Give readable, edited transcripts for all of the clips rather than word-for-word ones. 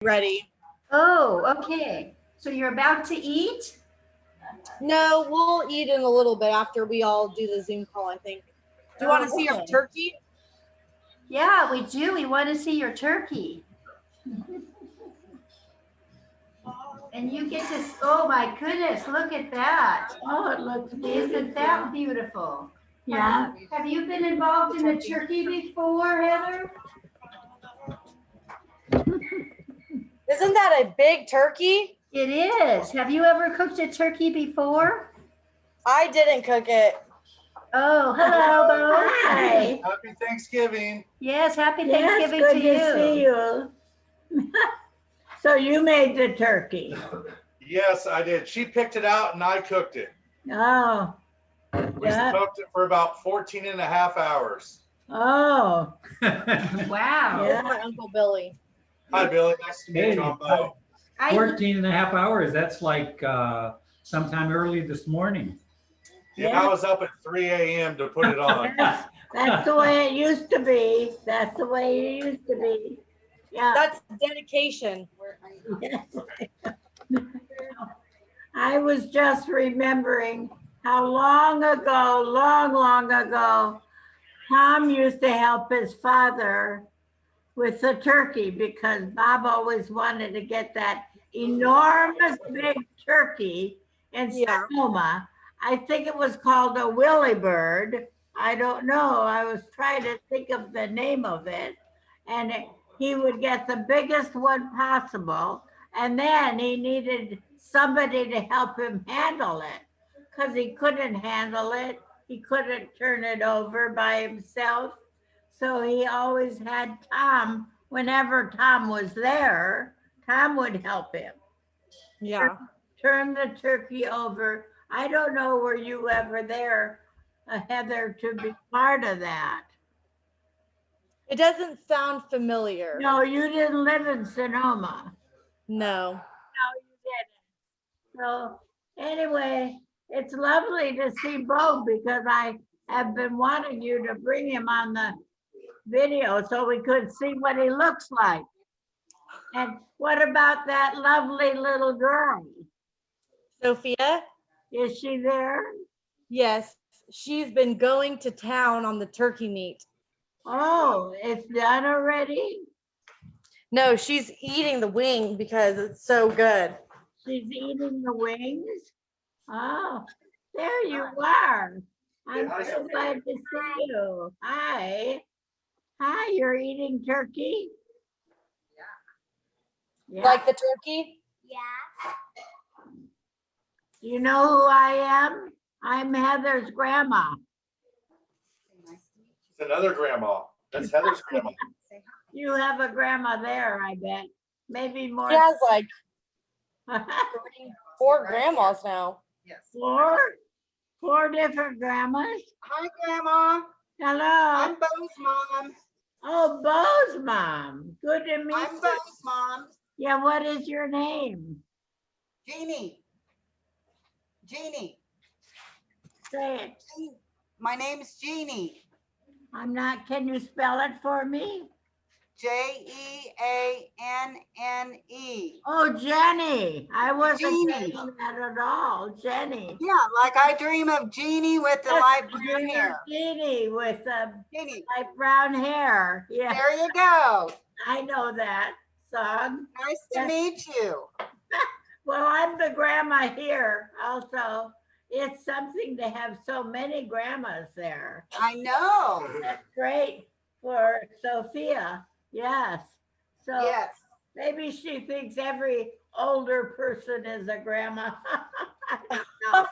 ready. Oh, okay. So you're about to eat? No, we'll eat in a little bit after we all do the Zoom call, I think. Do you want to see our Okay. turkey? Yeah, we do. We want to see your turkey. And you get to, oh my goodness, look at that. Oh, it looks beautiful. Isn't that beautiful? Yeah. Have you been involved in a turkey before, Heather? Isn't that a big turkey? It is. Have you ever cooked a turkey before? I didn't cook it. Oh, hello, Bo. Hi. Happy Thanksgiving. Yes, happy Yes, Thanksgiving good to you. to see you. So you made the turkey. Yes, I did. She picked it out and I cooked it. Oh, We yeah. cooked it for about 14 and a half hours. Oh, Wow. Yeah. It's my Uncle Billy. Hi, Billy. Nice to meet you. I'm Bo. 14 and a half hours. That's like sometime early this morning. Yeah, I was up at 3 a.m. to put it on. that's the way it used to be. That's the way it used to be. Yeah. That's dedication. I was just remembering how long ago, long ago, Tom used to help his father with the turkey because Bob always wanted to get that enormous big turkey in Sonoma. I think it was called a Willie Bird. I don't know. I was trying to think of the name of it. And he would get the biggest one possible. And then he needed somebody to help him handle it because he couldn't handle it. He couldn't turn it over by himself. So he always had Tom. Whenever Tom was there, Tom would help him. Yeah. Turn the turkey over. I don't know, were you ever there, Heather, to be part of that? It doesn't sound familiar. No, you didn't live in Sonoma. No. No, you didn't. So anyway, it's lovely to see Bo because I have been wanting you to bring him on the video so we could see what he looks like. And what about that lovely little girl? Sophia? Is she there? Yes. She's been going to town on the turkey meat. Oh, it's done already? No, she's eating the wing because it's so good. She's eating the wings? Oh, there you are. I'm so glad to see you. Hi. Hi, you're eating turkey? Yeah. Like the turkey? You know who I am? I'm Heather's grandma. It's another grandma. That's Heather's grandma. You have a grandma there, I bet. Maybe more. She has like 4 grandmas now. Four different grandmas. Hi, Grandma. Hello. I'm Bo's mom. Oh, Bo's mom. Good to meet I'm you. Bo's mom. Yeah, what is your name? Jeannie. Jeannie. Say it. My name is Jeannie. I'm not, can you spell it for me? Jeanne. Oh, Jenny. I wasn't Jeannie. getting that at all. Jenny. Yeah, like I dream of Jeannie with the light brown hair. Jeannie with the Jeannie. light brown hair. Yeah, There you go. I know that song. Nice to meet you. Well, I'm the grandma here also. It's something to have so many grandmas there. I know. That's great for Sophia. Yes. So Yes. maybe she thinks every older person is a grandma. I don't know.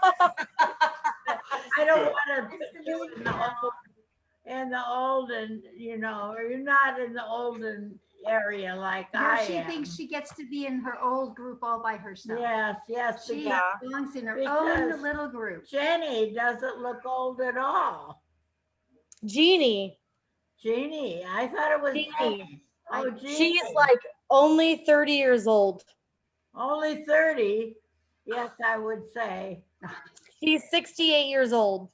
I don't want to put you in the olden, you know, or you're not in the olden area like I am. She thinks she gets to be in her old group all by herself. Yes. She because belongs in her because own little group. Jenny doesn't look old at all. Jeannie. Jeannie, I thought it was Jeannie. Jenny. Oh, Jeannie. She's like only 30 years old. Only 30. Yes, I would say. She's 68 years old.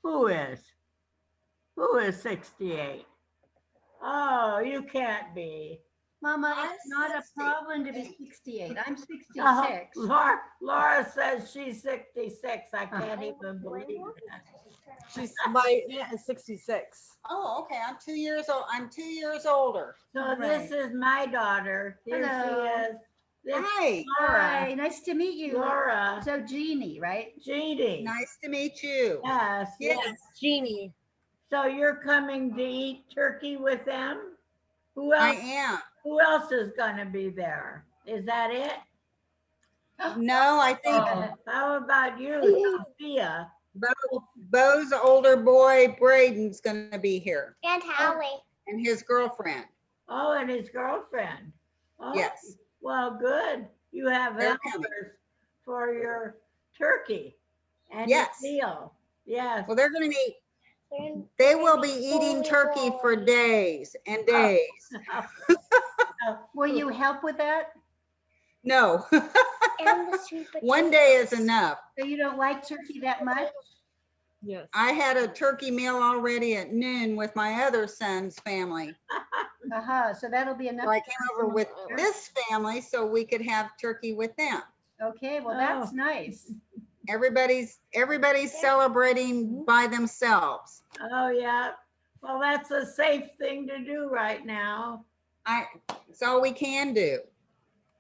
Who is? Who is 68? Oh, you can't be. Mama, I'm it's not a 60. problem to be 68. I'm Oh, 66. Laura says she's 66. I can't even believe that. My aunt is 66. Oh, okay. I'm 2 years old. I'm 2 years older. So this is my daughter. Here Hello. she is. This Hi. Hi, Laura. nice to meet you. Laura. So Jeannie, right? Jeannie. Nice to meet you. Yes. Yes. Jeannie. So you're coming to eat turkey with them? Who I else? am. Who else is gonna be there? Is that it? No, I think Oh, how about you, Sophia? Bo's older boy, Braden's gonna be here, And Hallie. and his girlfriend. Oh, and his girlfriend. Oh, Yes. well, good. You have They're coming. helpers for your turkey and Yes. your meal. Yes. Well, they will be eating turkey for days and days. Will you help with that? No, And the sweet potato. one day is enough. So you don't like turkey that much? Yes. I had a turkey meal already at noon with my other son's family. So that'll be enough. So I came over with this family so we could have turkey with them. Okay, well, that's nice. Everybody's celebrating by themselves. Oh, yeah. Well, that's a safe thing to do right now. It's all we can do.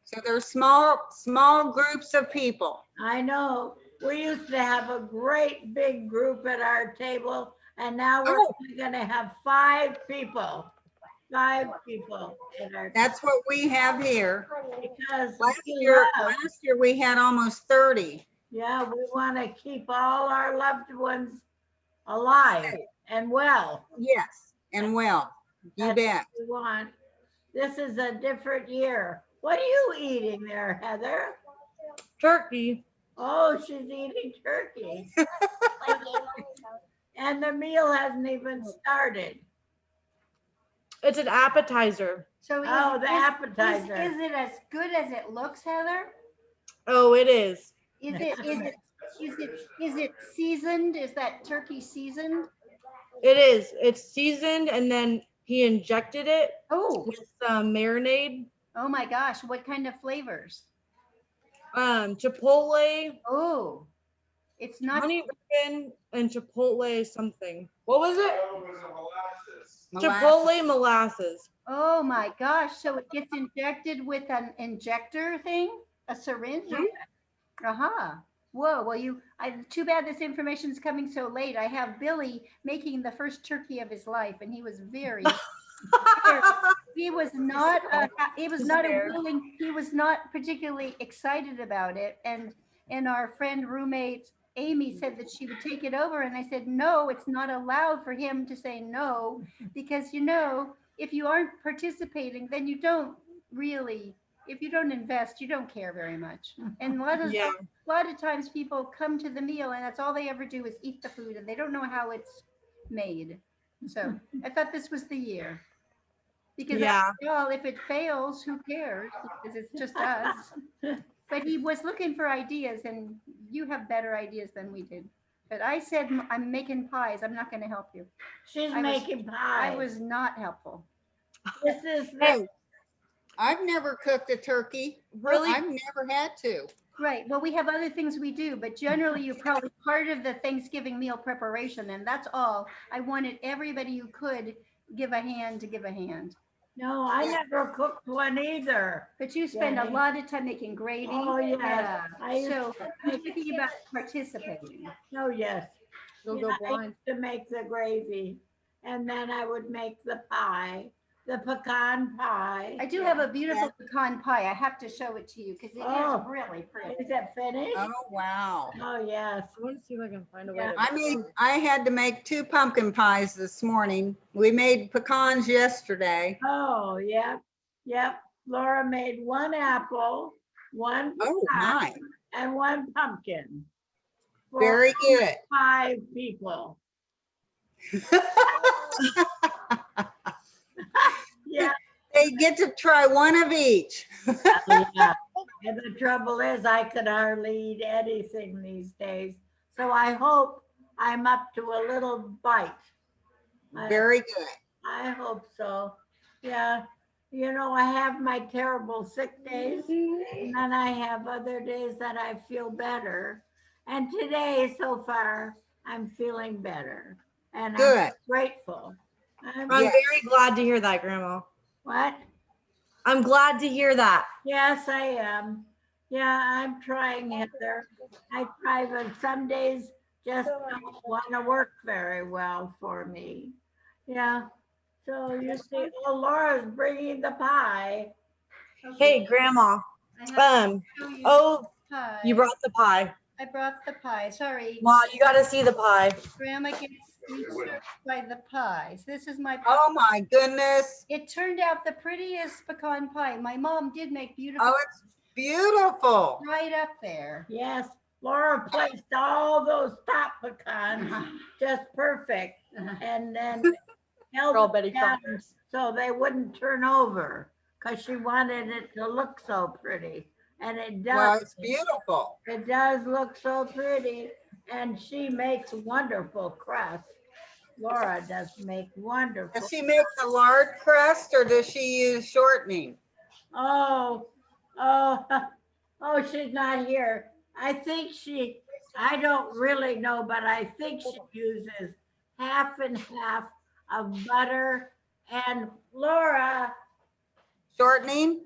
So there's small groups of people. I know. We used to have a great big group at our table, and now we're Oh. only gonna have 5 people. 5 people at our, That's what we have here. because Last we year love- we had almost 30. yeah, we want to keep all our loved ones alive and well. Yes, and well, you That's bet. what we want. This is a different year. What are you eating there, Heather? Turkey. Oh, she's eating turkey. And the meal hasn't even started. It's an appetizer. So Oh, the appetizer. Is it as good as it looks, Heather? Oh, it is. Is it seasoned? Is that turkey seasoned? It is. It's seasoned, and then he injected it Oh, with some marinade, oh my gosh, what kind of flavors? chipotle, Oh, it's not, honey ribbon, and chipotle something. What was it? Chipotle molasses. oh my gosh, so it gets injected with an injector thing, a syringe? Whoa, well, too bad this information is coming so late. I have Billy making the first turkey of his life, and he was very, he was not particularly excited about it. And our friend roommate Amy said that she would take it over, and I said, no, it's not allowed for him to say no, because if you aren't participating, then you don't really, if you don't invest, you don't care very much. And Yeah. a lot of times people come to the meal and that's all they ever do is eat the food and they don't know how it's made. So I thought this was the year. Because Yeah. after all, if it fails, who cares? Because it's just us. But he was looking for ideas, and you have better ideas than we did. But I said, I'm making pies. I'm not going to help you. She's I was- making pie. I was not helpful. This is Hey, I've never cooked a turkey. Really? I've never had to. Right. Well, we have other things we do, but generally you're probably part of the Thanksgiving meal preparation, and that's all. I wanted everybody who could give a hand to give a hand. No, I never cooked one either. But you spend a Yeah. lot of time making gravy. Oh, yes. Yeah. I used So to I'm make- thinking about participating. Oh, yes. You'll Yeah, go I blind. used to make the gravy, and then I would make the pie, the pecan pie. I do have a beautiful pecan pie. I have to show it to you because it Oh. is really pretty. Is it finished? Oh, wow. Oh, yes. I want to see if I can find a way. Yeah. To I had to make 2 pumpkin pies this morning. We made pecans yesterday. Oh, yep, yep. Laura made 1 apple, 1 Oh, pie, my. and 1 pumpkin. For Very good. 5 people. Yeah. They get to try one of each. Yeah. And the trouble is, I could hardly eat anything these days. So I hope I'm up to a little bite. Very good. I hope so. Yeah. you know, I have my terrible sick days, and then I have other days that I feel better. And today, so far, I'm feeling better, and I'm Good. grateful. I'm, I'm Yes. very glad to hear that, Grandma. what? I'm glad to hear that. Yes, I am. Yeah, I'm trying, Heather. I try, but some days just don't want to work very well for me. Yeah. So you see, oh, Laura's bringing the pie. Hey, Grandma. I have to show you Oh, pie. you brought the pie. I brought the pie. Sorry, Ma, you got to see the pie. Grandma gets usurped by the pies. This is my pie. Oh, my goodness. It turned out the prettiest pecan pie. My mom did make beautiful Oh, it's beautiful. right up there. Yes, Laura placed all those top pecans just perfect, and then held Girl them Betty down Crocker. so they wouldn't turn over because she wanted it to look so pretty, and it Well, does. it's beautiful. It does look so pretty, and she makes wonderful crust. Laura does make wonderful. Does she make the lard crust or does she use shortening? Oh, oh, oh, she's not here. I don't really know, but I think she uses half and half of butter and Laura, Shortening,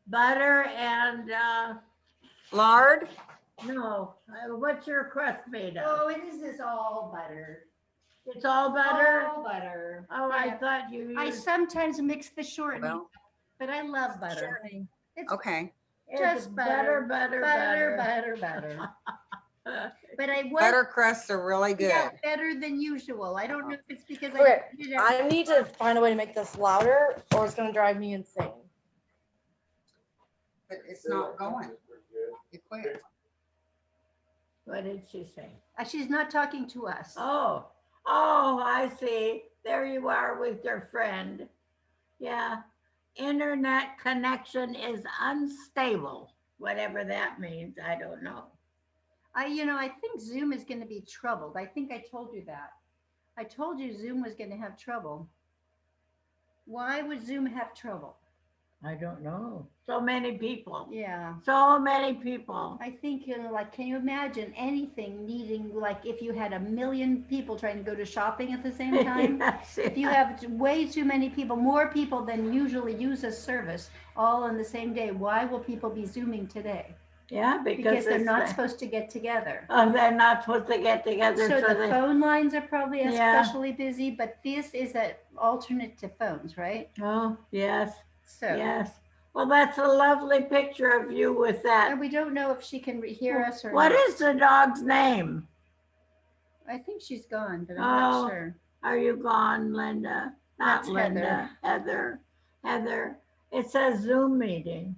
butter and, lard? no, what's your crust made of? Oh, it is all butter. It's all butter? All butter. Oh, I Yeah. thought you I used. sometimes mix the shortening, Well, but I love butter. It's okay. It's just butter, butter, butter, butter, butter. butter. But I was Butter crusts are really good. yeah, better than usual. I don't know if it's because I Okay, did it out. I need to find a way to make this louder or it's going to drive me insane. But it's not going. It quit. What did she say? She's not talking to us. Oh, oh, I see. There you are with your friend. Yeah. Internet connection is unstable, whatever that means. I don't know. I think Zoom is going to be troubled. I think I told you that. I told you Zoom was going to have trouble. Why would Zoom have trouble? I don't know. So many people. Yeah. So many people. I think, like, can you imagine anything needing, like, if you had 1 million people trying to go to shopping at the same time? Yes, If you have way too many people, more people than usually use a service all on the same day, why will people be Zooming today? yeah, Because they're it's not the- supposed to get together. Oh, they're not supposed to get together. So the they- phone lines are probably Yeah. especially busy, but this is an alternate to phones, right? Oh, yes, So, yes. Well, that's a lovely picture of you with that. and we don't know if she can hear us or What not. is the dog's name? I think she's gone, but I'm Oh. not sure. Are you gone, Linda? Not That's Linda, Heather. Heather. It says Zoom meeting.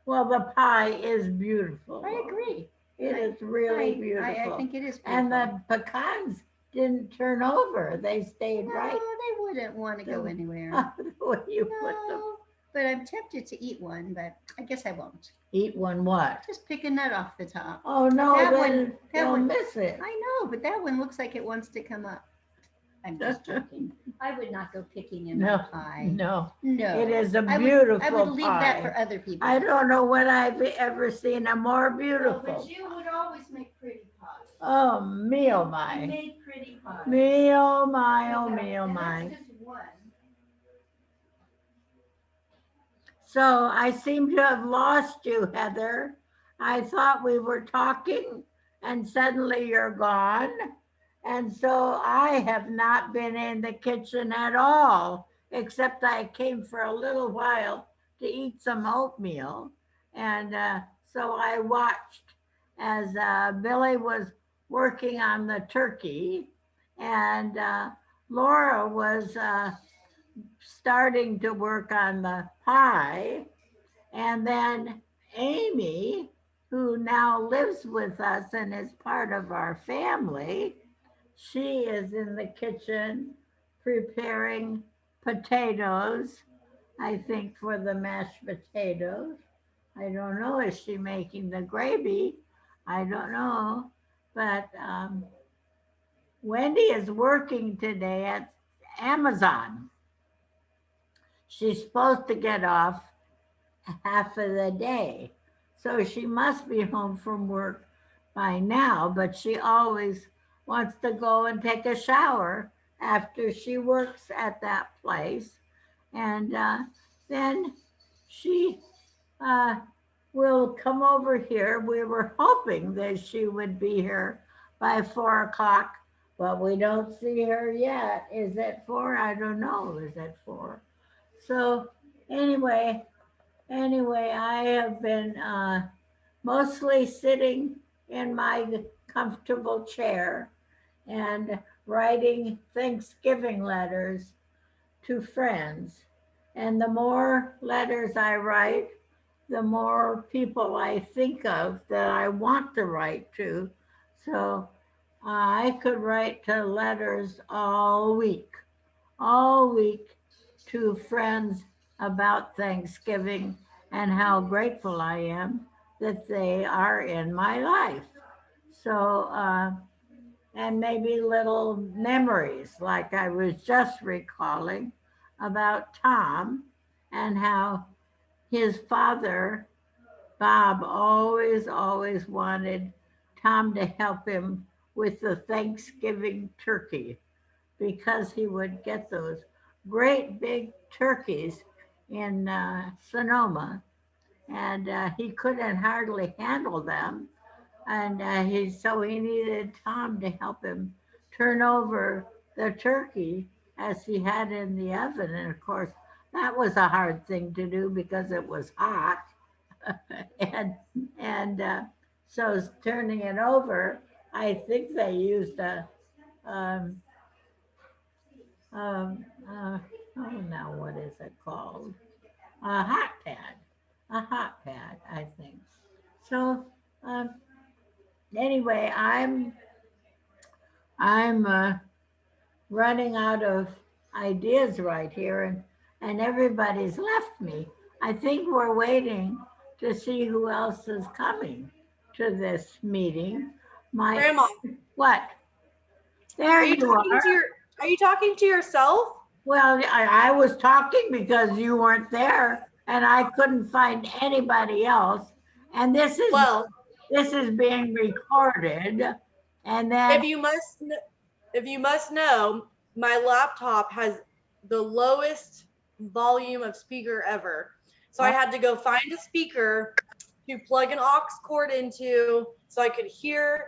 Well, the pie is beautiful. I agree. It is really beautiful. I think it is. And beautiful. the pecans didn't turn over. They stayed No, right they wouldn't want to go So- anywhere. where you put them. No, but I'm tempted to eat one, but I guess I won't. Eat one what? Just pick a nut off the top. Oh, no, That then one- that they'll one- miss it. I know, but that one looks like it wants to come up. I'm just joking. I would not go picking in No, my pie. No, No. it is a I would- beautiful I would leave that pie. for other people. I don't know when I've ever seen a more No, beautiful. but you would always make pretty pies. Oh, me, oh You my. made pretty pies. Me, oh my, oh Okay, me, oh and my. that's just one. So I seem to have lost you, Heather. I thought we were talking and suddenly you're gone. And so I have not been in the kitchen at all, except I came for a little while to eat some oatmeal. And so I watched as Billy was working on the turkey and Laura was starting to work on the pie. And then Amy, who now lives with us and is part of our family, she is in the kitchen preparing potatoes, I think, for the mashed potatoes. I don't know, is she making the gravy? I don't know. But Wendy is working today at Amazon. she's supposed to get off half of the day. So she must be home from work by now, but she always wants to go and take a shower after she works at that place. And then she will come over here. We were hoping that she would be here by 4 o'clock, but we don't see her yet. Is it 4? I don't know. Is it 4? So anyway, I have been mostly sitting in my comfortable chair and writing Thanksgiving letters to friends. And the more letters I write, the more people I think of that I want to write to. So I could write to letters all week to friends about Thanksgiving and how grateful I am that they are in my life. So, and maybe little memories, like I was just recalling about Tom and how his father, Bob, always wanted Tom to help him with the Thanksgiving turkey because he would get those great big turkeys in Sonoma, and he couldn't hardly handle them. And so he needed Tom to help him turn over the turkey as he had in the oven. And of course, that was a hard thing to do because it was hot. and so turning it over, I think they used a, oh, now what is it called? A hot pad, I think. So anyway, I'm running out of ideas right here, and everybody's left me. I think we're waiting to see who else is coming to this meeting. Grandma, What? There are you you are. are you talking to yourself? Well, I was talking because you weren't there, and I couldn't find anybody else. And this is being recorded, and then If you must know, my laptop has the lowest volume of speaker ever. So I had to go find a speaker to plug an aux cord into so I could hear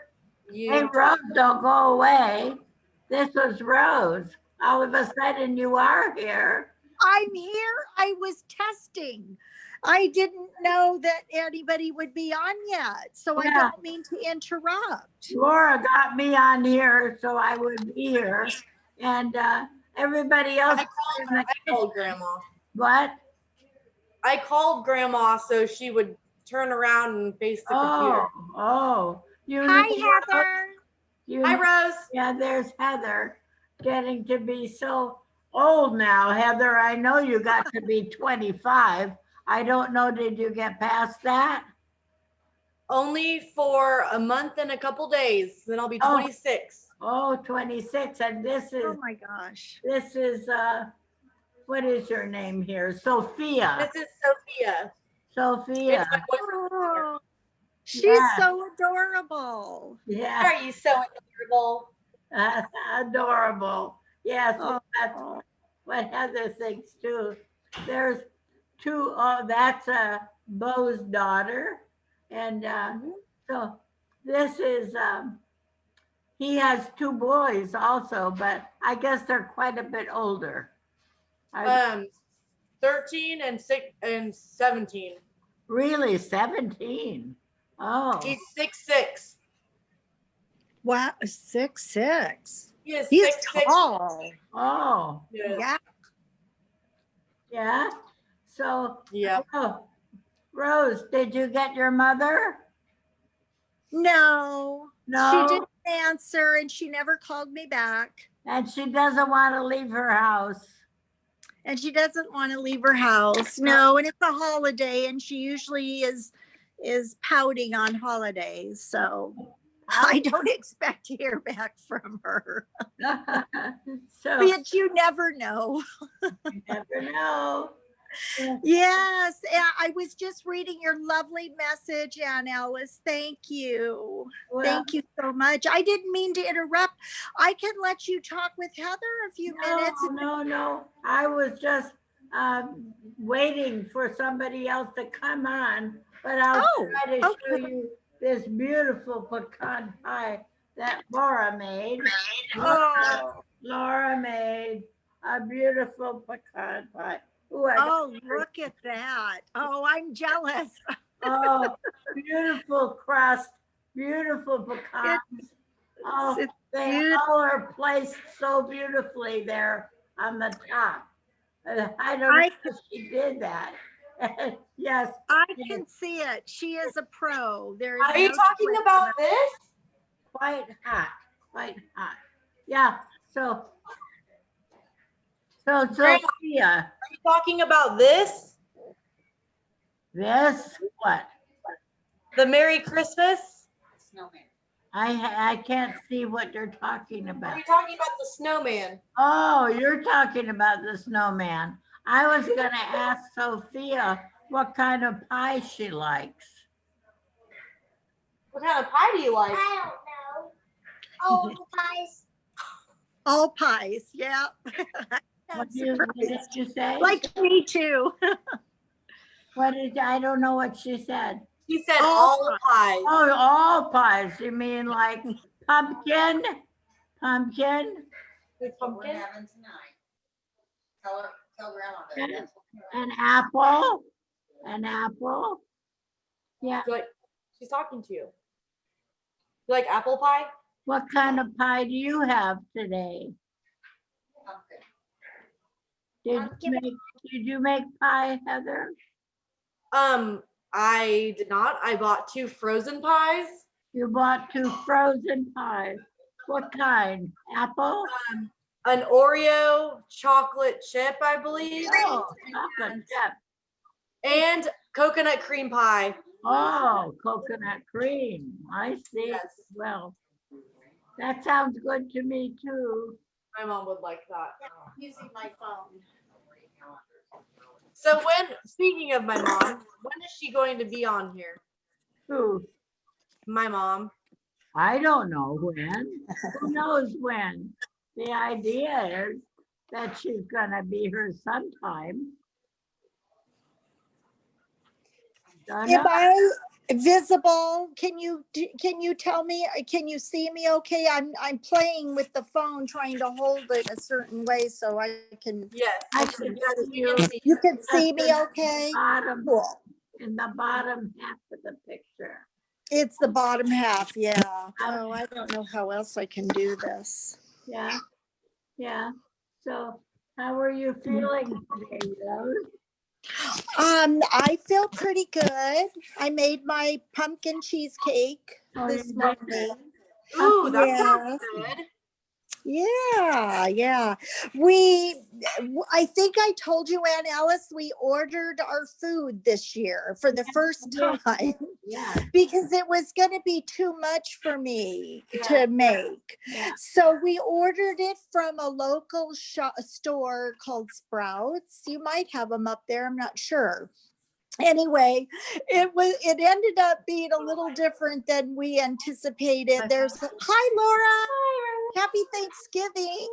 you. Hey, Rose, don't go away. This was Rose. All of a sudden you are here. I'm here. I was testing. I didn't know that anybody would be on yet, so I don't mean to interrupt. Laura got me on here so I would be here. And everybody else. I called Grandma. What? I called Grandma so she would turn around and face the computer. Oh. Hi, Heather. Hi, Rose. Yeah, there's Heather getting to be so old now. Heather, I know you got to be 25. I don't know, did you get past that? Only for a month and a couple days. Then I'll be 26. Oh, 26. And this is, Oh my gosh. this is, what is your name here? Sophia. This is Sophia. Sophia. It's my boyfriend's sister. Oh, she's Yeah. so adorable. Yeah. Are you so adorable? Adorable. Yes, Oh. that's what Heather thinks too. There's two, oh, that's Bo's daughter. And so this is, he has two boys also, but I guess they're quite a bit older. 13 and 17. Really, 17? Oh. He's 6'6". Wow, 6'6". He is He's 6'6". tall. Oh, Yeah. yeah. So, Yeah. oh, Rose, did you get your mother? No, No. she didn't answer and she never called me back. And she doesn't want to leave her house. And she doesn't want to leave her house. No, and it's a holiday and she usually is pouting on holidays. So I don't expect to hear back from her, So but you never know. you never know. Yes, I was just reading your lovely message, Ann Ellis. Thank you. Well, Thank you so much. I didn't mean to interrupt. I can let you talk with Heather a few minutes. No. I was just waiting for somebody else to come on, but I'll Oh, try to show okay. you this beautiful pecan pie that Laura made. Oh, Laura made a beautiful pecan pie. Ooh, oh, look at that. Oh, I'm jealous. oh, beautiful crust, beautiful pecans. Oh, It's they beautiful. all are placed so beautifully there on the top. I don't know I how she did that. Yes, I can see it. She is a pro. There is Are you no talking question about this? quite hot, quite hot. Yeah, so Grandma, Sophia, are you talking about this? this what? The Merry Christmas? I can't see what you're talking Are about. you talking about the snowman? Oh, you're talking about the snowman. I was gonna ask Sophia what kind of pie she likes. What kind of pie do you like? I don't know. Oh, guys. all pies. Yeah. What That's did you say? like me too. I don't know what she said. She said All all pies. Oh, all pies. You mean like pumpkin? Pumpkin With pumpkin? and apple? An apple? Yeah. You like, she's talking to you. You like apple pie? What kind of pie do you have today? Did you make pie, Heather? I did not. I bought 2 frozen pies. You bought 2 frozen pies. What kind? Apple? An Oreo chocolate chip, I believe, Oh, chocolate chip. and coconut cream pie. Oh, coconut cream. I see. Yes. Well, that sounds good to me too. My mom would like that. Using my phone. So speaking of my mom, when is she going to be on here? Who? My mom. I don't know when. Who knows when? The idea is that she's gonna be here sometime. Don't Am know. I visible? Can you tell me? Can you see me okay? I'm playing with the phone, trying to hold it a certain way so I can. Yes. I Yes, can we can see You you. can see me okay? Bottom, Cool. in the bottom half of the picture. It's the bottom half, yeah. Oh, I don't know how else I can do this. Yeah, yeah. So how are you feeling today, Rose? I feel pretty good. I made my pumpkin cheesecake Oh, this you did? morning. Ooh, that Yeah. sounds good. Yeah. I think I told you, Ann Ellis, we ordered our food this year for the first time Yeah, because it was going to be too much for me Yeah. to make. yeah. So we ordered it from a local store called Sprouts. You might have them up there. I'm not sure. Anyway, it ended up being a little different than we anticipated. Hi, Laura. Happy Thanksgiving.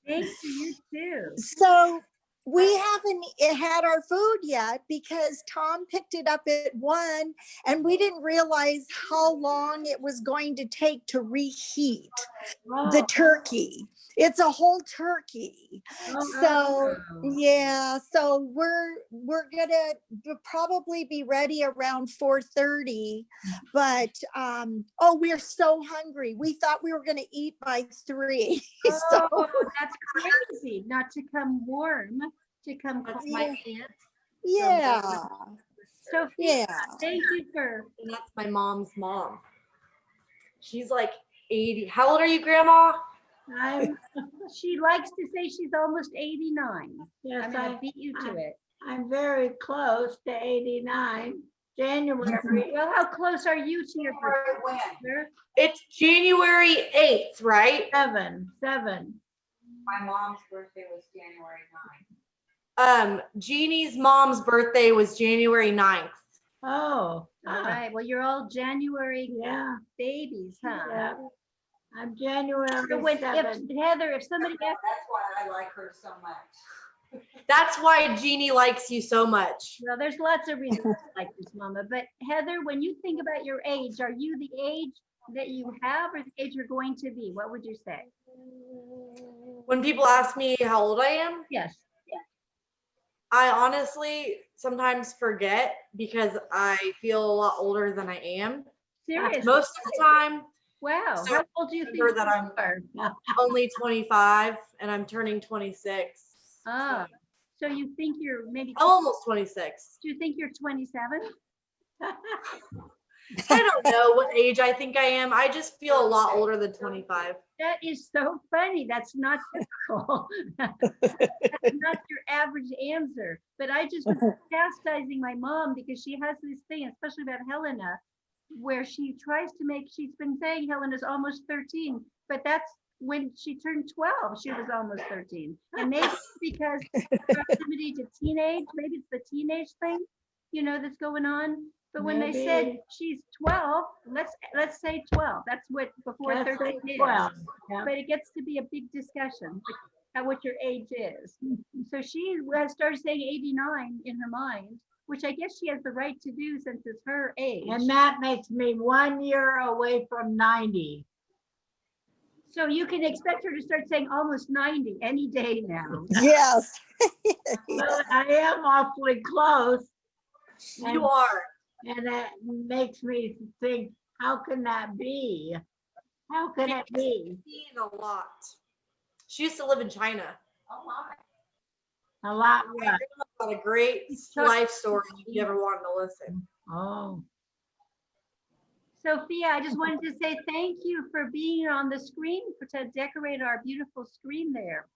Thank you too. So we haven't had our food yet because Tom picked it up at 1 and we didn't realize how long it was going to take to reheat the turkey. It's a whole turkey. So yeah, so we're gonna probably be ready around 4:30, but we're so hungry. We thought we were gonna eat by 3. So That's crazy, not to come warm, to come cold. Yeah. I can't. Yeah. Sophia, Yeah. thank you for, And that's my mom's mom. She's like 80. How old are you, Grandma? she likes to say she's almost 89. Yes, I'm gonna beat you to it. I'm very close to 89. January. Well, how close are you to your birthday? Heather? It's January 8th, right? 7. My mom's birthday was January 9th. Jeannie's mom's birthday was January 9th. Oh, All right, well, you're all January yeah, babies, huh? yeah. I'm January So when, if 7. Heather, if somebody asks, That's why I like her so much. That's why Jeannie likes you so much. well, there's lots of reasons I like this, Mama, but Heather, when you think about your age, are you the age that you have or the age you're going to be? What would you say? When people ask me how old I am, Yes. I honestly sometimes forget because I feel a lot older than I am. Seriously? Most of the time, Wow. So How old do you think remember that I'm you are? only 25 and I'm turning 26. Oh, so you think you're maybe, I'm almost 26. do you think you're 27? I don't know what age I think I am. I just feel a lot older than 25. That is so funny. That's not typical. That's not your average answer. But I just was chastising my mom because she has this thing, especially about Helena, where she tries to make, she's been saying Helena's almost 13, but that's when she turned 12, she was almost 13. And maybe it's because proximity to teenage, maybe it's the teenage thing, you know, that's going on. But when they said Maybe. she's 12, let's say 12. That's what before That's 13 is. 12. Yeah. But it gets to be a big discussion at what your age is. So she has started saying 89 in her mind, which I guess she has the right to do since it's her age. And that makes me 1 year away from 90. So you can expect her to start saying almost 90 any day now. Yes. Well, I am awfully close. You are. And that makes me think, how can that be? How can it be? Seen a lot. She used to live in China. Oh, my. A lot My what? grandma got a great life story if you ever wanted to listen. Oh, Sophia, I just wanted to say thank you for being on the screen to decorate our beautiful screen there.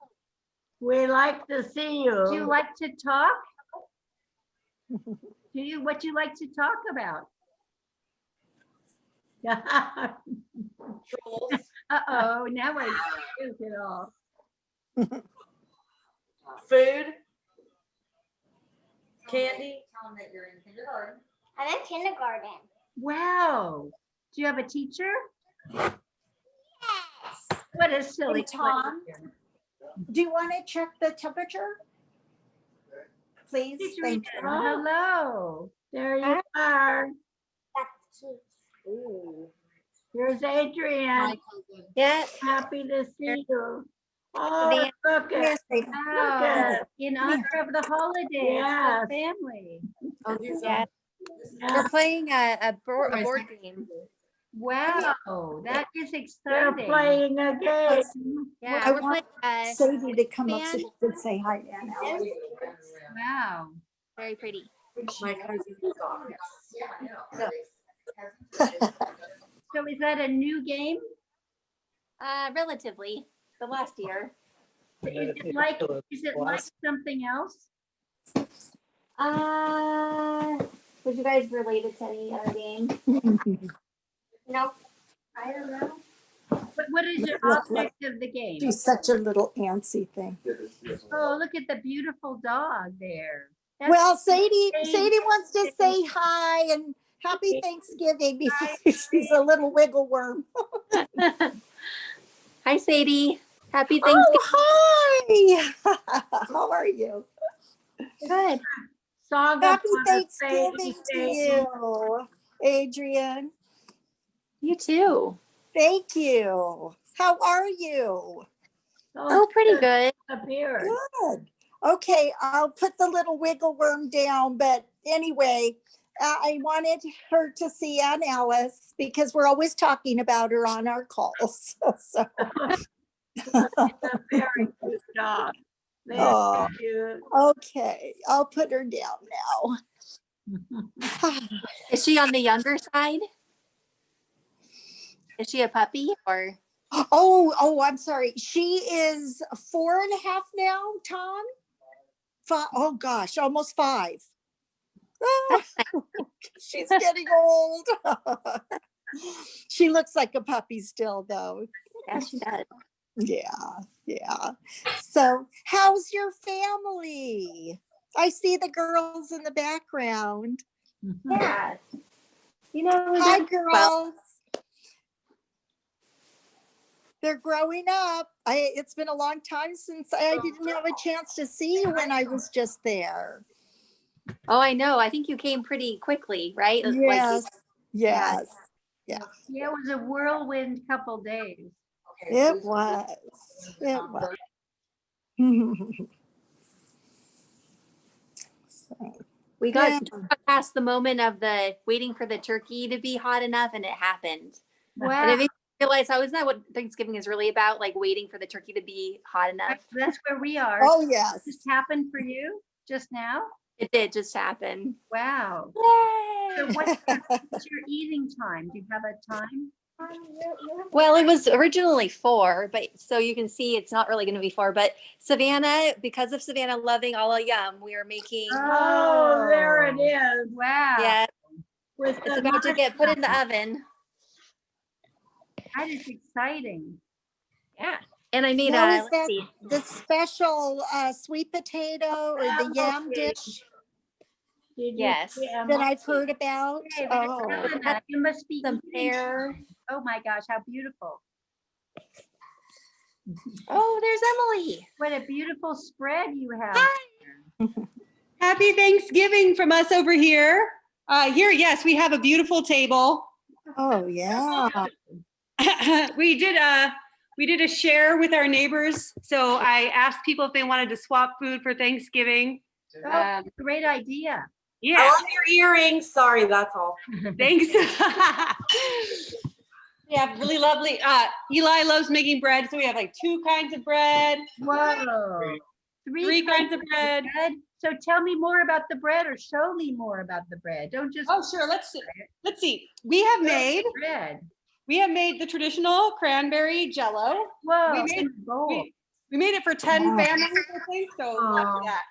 we like to see Do you you. like to talk? What you like to talk about? Trolls. Uh-oh, now I lose it all. Food. Candy. Tell them that you're in kindergarten. I'm in kindergarten. Wow. Do you have a teacher? Yes. What a silly Hey, Tom. question. Do you want to check the temperature? Please, Teacher thank Eden, you. hello. There you are. That's cute. Ooh. Here's Adrian. Yeah. Happy to see you. Oh, look at, Wow. In honor of the holidays, Yes. the family. I'll do some. Yeah. yeah, We're playing a board game. Wow, that is they're exciting. playing a game. Yeah, I we're want playing. Sadie to come up so Man. she could say hi to Aunt Alice. Wow. Very pretty. My cousin's daughter. So is that a new game? Relatively, the last year. Is it like something else? Was you guys related to any other game? No. I don't know. What is your Look, look. object of the game? She's such a little antsy thing. Oh, look at the beautiful dog there. That's- Well, Sadie wants to say hi and happy Thanksgiving before she's a little wiggle worm. Hi, Sadie. Happy Thanksgiving. Oh, hi. How are you? Good. Song Happy of the Thanksgiving to you, Adrian. You too. Thank you. How are you? Oh, pretty good. Appeared. Good. Okay, I'll put the little wiggle worm down. But anyway, I wanted her to see Aunt Alice because we're always talking about her on our calls. So, It's a very cute dog. Very Oh. cute. okay, I'll put her down now. Is she on the younger side? Is she a puppy or? Oh, I'm sorry. She is 4.5 now, Tom. Oh gosh, almost 5. Oh, she's getting old. She looks like a puppy still, though. Yeah, she does. Yeah. So, how's your family? I see the girls in the background. Yeah. You know, Hi, they're- girls. They're growing up. It's been a long time since I didn't have a chance to see you when I was just there. oh, I know. I think you came pretty quickly, right? Like, Yes. Yes. Yeah, it was a whirlwind couple days. It was. It was. So, we got yeah. past the moment of the waiting for the turkey to be hot enough, and it happened. And Wow, it made me realize, how is that what Thanksgiving is really about? Like waiting for the turkey to be hot enough. that's where we are. Oh, yes. This happened for you just now? It did just happen. Wow. So Yay! what's your eating time? Do you have a time? Well, it was originally 4, but so you can see it's not really going to be 4. But Savannah, because of Savannah loving all yum, we are making. Oh, there it is. Wow. Yeah, With it's the about to get put in the oven. That is exciting. Yeah, and I made Now, a. is Let's that see. the special sweet potato or the yam dish Yes. that I've heard about? Okay, but Oh, Helena, you must be Some eating- pear. Oh my gosh, how beautiful. Oh, there's Emily. What a beautiful spread you have. Happy Thanksgiving from us over here. Here, yes, we have a beautiful table. oh, yeah. we did a share with our neighbors. So I asked people if they wanted to swap food for Thanksgiving. Oh, great idea. I Yeah, love your earrings. Sorry, that's all. thanks. Yeah, really lovely. Eli loves making bread, so we have like 2 kinds of bread, Whoa. 3 kinds of bread. bread. So tell me more about the bread or show me more about the bread. Don't just Oh, sure. Let's see. We have made bread. the traditional cranberry jello. Whoa. We made- in a bowl. We made it for 10 Wow. families, I think. So look at that.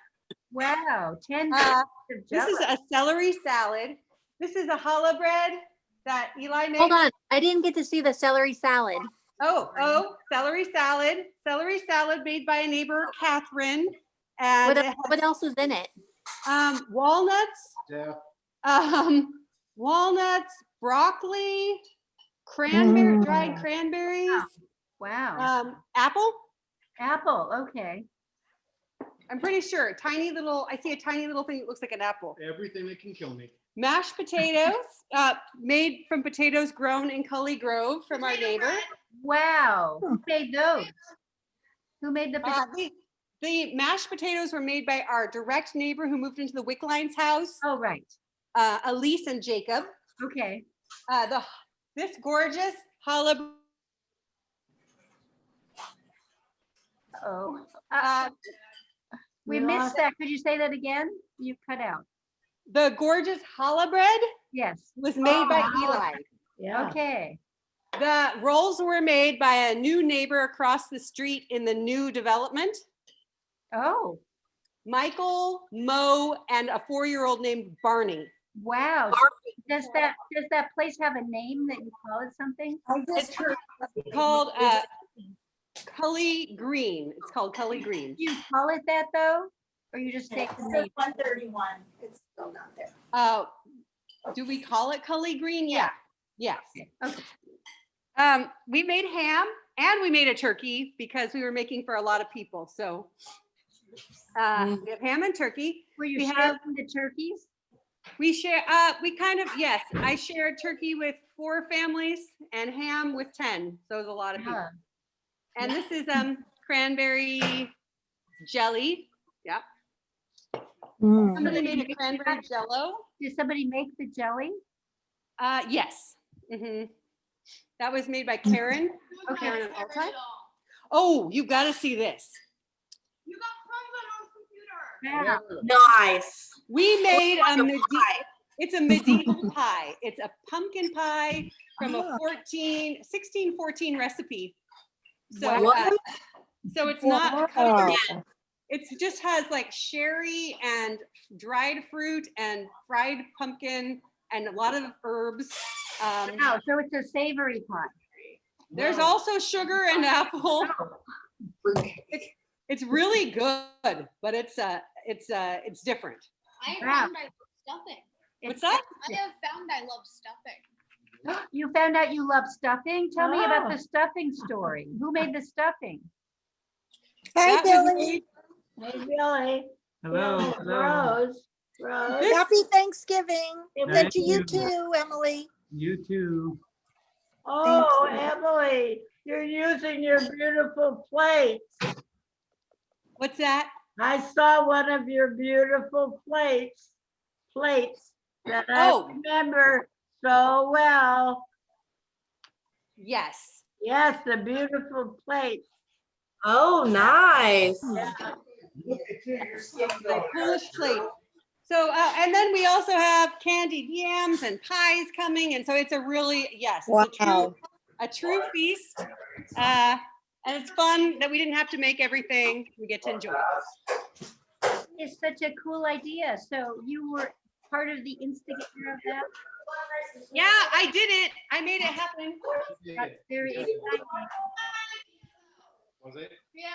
Wow. 10 Uh, of This is Jell-O. a celery salad. This is a challah bread that Eli made. Hold on, I didn't get to see the celery salad. Celery salad. Celery salad made by a neighbor, Catherine. And it What else is in it? has, walnuts, Yeah. walnuts, broccoli, cranberry, dried Mm. cranberries, Wow. apple. Apple. Okay. I'm pretty sure. I see a tiny little thing that looks like an apple. Everything that can kill me. Mashed potatoes, made from potatoes grown in Cully Grove from our neighbor. Wow. Who made those? Who made the The mashed potatoes were made by our direct neighbor who moved into the Wicklines house, Oh, right. Elise and Jacob. Okay. This gorgeous challah. Oh, We we missed lost- that. Could you say that again? You cut out. The gorgeous challah bread Yes. was made by Oh. Eli. Yeah. Okay. The rolls were made by a new neighbor across the street in the new development, Oh, Michael, Mo, and a 4-year-old named Barney. wow. Does that place have a name that you call it something? It's called Cully Green. It's called Cully Green. Do you call it that though? Or you just take the name? 131. It's still not there. Do we call it Cully Green? Yeah. Yes. Okay. We made ham and we made a turkey because we were making for a lot of people. So we have ham and turkey. Were you We have- sharing the turkeys? We share, yes, I shared turkey with 4 families and ham with 10. So it was a lot of people. Yeah. And this is cranberry jelly. Yep. Mm. Somebody made a cranberry jello. Did somebody make the jelly? Yes. Mhm. That was made by Karen. Okay. Karen and Alta. Oh, you got to see this. Yeah. Nice. We made it's a medieval pie. It's a pumpkin pie from a 1614 recipe. So, What? so it's not a cooked, Wow. It just has like sherry and dried fruit and fried pumpkin and a lot of herbs. Wow, so it's a savory pie. There's also sugar and apple. It's really good, but it's different. I have Wow. found I love stuffing. What's that? I have found I love stuffing. You found out you love stuffing? Tell me about Oh. the stuffing story. Who made the stuffing? Hi, That was Billy. me. Hey, Billy. Hello. Billy, Hello. Rose. Happy Thanksgiving. It Thank And to you you. too, Emily. You too. Oh, you. Emily, you're using your beautiful plates. What's that? I saw one of your beautiful plates that I Oh. remember so well. Yes. Yes, the beautiful plates. Oh, nice. The Polish plate. So, and then we also have candied yams and pies coming. And so it's a really, yes, it's Wow. a true feast. And it's fun that we didn't have to make everything. We get to enjoy it. It's such a cool idea. So you were part of the instigator of that? Yeah, I did it. I made it happen. That's very exciting. Was it? Yeah,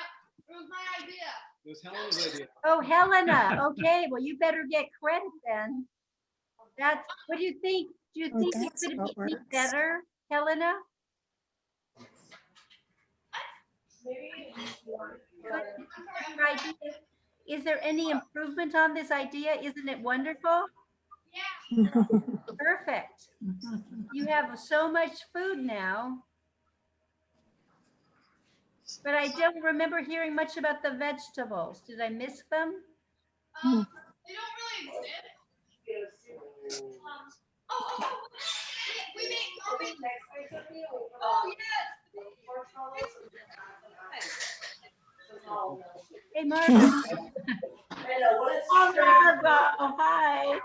it was my idea. It was Helen's idea. Oh, Helena. Okay, well, you better get credit then. That's, what do you think? Do you Oh, think you that's could how have it made it works. better, Helena? Your idea. Is there any improvement on this idea? Isn't it wonderful? Yeah. Perfect. You have so much food now. But I don't remember hearing much about the vegetables. Did I miss them? They don't really exist. We make Hey, Martha. Oh, Margo, hi.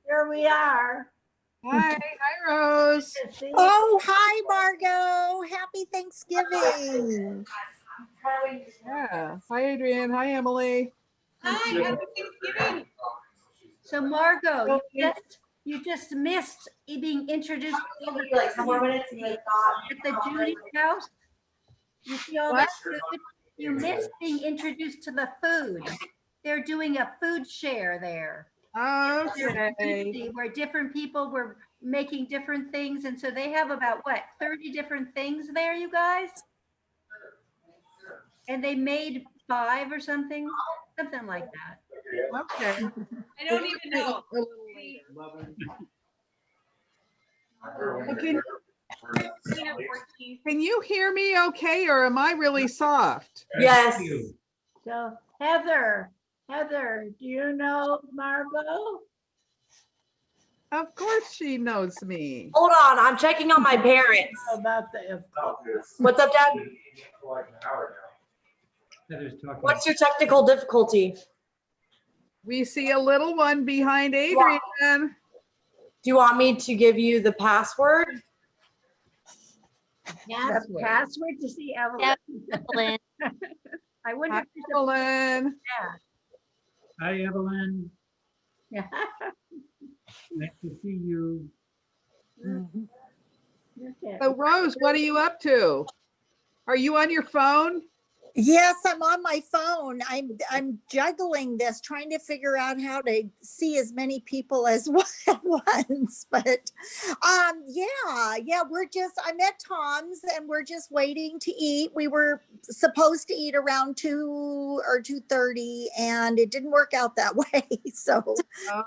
Here we are. Hi, Rose. Good to see you. Oh, hi, Margot. Happy Thanksgiving. Yeah. Hi, Adrienne. Hi, Emily. Hi, happy Thanksgiving. So Margot, you just missed being introduced to Like 10 more minutes and you thought. at the Judy's house. You see all that food? You missed being introduced to the food. They're doing a food share there. Okay. Where different people were making different things. And so they have about what, 30 different things there, you guys? And they made 5 or something like that. Okay. I don't even know. A little later. Can you hear me okay, or am I really soft? Yes. Thank you. So Heather, do you know Margot? Of course she knows me. Hold on, I'm checking on my parents. About the, What's up, Dad? Heather's talking. What's your technical difficulty? We see a little one behind Adrienne. Do you want me to give you the password? yes, The password to see Evelyn. Yep, Evelyn. I wonder Hi, if there's a Evelyn. Hi, Evelyn. yeah. Nice to see you. Okay. So Rose, what are you up to? Are you on your phone? Yes, I'm on my phone. I'm juggling this, trying to figure out how to see as many people as at once. But yeah, I'm at Tom's and we're just waiting to eat. We were supposed to eat around 2 or 2:30 and it didn't work out that way. So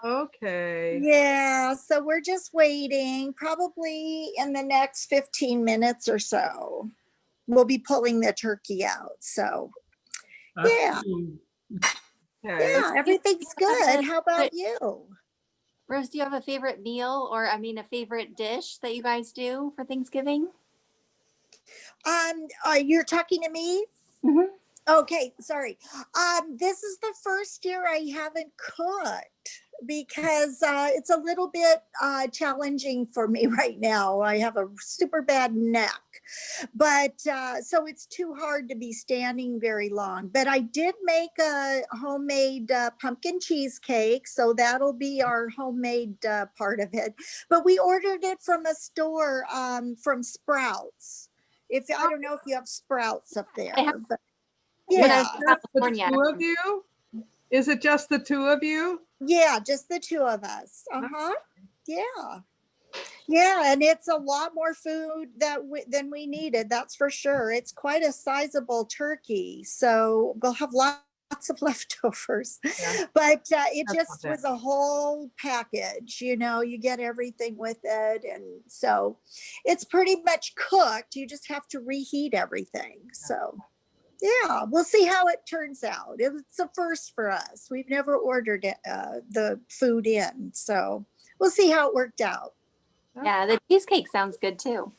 Okay. yeah, so we're just waiting. Probably in the next 15 minutes or so, we'll be pulling the turkey out. So yeah. Okay. yeah, everything's good. How about you? Rose, do you have a favorite meal or I mean a favorite dish that you guys do for Thanksgiving? You're talking to me? Mhm. Okay, sorry. This is the first year I haven't cooked. because it's a little bit challenging for me right now. I have a super bad neck, but so it's too hard to be standing very long. But I did make a homemade pumpkin cheesecake, so that'll be our homemade part of it. But we ordered it from a store from Sprouts. If I don't know if you have Sprouts up there, have- but When I yeah. was in California. The two of you? Is it just the two of you? Yeah, just the two of us. Uh-huh. Yeah. Yeah, and it's a lot more food than we needed, that's for sure. It's quite a sizable turkey, so we'll have lots of leftovers. Yeah. But it That's just not was a whole package, you know, you get everything with it. And so it's pretty much cooked. You just have to reheat everything. So yeah, we'll see how it turns out. It's a first for us. We've never ordered the food in, so we'll see how it worked out. Yeah, the cheesecake sounds good too.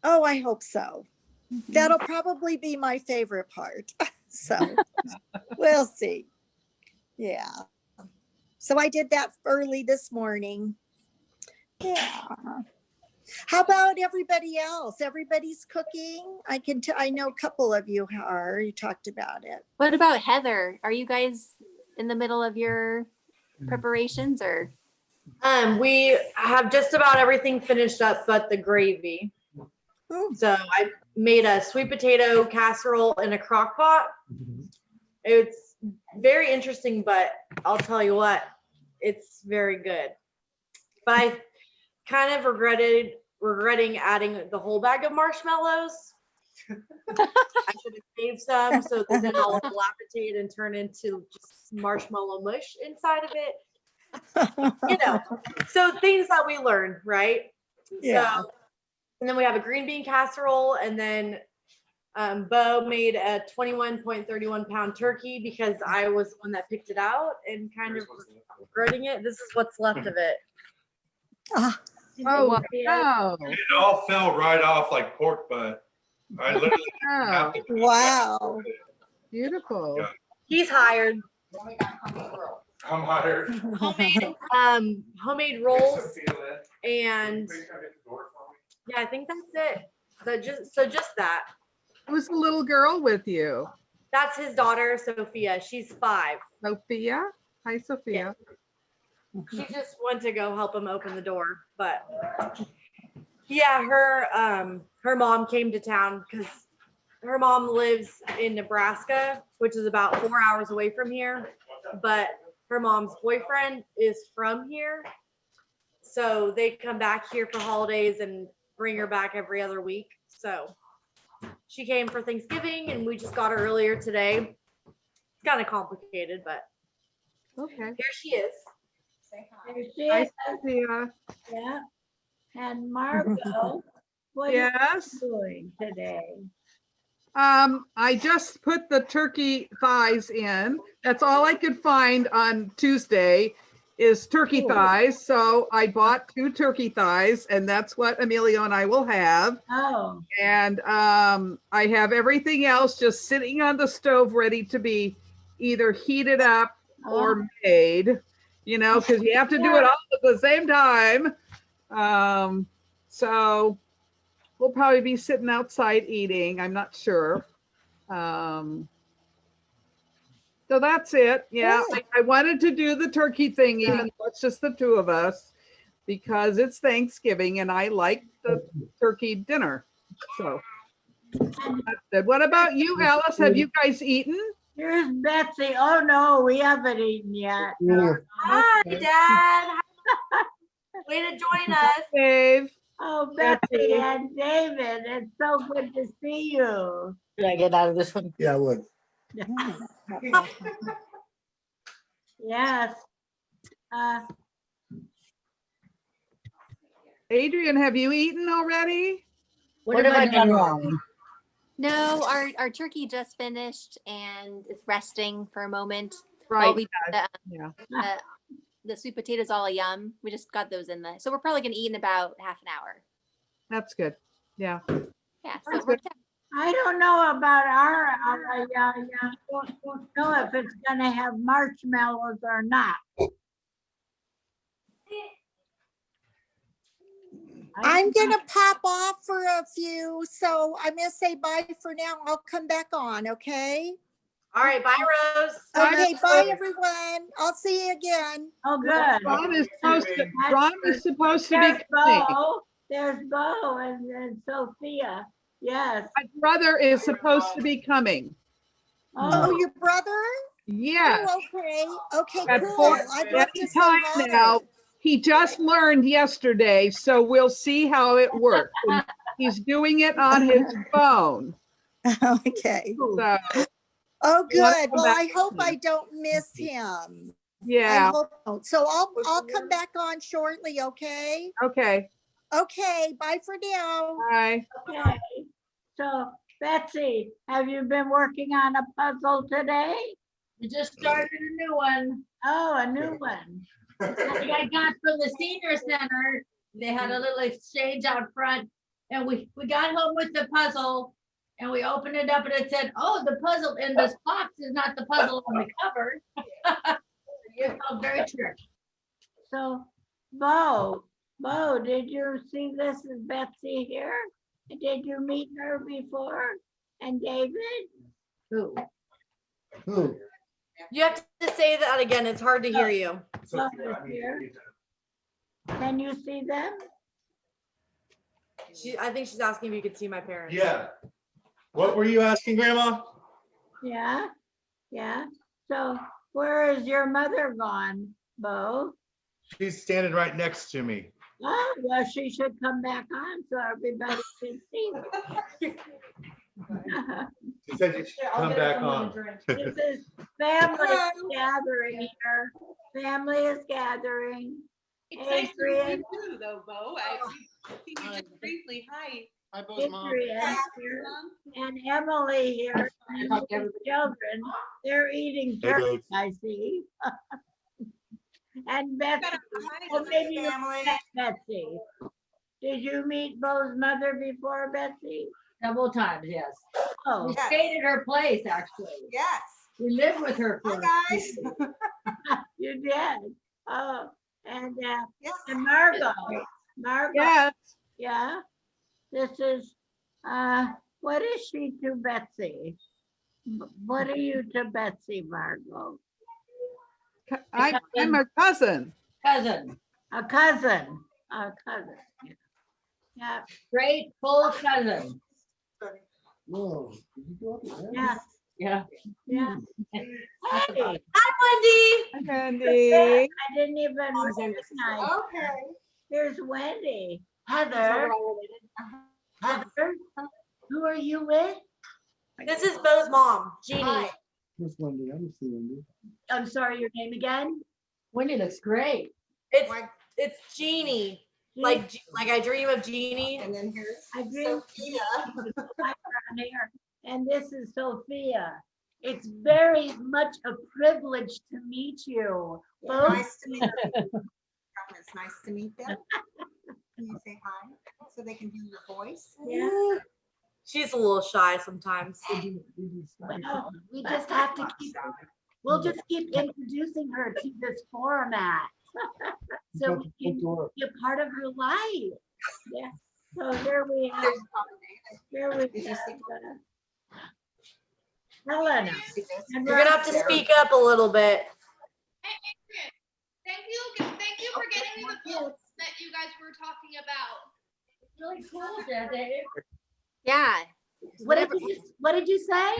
Oh, I hope so. That'll probably be my favorite part. So we'll see. Yeah. So I did that early this morning. Yeah. How about everybody else? Everybody's cooking? I know a couple of you are. You talked about it. What about Heather? Are you guys in the middle of your preparations or? We have just about everything finished up but the gravy. So I made a sweet potato casserole in a crock pot. It's very interesting, but I'll tell you what, it's very good. But I kind of regretting adding the whole bag of marshmallows. I should have saved some so that then I'll dilapidate and turn into just marshmallow mush inside of it. You know, so things that we learn, right? Yeah. So, and then we have a green bean casserole, and then Bo made a 21.31 pound turkey because I was the one that picked it out and kind of regretting it. This is what's left of it. Oh, no. It all fell right off like pork butt. I literally Oh, wow. Beautiful. Yeah. He's hired. I'm hired. Homemade rolls, and yeah, I think that's it. Just that. Who's the little girl with you? That's his daughter, Sophia. She's 5. Sophia? Hi, Sophia. She just went to go help him open the door, but yeah, her mom came to town because her mom lives in Nebraska, which is about 4 hours away from here, but her mom's boyfriend is from here, so they come back here for holidays and bring her back every other week. So she came for Thanksgiving, and we just got her earlier today. It's kind of complicated, but Okay. here she is. There she Hi, is. Sophia. Yeah. And Margot, what are Yes. you doing today? I just put the turkey thighs in. That's all I could find on Tuesday is turkey thighs. So I bought 2 turkey thighs, and that's what Emilio and I will have. Oh, And I have everything else just sitting on the stove ready to be either heated up or made, you know, because you have to do it all at the same time. So we'll probably be sitting outside eating. I'm not sure. So that's it. Yeah, I wanted to do the turkey thing, even though it's just the 2 of us, because it's Thanksgiving and I like the turkey dinner. So that's it. What about you, Alice? Have you guys eaten? here's Betsy. Oh, no, we haven't eaten yet. Hi, Dad. Way to join us. Dave. Oh, Betsy and David, it's so good to see you. Should I get out of this one? Yeah, I would. Yes. Adrian, have you eaten already? What have I done wrong? No, our turkey just finished and it's resting for a moment. Right. While we do Yeah. the sweet potatoes all a yum. We just got those in so we're probably gonna eat in about half an hour. That's good. Yeah. Yeah, so That's it worked out. I don't know about our don't know if it's gonna have marshmallows or not. I'm gonna pop off for a few, so I'm gonna say bye for now. I'll come back on, okay? All right, bye, Rose. Okay, bye, everyone. I'll see you again. Oh, good. Ron is supposed to be There's coming. Bo, there's Bo and Sophia. Yes. My brother is supposed to be coming. Oh, your brother? Yes. Oh, okay. Okay, At cool. four- I'd love to say anytime hi. now. He just learned yesterday, so we'll see how it works. And he's doing it on his phone. Okay. So, Oh, You wanna good. come Well, back? I hope I don't miss him. yeah. I hope so. So I'll come back on shortly, okay? Okay. Okay, bye for now. Bye. Okay. So Betsy, have you been working on a puzzle today? We just started a new one. Oh, a new one. I got from the senior center. They had a little exchange out front, and we got home with the puzzle, and we opened it up, and it said, "Oh, the puzzle in this box is not the puzzle on the cover." It felt very tricky. So Bo, did you see this is Betsy here? Did you meet her before? And David? Who? You have to say that again. It's hard to hear you. Bo is here. Can you see them? I think she's asking if you could see my parents. Yeah. What were you asking, Grandma? Yeah, yeah. So where is your mother gone, Bo? She's standing right next to me. Oh, well, she should come back on so everybody can see her. She said you should come back on. This is family gathering here. Family is gathering. It's nice to meet Adrian, you too, though, Bo. I've seen you just briefly. Hi. Hi, Bo's mom. Adrian here, and Emily here, and the children. They're eating Hey, turkey, babes. I see. And Betsy, well, maybe you met Betsy. Did you meet Bo's mother before, Betsy? Several times, yes. Oh, We stayed at her place, actually. Yes. We lived with her for. Hi, guys. you did. Oh, and Yes. and Margot, Yes. yeah. This is what is she to Betsy? What are you to Betsy, Margot? I'm a cousin. Cousin, A cousin. A cousin. Yeah. great full cousin. Whoa. Did you go up there? Yeah. Yeah. Yeah. Hey, Hi, Wendy. Wendy. I didn't even recognize. Okay. Here's Wendy. Heather. Heather. Who are you with? This is Bo's mom, Jeannie. Hi. Miss Wendy, I don't see Wendy. I'm sorry, your name again? Wendy looks great. It's Jeannie. Like I dream of Jeannie. And then here's I dream Sophia. around here. And this is Sophia. It's very much a privilege to meet you. Yeah, Both nice to meet them. It's nice to meet them. Can you say hi so they can hear your voice? Yeah. She's a little shy sometimes. Well, we just have to we'll just keep introducing her to this format. So we can be a part of her life. Yeah. So here we have, Helena. And You're gonna have to speak up a little bit. Hey, Adrian, thank you for getting me the books that you guys were talking about. It's really cool, Dave. Yeah. What did you say?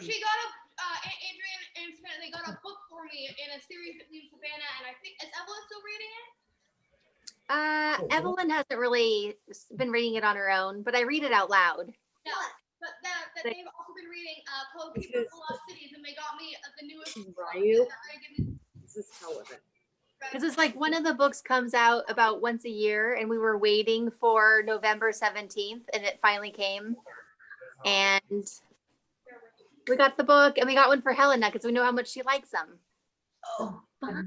She got Adrian and Savannah, they got a book for me in a series that me and Savannah, and I think, is Evelyn still reading it? Evelyn hasn't really been reading it on her own, but I read it out loud. No, but that they've also been reading Code Keeper for Lost Cities, and they got me the newest. This is relevant. Because it's like one of the books comes out about once a year, and we were waiting for November 17th, and it finally came. And we got the book, and we got one for Helena because we know how much she likes them. Oh, fun.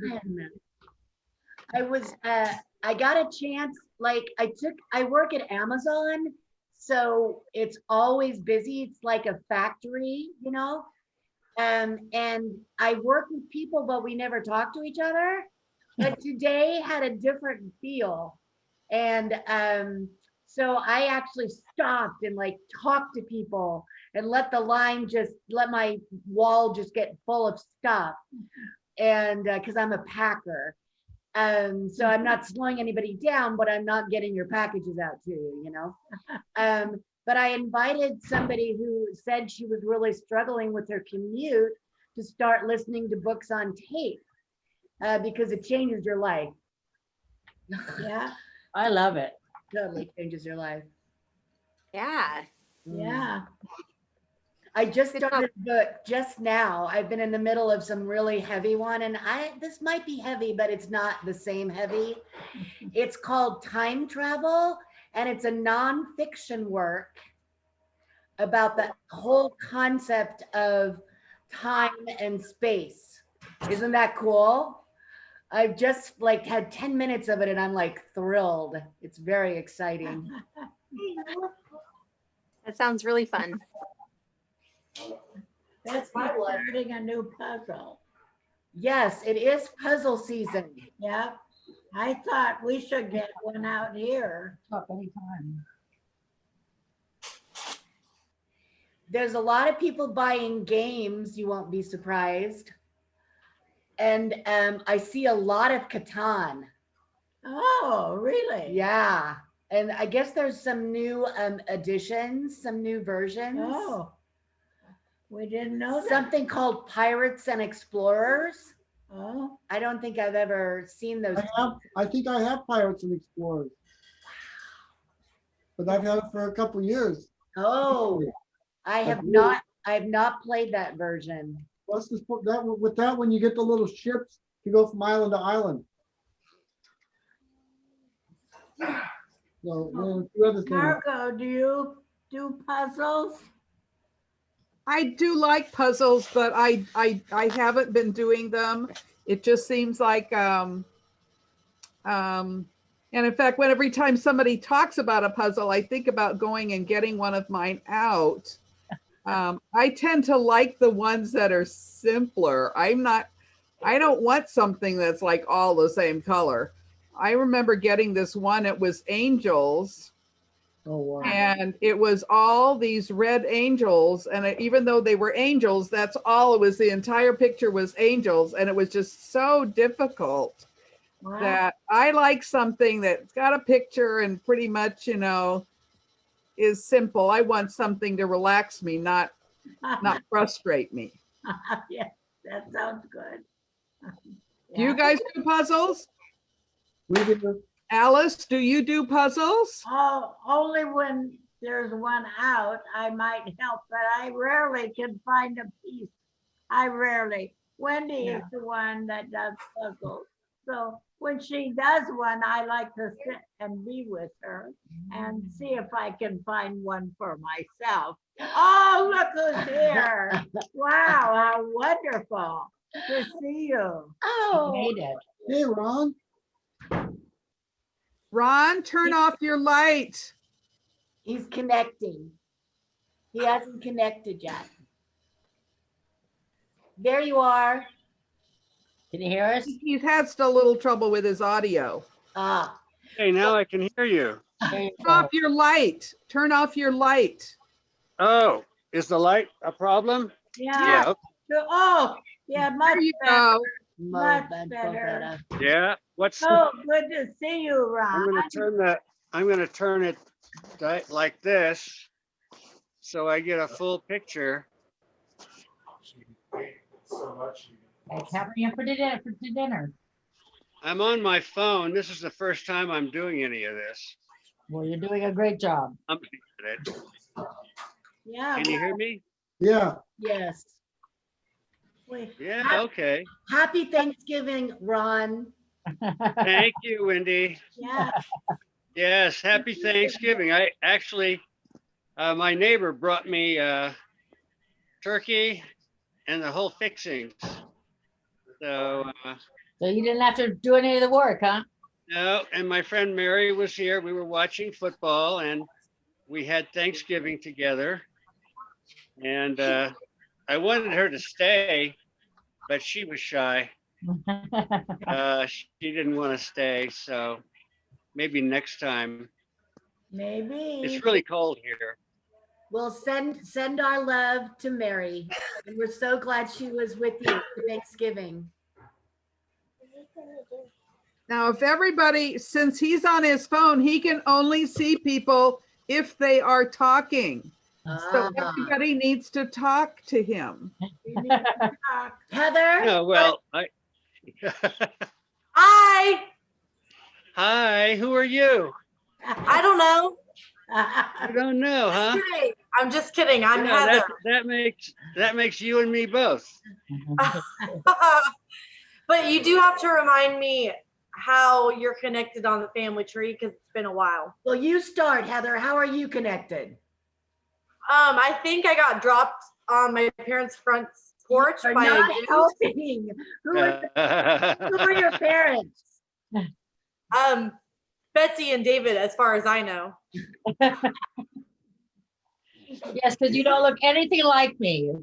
I got a chance, like I work at Amazon, so it's always busy. It's like a factory, you know? And I work with people, but we never talk to each other. but today had a different feel. And so I actually stopped and like talked to people and let my wall just get full of stuff. And because I'm a packer. So I'm not slowing anybody down, but I'm not getting your packages out to you, you know? But I invited somebody who said she was really struggling with her commute to start listening to books on tape because it changes your life. Yeah, I love it. Totally changes your life. Yeah. yeah. I just started a book just now. I've been in the middle of some really heavy one, and this might be heavy, but it's not the same heavy. It's called Time Travel, and it's a nonfiction work about the whole concept of time and space. Isn't that cool? I've just like had 10 minutes of it and I'm like thrilled. It's very exciting. That sounds really fun. That's like starting a new puzzle. Yes, it is puzzle season. Yeah, I thought we should get one out here. Anytime. There's a lot of people buying games, you won't be surprised. And I see a lot of Catan. Oh, really? Yeah. And I guess there's some new additions, some new versions. Oh, we didn't know that. Something called Pirates and Explorers. Oh, I don't think I've ever seen those. I think I have Pirates and Explorers. But I've had it for a couple years. Oh, I have not played that version. Let's just put that with that one, you get the little ships to go from island to island. So, well, two other things. Marco, do you do puzzles? I do like puzzles, but I haven't been doing them. It just seems like and in fact, when every time somebody talks about a puzzle, I think about going and getting one of mine out. I tend to like the ones that are simpler. I don't want something that's like all the same color. I remember getting this one, it was angels. Oh, wow. And it was all these red angels. And even though they were angels, that's all it was. The entire picture was angels. And it was just so difficult that I like something that's got a picture and pretty much, you know, is simple. I want something to relax me, not frustrate me. Yeah, that sounds good. Do you guys do puzzles? We do. Alice, do you do puzzles? Oh, only when there's one out, I might help, but I rarely can find a piece. I rarely. Wendy is the one that does puzzles. So when she does one, I like to sit and be with her and see if I can find one for myself. Oh, look who's here. Wow, how wonderful to see you. Oh, Made it. Hey, Ron. Ron, turn off your light. He's connecting. He hasn't connected yet. There you are. Can you hear us? He's had a little trouble with his audio. Ah. Hey, now I can hear you. Turn off your light. Turn off your light. Oh, is the light a problem? Yeah. Yeah. Oh, yeah, much There you better. go. Much better. Yeah. What's Oh, good to see you, I'm Ron. gonna turn it like this so I get a full picture. Hey, covering up for dinner. I'm on my phone. This is the first time I'm doing any of this. Well, you're doing a great job. I'm good at it. Yeah. Can you hear me? Yeah. Yes. Yeah, okay. Happy Thanksgiving, Ron. Thank you, Wendy. Yeah. Yes, happy Thanksgiving. I actually, my neighbor brought me turkey and the whole fixings. So you didn't have to do any of the work, huh? no, and my friend Mary was here. We were watching football and we had Thanksgiving together. And I wanted her to stay, but she was shy. She didn't want to stay, so maybe next time. Maybe. It's really cold here. We'll send our love to Mary. And we're so glad she was with you for Thanksgiving. Now, if everybody, since he's on his phone, he can only see people if they are talking. So everybody needs to talk to him. Heather? No, well, Hi. Hi, who are you? I don't know. You don't know, huh? Kidding. I'm just kidding. I'm Yeah, Heather. that makes you and me both. But you do have to remind me how you're connected on the family tree because it's been a while. Well, you start, Heather. How are you connected? I think I got dropped on my parents' front porch You're by not a goose. helping. Who are your parents? Betsy and David, as far as I know. Yes, because you don't look anything like me.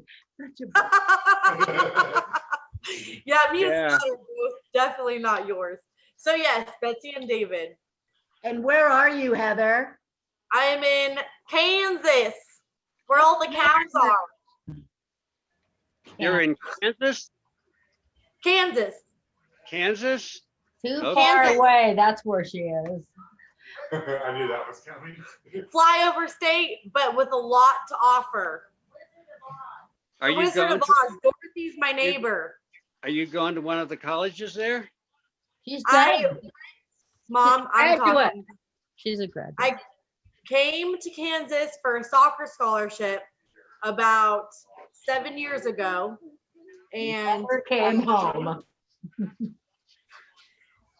Yeah, me and Yeah. Scott are both definitely not yours. So yes, Betsy and David. And where are you, Heather? I am in Kansas, where all the cows are. You're in Kansas? Kansas. Kansas? Too Okay. far away. That's where she is. I knew that was coming. Flyover state, but with a lot to offer. Are The you Wizard going of to, Oz. Dorothy's my neighbor. are you going to one of the colleges there? She's Mom, I'm graduate. talking. She's a graduate. I came to Kansas for a soccer scholarship about 7 years ago. And Never came home.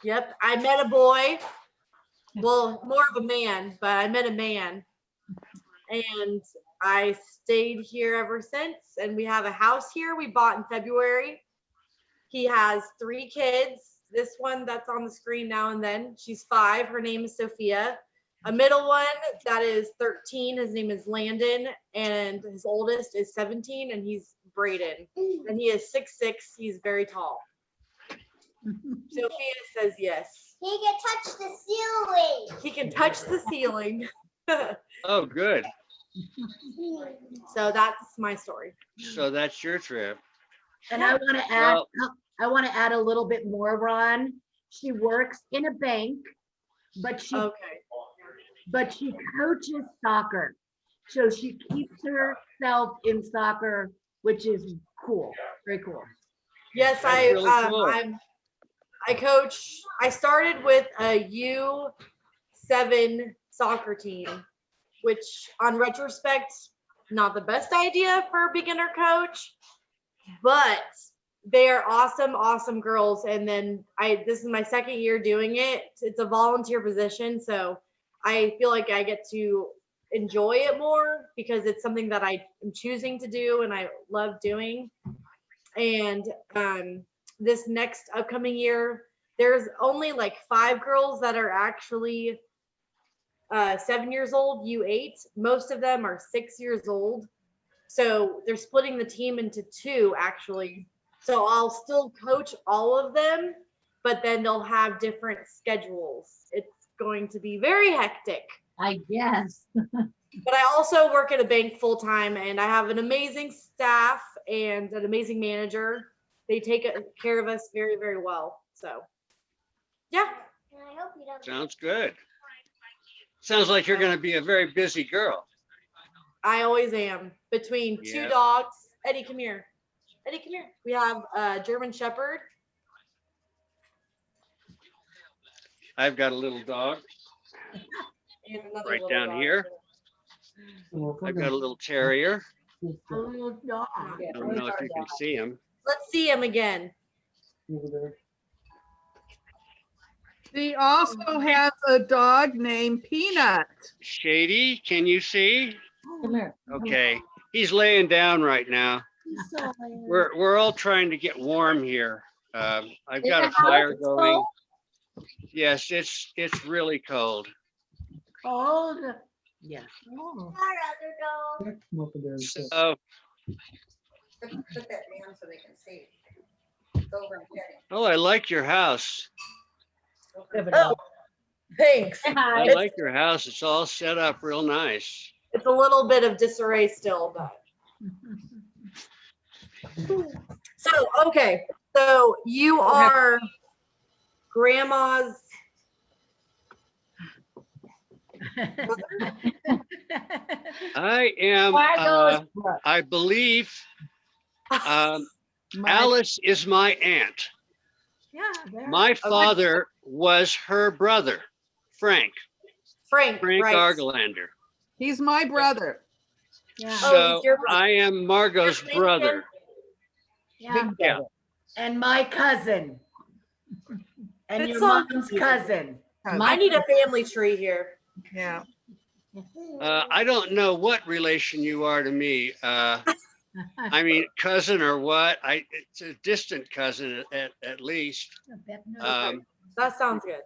Yep, I met a boy. Well, more of a man, but I met a man. And I stayed here ever since. And we have a house here we bought in February. He has 3 kids. This one that's on the screen now and then, she's 5. Her name is Sophia. A middle one that is 13. His name is Landon. And his oldest is 17, and he's Braden. And he is 6'6". He's very tall. Sophia says yes. He can touch the ceiling. He can touch the ceiling. Oh, good. So that's my story. So that's your trip. And I want to add, Well- I want to add a little bit more, Ron. She works in a bank, but she coaches soccer. So she keeps herself in soccer, which is cool. Very cool. Yes, That's really cool. I coach. I started with a U7 soccer team, which on retrospect, not the best idea for a beginner coach, but they are awesome, awesome girls. And then this is my 2nd year doing it. It's a volunteer position, so I feel like I get to enjoy it more because it's something that I am choosing to do and I love doing. And this next upcoming year, there's only like 5 girls that are actually 7 years old, U8. Most of them are 6 years old. So they're splitting the team into 2 actually. So I'll still coach all of them, but then they'll have different schedules. It's going to be very hectic. I guess. But I also work at a bank full time, and I have an amazing staff and an amazing manager. They take care of us very, very well. So, yeah. Sounds good. Sounds like you're going to be a very busy girl. I always am. Between 2 Yeah. dogs. Eddie, come here. Eddie, come here. We have a German Shepherd. I've got a little dog And another right little down dog. here. I've got a little terrier. A little dog. I don't know if you can see him. Let's see him again. She also has a dog named Peanut. Shady, can you see? Come here. Okay, he's laying down right now. We're all trying to get warm here. I've got a fire going. Yes, it's really cold. Cold. Yeah. Our other dog. So Put that down so they can see. Oh, I like your house. Oh, thanks. I It's, like your house. It's all set up real nice. it's a little bit of disarray still, but. So, okay, so you are grandma's. I am, I believe, Alice is my aunt. Yeah. My father was her brother, Frank Frank, right. Argelander. He's my brother. Yeah. So I am Margot's brother. Yeah. Yeah. And my cousin. And It's your so mom's cute. cousin. I need a family tree here. Yeah. I don't know what relation you are to me. I mean, cousin or what? It's a distant cousin at least. That sounds good.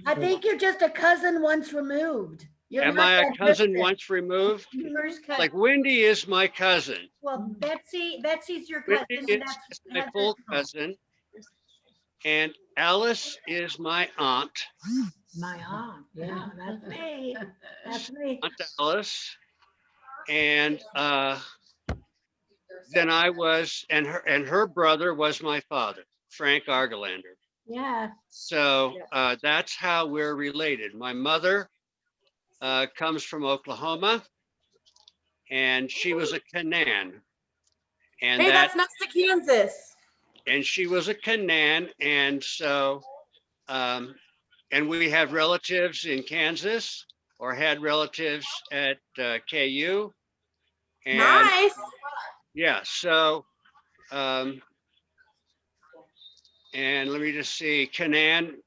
I think you're just a cousin once removed. You're Am not I a that cousin distant. once removed? First cousin. Like Wendy is my cousin. Well, Betsy's your cousin. Wendy And is that's my Heather's full mom. cousin. And Alice is my aunt. My aunt, yeah, that's me. That's me. Aunt Alice. And then I was, and her brother was my father, Frank Argelander. Yeah. So that's how we're related. My mother comes from Oklahoma, and she was a Canaan. And Hey, that's next to Kansas. And she was a Canaan, and so, and we have relatives in Kansas, or had relatives at KU. And Nice. yeah, so, and let me just see, Canaan,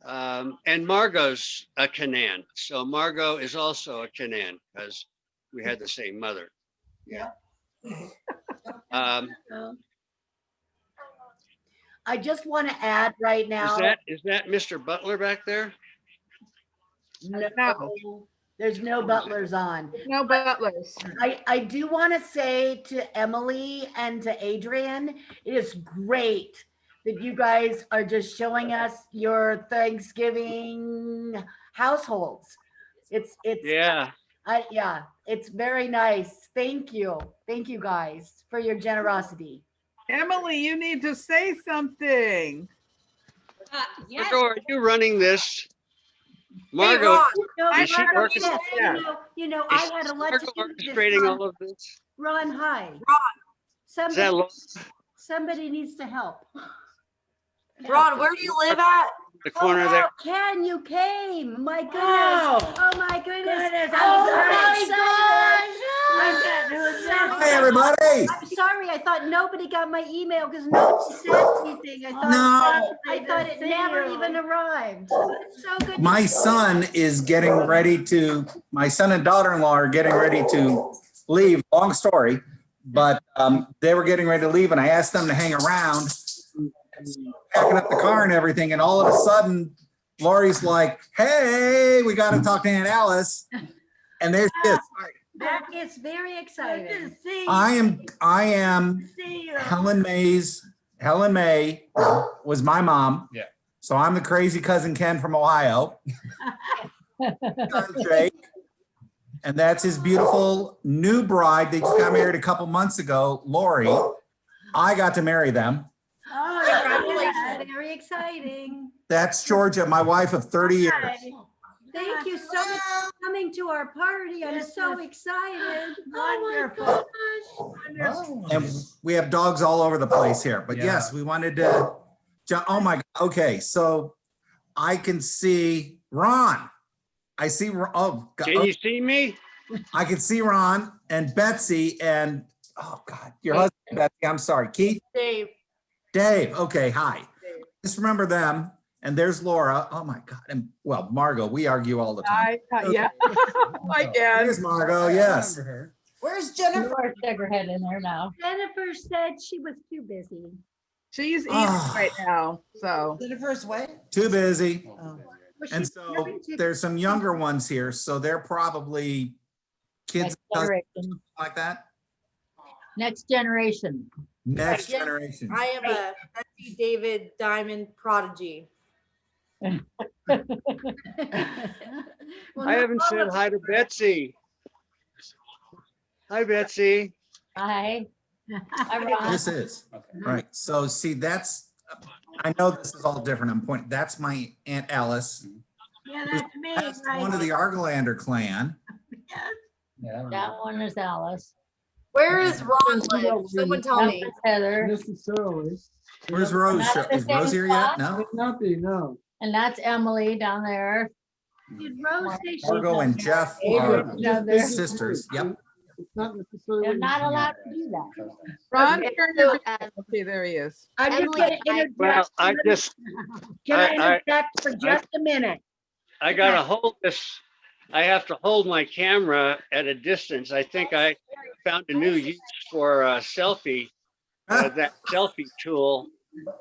and Margot's a Canaan. So Margot is also a Canaan because we had the same mother. Yeah. I just want to add right now. Is that Mr. Butler back there? No, there's no butlers on. No butlers. I do want to say to Emily and to Adrian, it is great that you guys are just showing us your Thanksgiving households. It's Yeah. Yeah, it's very nice. Thank you guys for your generosity. Emily, you need to say something. Margot, are you running this? Margot, No, is she Margot, orchestrating? yes, I had a lot to do with this. Orchestrating all of this? Ron, hi. Is that Somebody needs to help. Ron, where do you live at? the corner Oh, there? wow, Ken, you came. My goodness. Oh. Oh, my goodness. Goodness, I'm oh very my excited. Hi, everybody. I'm sorry. I thought nobody got my email because nobody said anything. I thought it never even arrived. It's so good. My son is getting ready to, my son and daughter-in-law are getting ready to leave. Long story, but they were getting ready to leave and I asked them to hang around, packing up the car and everything. And all of a sudden, Lori's like, hey, we got to talk to Aunt Alice. And there she is. That is very exciting. I am Helen May was my mom. Yeah. So I'm the crazy cousin Ken from Ohio. Jake. And that's his beautiful new bride. They just got married a couple months ago, Lori. I got to marry them. Oh, congratulations. Very exciting. That's Georgia, my wife of 30 years. Thank you so much for coming to our party. I'm so excited. Wonderful. Oh my gosh. And we have dogs all over the place here. But yes, we wanted to, oh my, okay. So I can see Ron. I see, oh. Can you see me? I can see Ron and Betsy and, oh God, your husband, Betsy, I'm sorry, Keith? Dave, okay, hi. Just remember them. And there's Laura. Oh my God. And well, Margot, we argue all the time. Yeah. I guess. Here's Margot, yes. Where's Jennifer? Stick her head in there now. Jennifer said she was too busy. She's eating right now, so. Jennifer's what? Too busy. Oh. And so there's some younger ones here. So they're probably kids Next generation. like that. Next generation. Next Yes, generation. I am a Betsy David Diamond prodigy. I haven't said hi to Betsy. Hi, Betsy. Hi. Hi, Ron. This is, right. So see, I know this is all different. I'm pointing, that's my Aunt Alice. Yeah, that's me, That's right? one of the Argelander clan. That one is Alice. Where is Ron live? Someone tell me. That's Heather. Necessarily. Where's Rose? Not at the Is same Rose here yet? spot? No? Might not be, no. And that's Emily down there. Did Rose say she? Margot and Jeff are down there. sisters. Yep. It's not necessarily. They're not allowed to do that. Ron, Okay, turn so, your- okay, there he is. I'm just Emily, gonna I- interject. Well, I just, Can I I- interject for just a minute? I gotta hold this. I have to hold my camera at a distance. I think I found a new use for a selfie, that selfie tool.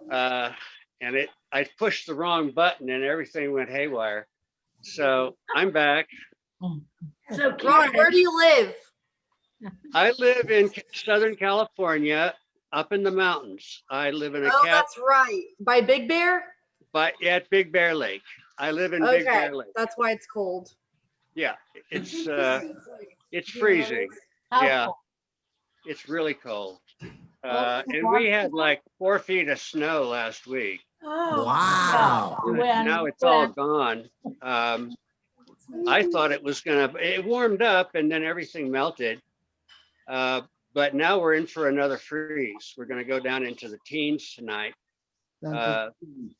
And I pushed the wrong button and everything went haywire. So I'm back. So Ron, Karen, where do you live? I live in Southern California, up in the mountains. I live in a Oh, cabin that's right. By Big Bear? at Big Bear Lake. I live in Big Okay, Bear Lake. that's why it's cold. Yeah, it's freezing. How Yeah. cool. It's really cold. Well, And we had like 4 feet of snow last week. oh, Wow. When- Now it's all gone. I thought it warmed up and then everything melted. But now we're in for another freeze. We're gonna go down into the teens tonight,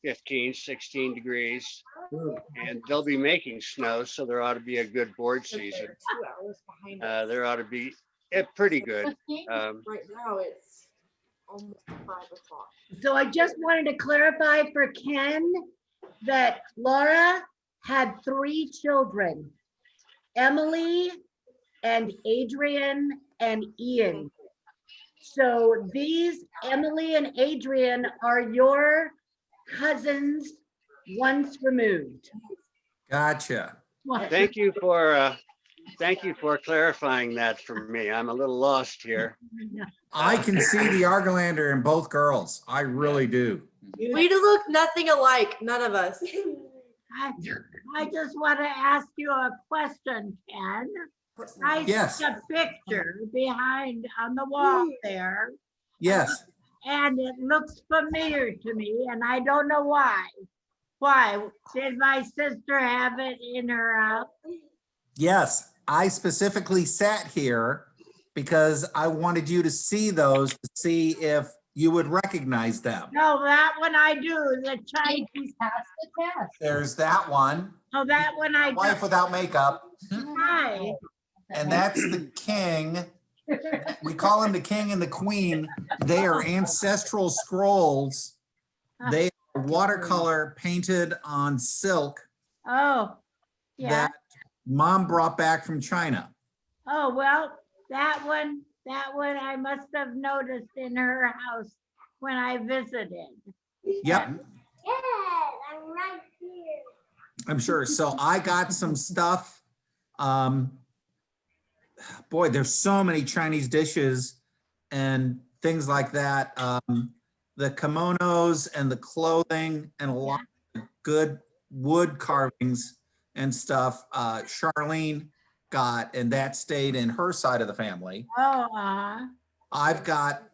15, 16 degrees. And they'll be making snow, so there ought to be a good board season. 2 hours behind us. There ought to be pretty good. Right now it's almost 5 o'clock. so I just wanted to clarify for Ken that Laura had 3 children, Emily and Adrian and Ian. So these Emily and Adrian are your cousins once removed. Gotcha. Thank you for clarifying that for me. I'm a little lost here. I can see the Argelander in both girls. I really do. We look nothing alike, none of us. I just want to ask you a question, Ken. I Yes. see a picture behind on the wall there, Yes. and it looks familiar to me, and I don't know why. Why? Did my sister have it in her house? Yes. I specifically sat here because I wanted you to see those to see if you would recognize them. No, that one I do, the Chinese. Pass the test. There's that one, Oh, that one I Wife do. Without Makeup, Hi. and that's the king. We call him the king and the queen. They are ancestral scrolls. They are watercolor painted on silk Oh, yeah. that mom brought back from China. Oh, well, that one I must have noticed in her house when I visited. Yep, Yeah, I'm right here. I'm sure. So I got some stuff. Boy, there's so many Chinese dishes and things like that. The kimonos and the clothing and a lot of good wood carvings and stuff. Charlene got, and that stayed in her side of the family. Oh, I've got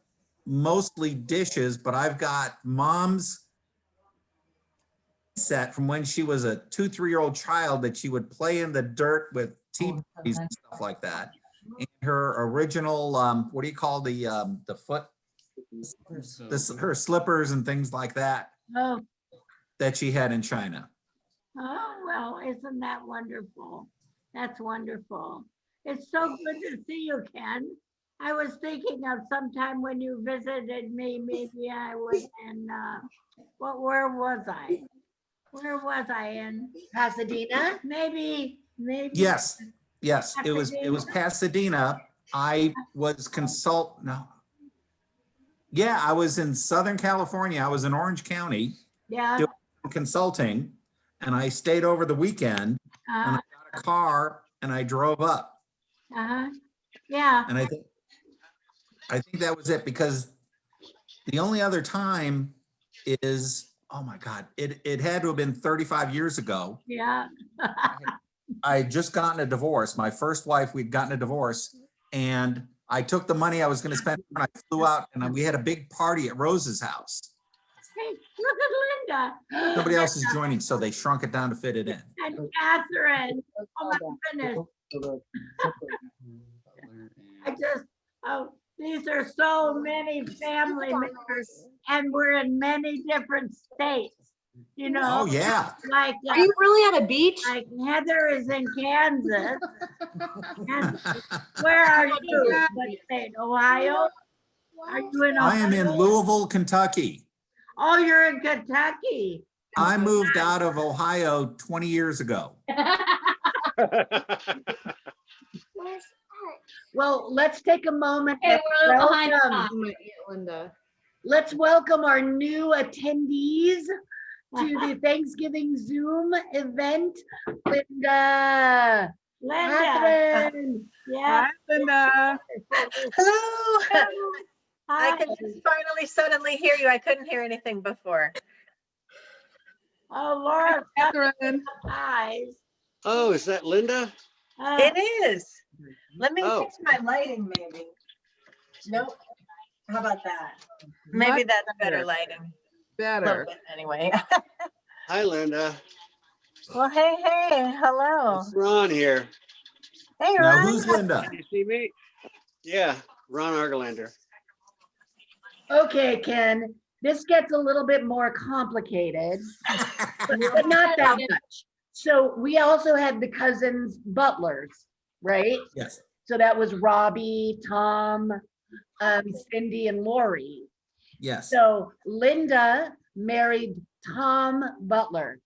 mostly dishes, but I've got mom's set from when she was a 2-3-year-old child that she would play in the dirt with teepees and stuff like that. And her original, what do you call the foot? Her slippers and things like that oh, that she had in China. oh, well, isn't that wonderful? That's wonderful. It's so good to see you, Ken. I was thinking of sometime when you visited me, maybe I was in, where was I? Where was I in? Pasadena? Maybe. Yes, it was Pasadena. I was I was in Southern California. I was in Orange County Yeah. doing consulting, and I stayed over the weekend, and I got a car and I drove up. Uh-huh. Yeah. And I think that was it, because The only other time is, oh my God, it had to have been 35 years ago. Yeah. I had just gotten a divorce. My first wife, we'd gotten a divorce, and I took the money I was going to spend and I flew out, and we had a big party at Rose's house. Hey, look at Linda. Nobody else is joining, so they shrunk it down to fit it in. And Catherine. Oh my goodness. Oh, these are so many family members, and we're in many different states. You know. Oh, yeah. Like, Are you really on a beach? Like Heather is in Kansas. And where are you? What state? Ohio? Are you in Ohio? I am in Louisville, Kentucky. Oh, you're in Kentucky. I moved out of Ohio 20 years ago. Well, let's take a moment. Hey, and we're behind welcome- Linda. Let's welcome our new attendees to the Thanksgiving Zoom event. Linda. Catherine. Yeah. Hi, Linda. Hello. I Hi. can just finally suddenly hear you. I couldn't hear anything before. Oh, Laura. Catherine. Eyes. Oh, is that Linda? It is. Let me Oh. fix my lighting maybe. Nope. How about that? Maybe Much that's better better. lighting. A Better. little bit anyway. Hi, Linda. Well, hey, hello. It's Ron here. Hey, Now, Ron. who's Linda? Can you see me? Yeah, Ron Argelander. Okay, Ken, this gets a little bit more complicated, but not that much. So we also had the cousins Butlers, right? Yes. So that was Robbie, Tom, Cindy, and Lori. Yes. So Linda married Tom Butler,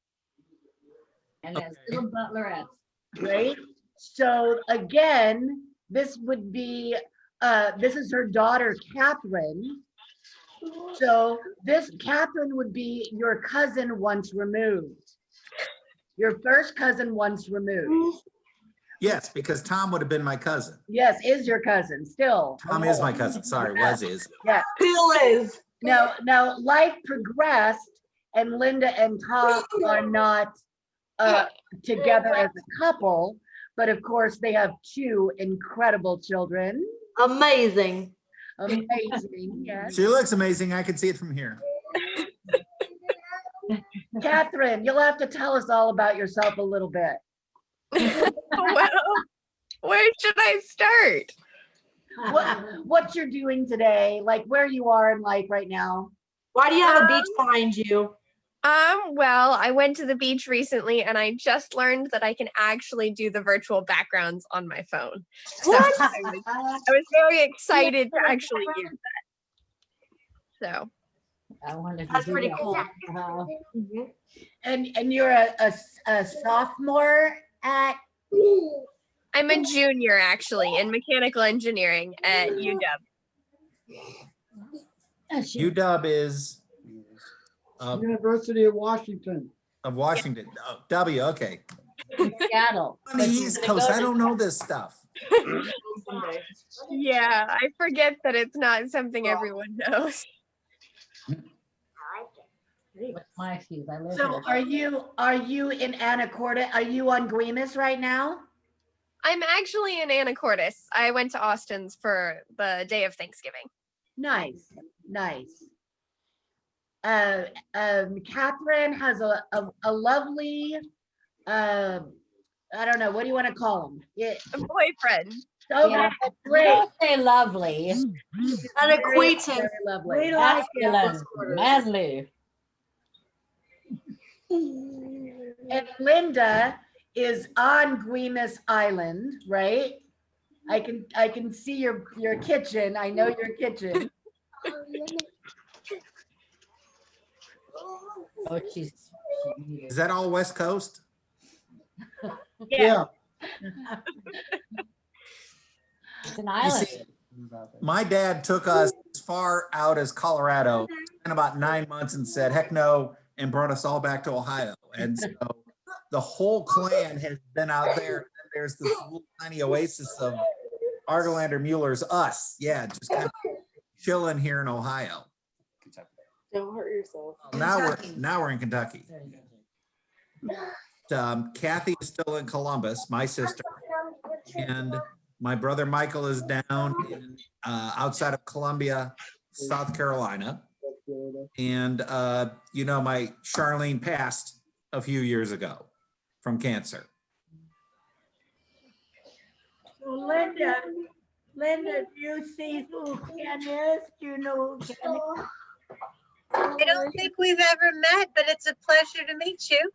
And that's little butlerettes. right? So again, this would be, this is her daughter, Catherine. So this Catherine would be your cousin once removed. Your first cousin once removed. Yes, because Tom would have been my cousin. Yes, is your cousin still. Tom is my cousin. Sorry, was is. Yeah. Still is. Now life progressed and Linda and Tom are not together as a couple, but of course they have two incredible children. Amazing. Amazing, yes. She looks amazing. I can see it from here. Catherine, you'll have to tell us all about yourself a little bit. Well, where should I start? What you're doing today, like where you are in life right now. Why do you have a beach behind you? Well, I went to the beach recently and I just learned that I can actually do the virtual backgrounds on my phone. So I was very excited to actually use that. So I wanted to That's do pretty that. cool. And you're a sophomore at I'm a junior actually in mechanical engineering at UW. UW is University of Washington. of Washington. Oh, W, okay. Seattle. On the East Coast, I don't know this stuff. Yeah, I forget that it's not something everyone knows. What's my excuse? I live So here. are you in Anacortes? Are you on Guimas right now? I'm actually in Anacortes. I went to Austin's for the day of Thanksgiving. Nice, nice. Catherine has a lovely, I don't know, what do you want to call him? Yeah. A boyfriend. Okay, Yeah. great. Don't say lovely. An acquaintance. Very lovely. We like it. Madly. And Linda is on Guimas Island, right? I can see your kitchen. I know your kitchen. Oh, she's. Is that all West Coast? Yeah. It's an You island. see, my dad took us as far out as Colorado in about 9 months and said, heck no, and brought us all back to Ohio. And so the whole clan has been out there. And there's this little tiny oasis of Argelander Mueller's us. Yeah, just kind of chilling here in Ohio. Don't hurt yourself. Now we're in Kentucky. Kathy is still in Columbus, my sister, and my brother Michael is down in, outside of Columbia, South Carolina. And my Charlene passed a few years ago from cancer. So Linda, do you see who Ken is? Do you know who Ken is? I don't think we've ever met, but it's a pleasure to meet you.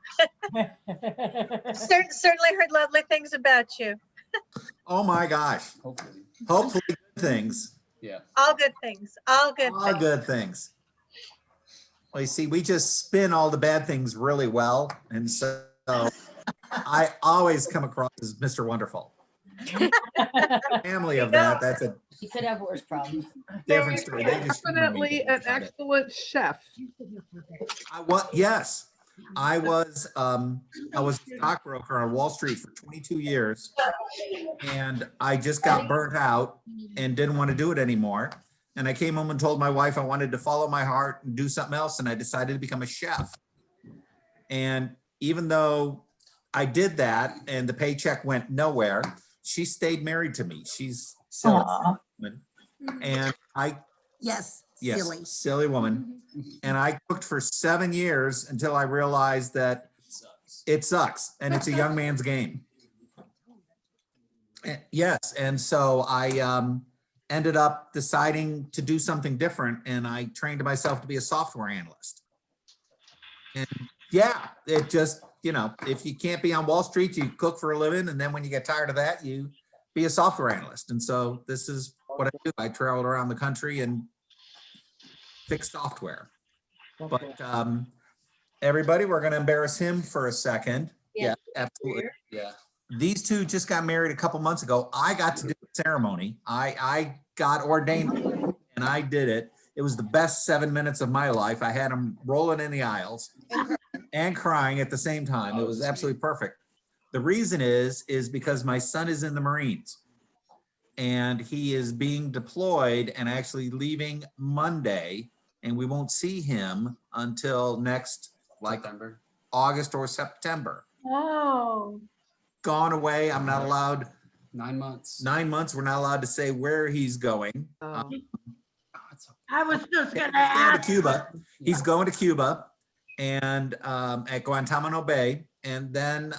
Certainly heard lovely things about you. Oh my gosh. Hopefully good things. Yeah. All good things. All good All things. good things. Well, you see, we just spin all the bad things really well. And so I always come across as Mr. Wonderful. Family of that, that's a You could have worse problems. different story. They just humor me Definitely an about it. excellent chef. Yes, I was a stockbroker on Wall Street for 22 years, and I just got burnt out and didn't want to do it anymore. And I came home and told my wife I wanted to follow my heart and do something else, and I decided to become a chef. And even though I did that and the paycheck went nowhere, she stayed married to me. She's silly woman. And Yes, silly woman. And I cooked for 7 years until I realized that it sucks and it's a young man's game. Yes, and so I ended up deciding to do something different, and I trained myself to be a software analyst. And yeah, it just, if you can't be on Wall Street, you cook for a living, and then when you get tired of that, you be a software analyst. And so this is what I do. I traveled around the country and fix software. But everybody, we're going to embarrass him for a second. Yeah, absolutely. Yeah. These two just got married a couple months ago. I got to do the ceremony. I got ordained and I did it. It was the best 7 minutes of my life. I had them rolling in the aisles and crying at the same time. It was absolutely perfect. The reason is because my son is in the Marines and he is being deployed and actually leaving Monday, and we won't see him until next September. August or September. Oh. Gone away. I'm not allowed. 9 months. 9 months. We're not allowed to say where he's going. I was just gonna He's going to ask. Cuba. He's going to Cuba and at Guantanamo Bay. And then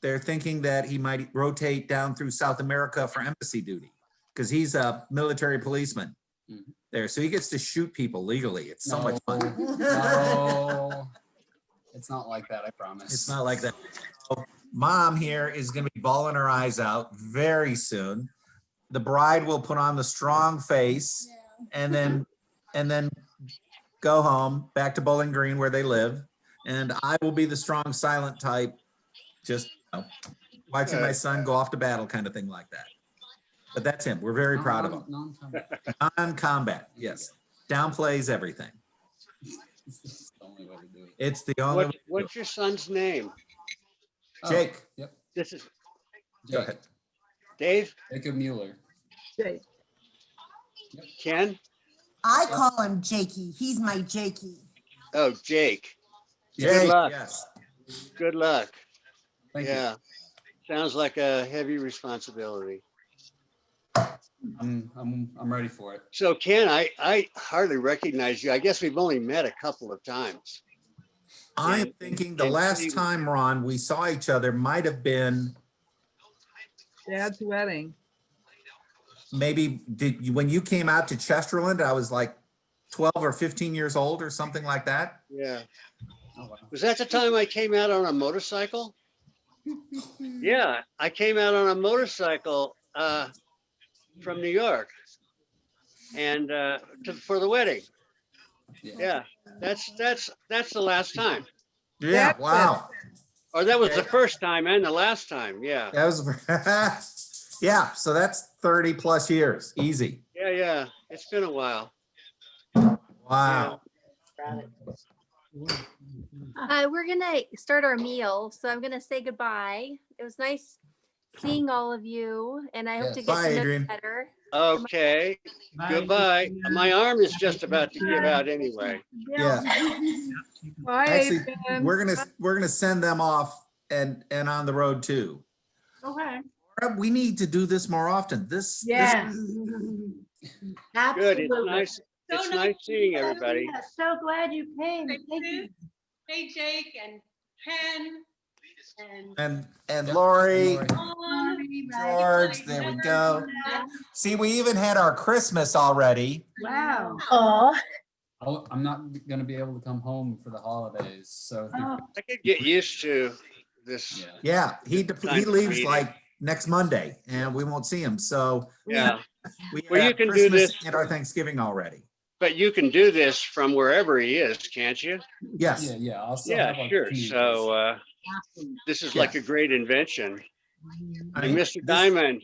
they're thinking that he might rotate down through South America for embassy duty because he's a military policeman there. So he gets to shoot people legally. It's so much fun. No, it's not like that, I promise. It's not like that. So Mom here is going to be bawling her eyes out very soon. The bride will put on the strong face and then go home back to Bowling Green where they live. And I will be the strong, silent type, just watching my son go off to battle kind of thing like that. But that's him. We're very proud of him. Non-combat, yes. Downplays everything. It's the only way. What's your son's name? Jake. Yep. This is Go ahead. Dave? Jacob Mueller. Jake. Ken? I call him Jakey. He's my Jakey. Oh, Jake. Jake, Good luck. yes. Good luck. Thank you. Yeah. Sounds like a heavy responsibility. I'm ready for it. So Ken, I hardly recognize you. I guess we've only met a couple of times. I'm thinking the last time, Ron, we saw each other might have been Dad's wedding. maybe when you came out to Chesterland, I was like 12 or 15 years old or something like that. Yeah. Was that the time I came out on a motorcycle? Yeah, I came out on a motorcycle from New York and for the wedding. Yeah, that's the last time. Yeah, wow. Or that was the first time and the last time. Yeah. That was yeah, so that's 30 plus years. Easy. Yeah. It's been a while. Wow. We're gonna start our meal, so I'm gonna say goodbye. It was nice seeing all of you, and I hope to get Bye, to know you Adrian. better. Okay, goodbye. My arm is just about to give out anyway. Yeah. Bye, Actually, Adrian. we're gonna send them off and on the road too. Okay. We need to do this more often. This Yes. Good, Absolutely. it's nice. It's nice seeing everybody. Yeah, so glad you came. Thank you. Hey, Jake and Ken and Lori, Dawn, George, there we go. See, we even had our Christmas already. Wow. Oh, I'm not gonna be able to come home for the holidays, so. I could get used to this. Yeah, he Time leaves meeting. like next Monday and we won't see him. So Yeah. we Well, you have can do Christmas this, and our Thanksgiving already. but you can do this from wherever he is, can't you? Yes. Yeah, I'll still Yeah, have our sure. communication. So this is like a great invention. I And mean, Mr. Diamond,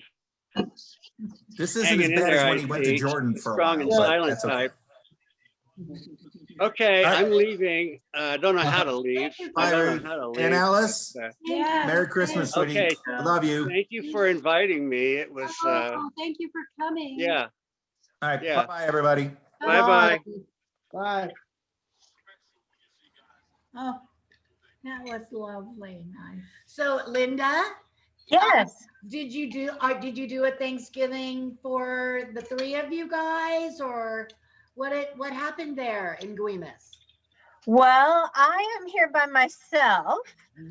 this isn't hanging as in bad there, as when I he went to see. Jordan for a Strong while, and but silent that's okay. type. Okay, I'm leaving. I don't know how to leave. I don't know how to leave. And Alice, but, Yeah. Merry Christmas, sweetie. Okay. I love you. Thank you for inviting me. It was, Oh, thank you for coming. yeah. All right, Yeah. bye-bye, everybody. Bye-bye. Bye. Oh, that was lovely. Nice. So Linda? yes. Did you do a Thanksgiving for the three of you guys, or what happened there in Guimas? Well, I am here by myself,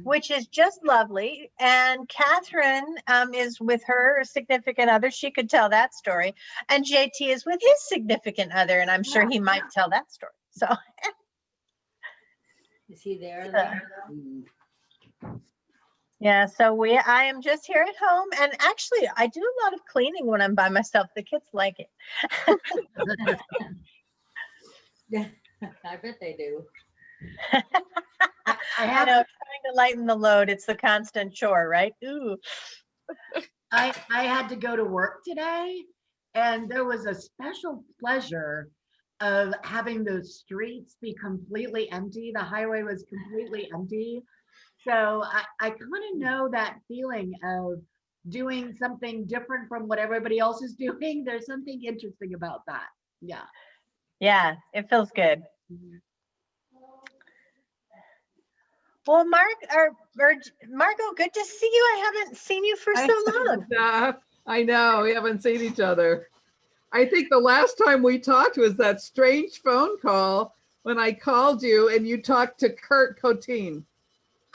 which is just lovely. And Catherine is with her significant other. She could tell that story. And JT is with his significant other, and I'm sure he might tell that story. So Is he there? yeah, so I am just here at home. And actually, I do a lot of cleaning when I'm by myself. The kids like it. I bet they do. I know, trying to lighten the load. It's the constant chore, right? Ooh. I had to go to work today, and there was a special pleasure of having those streets be completely empty. The highway was completely empty. So I kind of know that feeling of doing something different from what everybody else is doing. There's something interesting about that. Yeah. Yeah, it feels good. Well, Margot, good to see you. I haven't seen you for so long. Yeah, I know. We haven't seen each other. I think the last time we talked was that strange phone call when I called you and you talked to Kurt Coteen.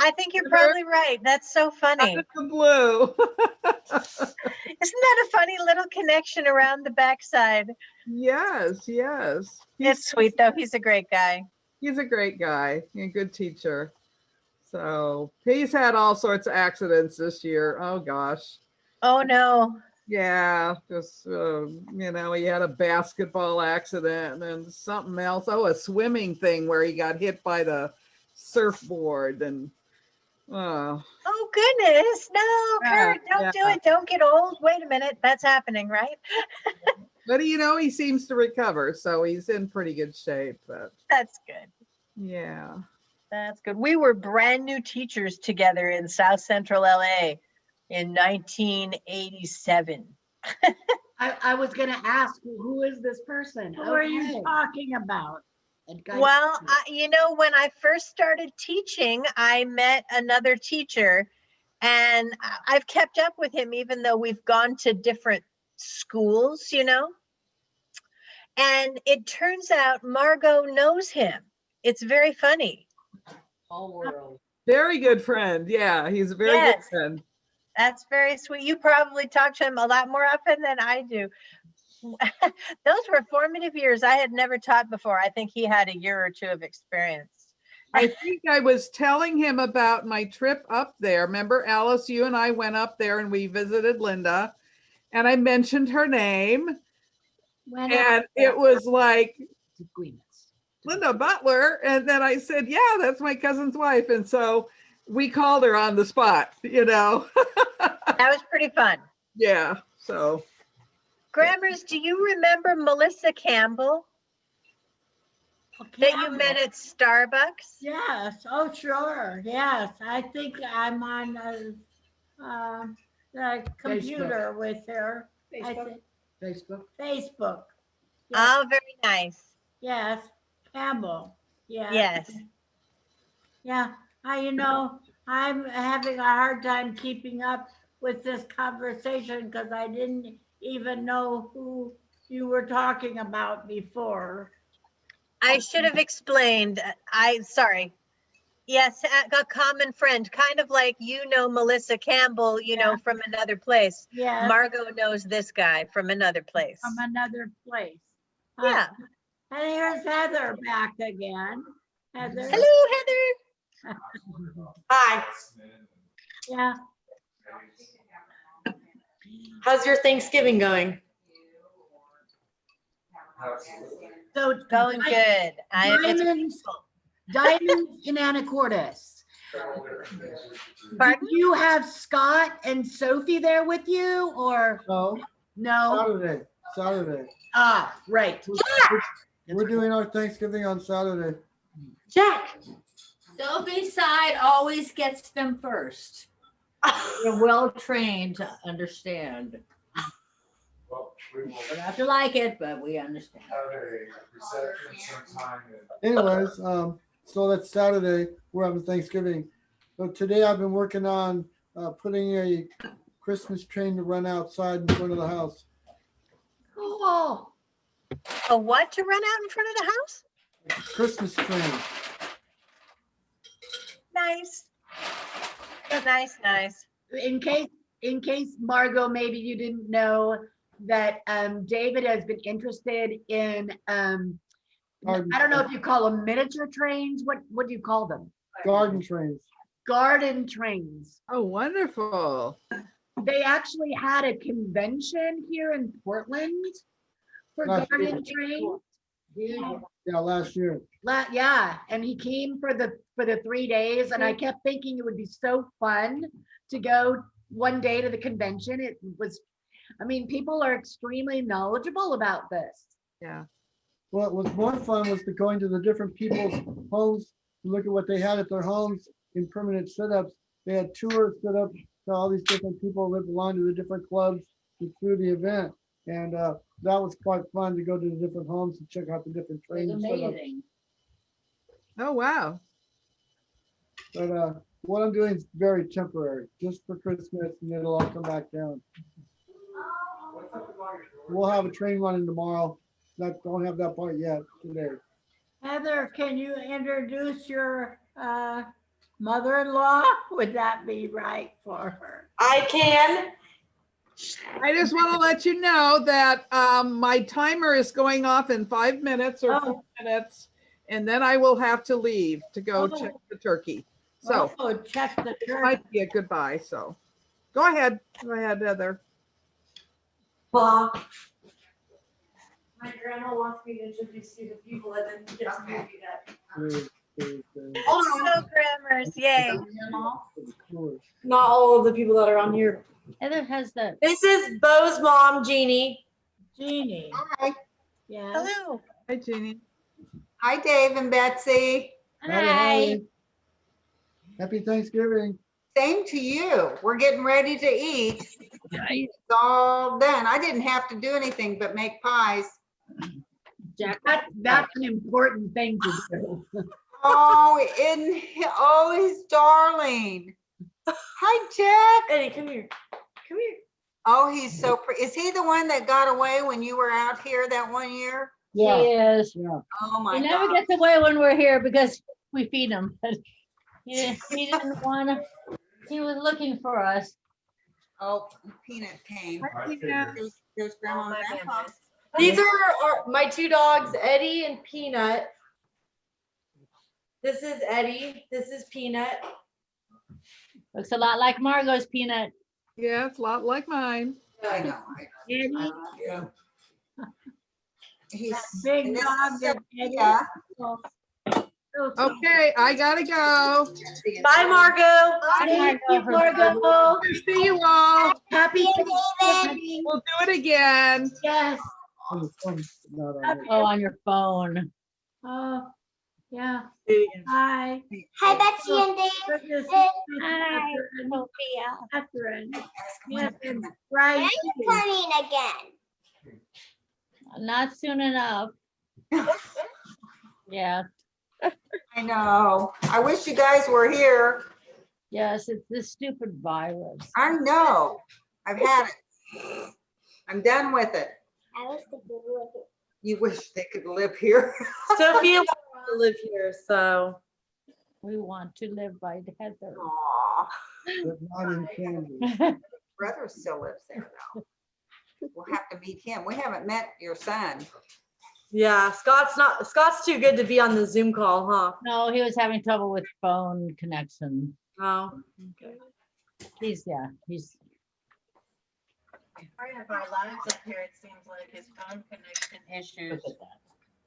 I think you're probably right. That's so funny. Out of the blue. Isn't that a funny little connection around the backside? Yes, yes. It's sweet though. He's a great guy. He's a great guy, a good teacher. So he's had all sorts of accidents this year. Oh gosh. Oh no. Yeah, just he had a basketball accident and something else. Oh, a swimming thing where he got hit by the surfboard and oh goodness, no, Kurt, don't do it. Don't get old. Wait a minute, that's happening, right? But he seems to recover, so he's in pretty good shape. But that's good. Yeah. That's good. We were brand new teachers together in South Central LA in 1987. I was going to ask, who is this person? Who are you talking about? Well, when I first started teaching, I met another teacher and I've kept up with him even though we've gone to different schools, and it turns out Margot knows him. It's very funny. All world. Very good friend. Yeah, he's a very good friend. That's very sweet. You probably talk to him a lot more often than I do. Those were formative years. I had never taught before. I think he had a year or two of experience. I think I was telling him about my trip up there. Remember, Alice, you and I went up there and we visited Linda, and I mentioned her name. And it was like Linda Butler. And then I said, yeah, that's my cousin's wife. And so we called her on the spot, That was pretty fun. Yeah. So. Grammars, do you remember Melissa Campbell? That you met at Starbucks? Yes. Oh, sure. Yes. I think I'm on the computer with her. I think. Facebook. Facebook. Oh, very nice. Yes, Campbell. Yeah. Yes. Yeah, I'm having a hard time keeping up with this conversation because I didn't even know who you were talking about before. I should have explained. Sorry. Yes, a common friend, kind of like Melissa Campbell, from another place. Yes. Margot knows this guy from another place. From another place. Yeah. And here's Heather back again. Heather. Hello, Heather. Hi. Yeah. How's your Thanksgiving going? So Going good. Diamonds in Anacortes. Pardon? Did you have Scott and Sophie there with you or? No. No. Saturday. Ah, right. We're doing our Thanksgiving on Saturday. Jack. Sophie's side always gets them first. They're well trained to understand. We don't have to like it, but we understand. Anyways, so that's Saturday. We're having Thanksgiving. So today I've been working on putting a Christmas train to run outside in front of the house. Cool. A what to run out in front of the house? Christmas train. Nice. Nice. In case Margot, maybe you didn't know that David has been interested in I don't know if you call them miniature trains. What do you call them? Garden trains. Garden trains. Oh, wonderful. They actually had a convention here in Portland for garden trains. Yeah, last year. Yeah, and he came for the 3 days, and I kept thinking it would be so fun to go one day to the convention. It was, people are extremely knowledgeable about this. Yeah. What was more fun was going to the different people's homes to look at what they had at their homes in permanent setups. They had tours set up to all these different people that belong to the different clubs through the event. And that was quite fun to go to the different homes and check out the different trains. Amazing. Oh, wow. But what I'm doing is very temporary, just for Christmas, and it'll all come back down. We'll have a train running tomorrow. Don't have that part yet today. Heather, can you introduce your mother-in-law? Would that be right for her? I can. I just want to let you know that my timer is going off in 5 minutes or 4 minutes, and then I will have to leave to go check the turkey. So check the it turkey. might be a goodbye. So go ahead, Heather. Bob. My grandma wants me to introduce you to people that didn't get to know you yet. Also grammars, yay. Not all of the people that are on here. Heather has the. This is Bo's mom, Jeannie. Jeannie. Hi. Yeah. Hello. Hi, Jeannie. Hi, Dave and Betsy. Hi. Happy Thanksgiving. Same to you. We're getting ready to eat. It's all done. I didn't have to do anything but make pies. Jack, that's an important thing to do. Oh, he's darling. Hi, Jack. Eddie, come here. Come here. Oh, he's so pretty. Is he the one that got away when you were out here that one year? Yeah. He is. Yeah. Oh my He never God. gets away when we're here because we feed him. But he didn't want to. He was looking for us. Oh, Peanut came. Peanut. There's Grandma and Grandpa. These are my two dogs, Eddie and Peanut. This is Eddie. This is Peanut. Looks a lot like Margot's Peanut. Yeah, it's a lot like mine. I know. Eddie. He's Big and this dog is that Sophia. Okay, I gotta go. Bye, Margot. Thank you, Margot. Good to see you all. Happy Thanksgiving. We'll do it again. Yes. Oh, on your phone. Oh, yeah. Hi. Hi, Betsy and Dave. Good to see you, Hi, Catherine. Sophia. Catherine. Yes, and Brian. I'm coming again. Not soon enough. Yeah, I know. I wish you guys were here. yes, it's this stupid virus. I know. I've had it. I'm done with it. You wish they could live here. Sophia wants to live here, so. We want to live by Heather. Aw. But not in Kansas. Brother still lives there though. We'll have to meet him. We haven't met your son. Yeah, Scott's too good to be on the Zoom call, huh? No, he was having trouble with phone connection. Oh, okay. He's Part of our lives up here, it seems like his phone connection issues.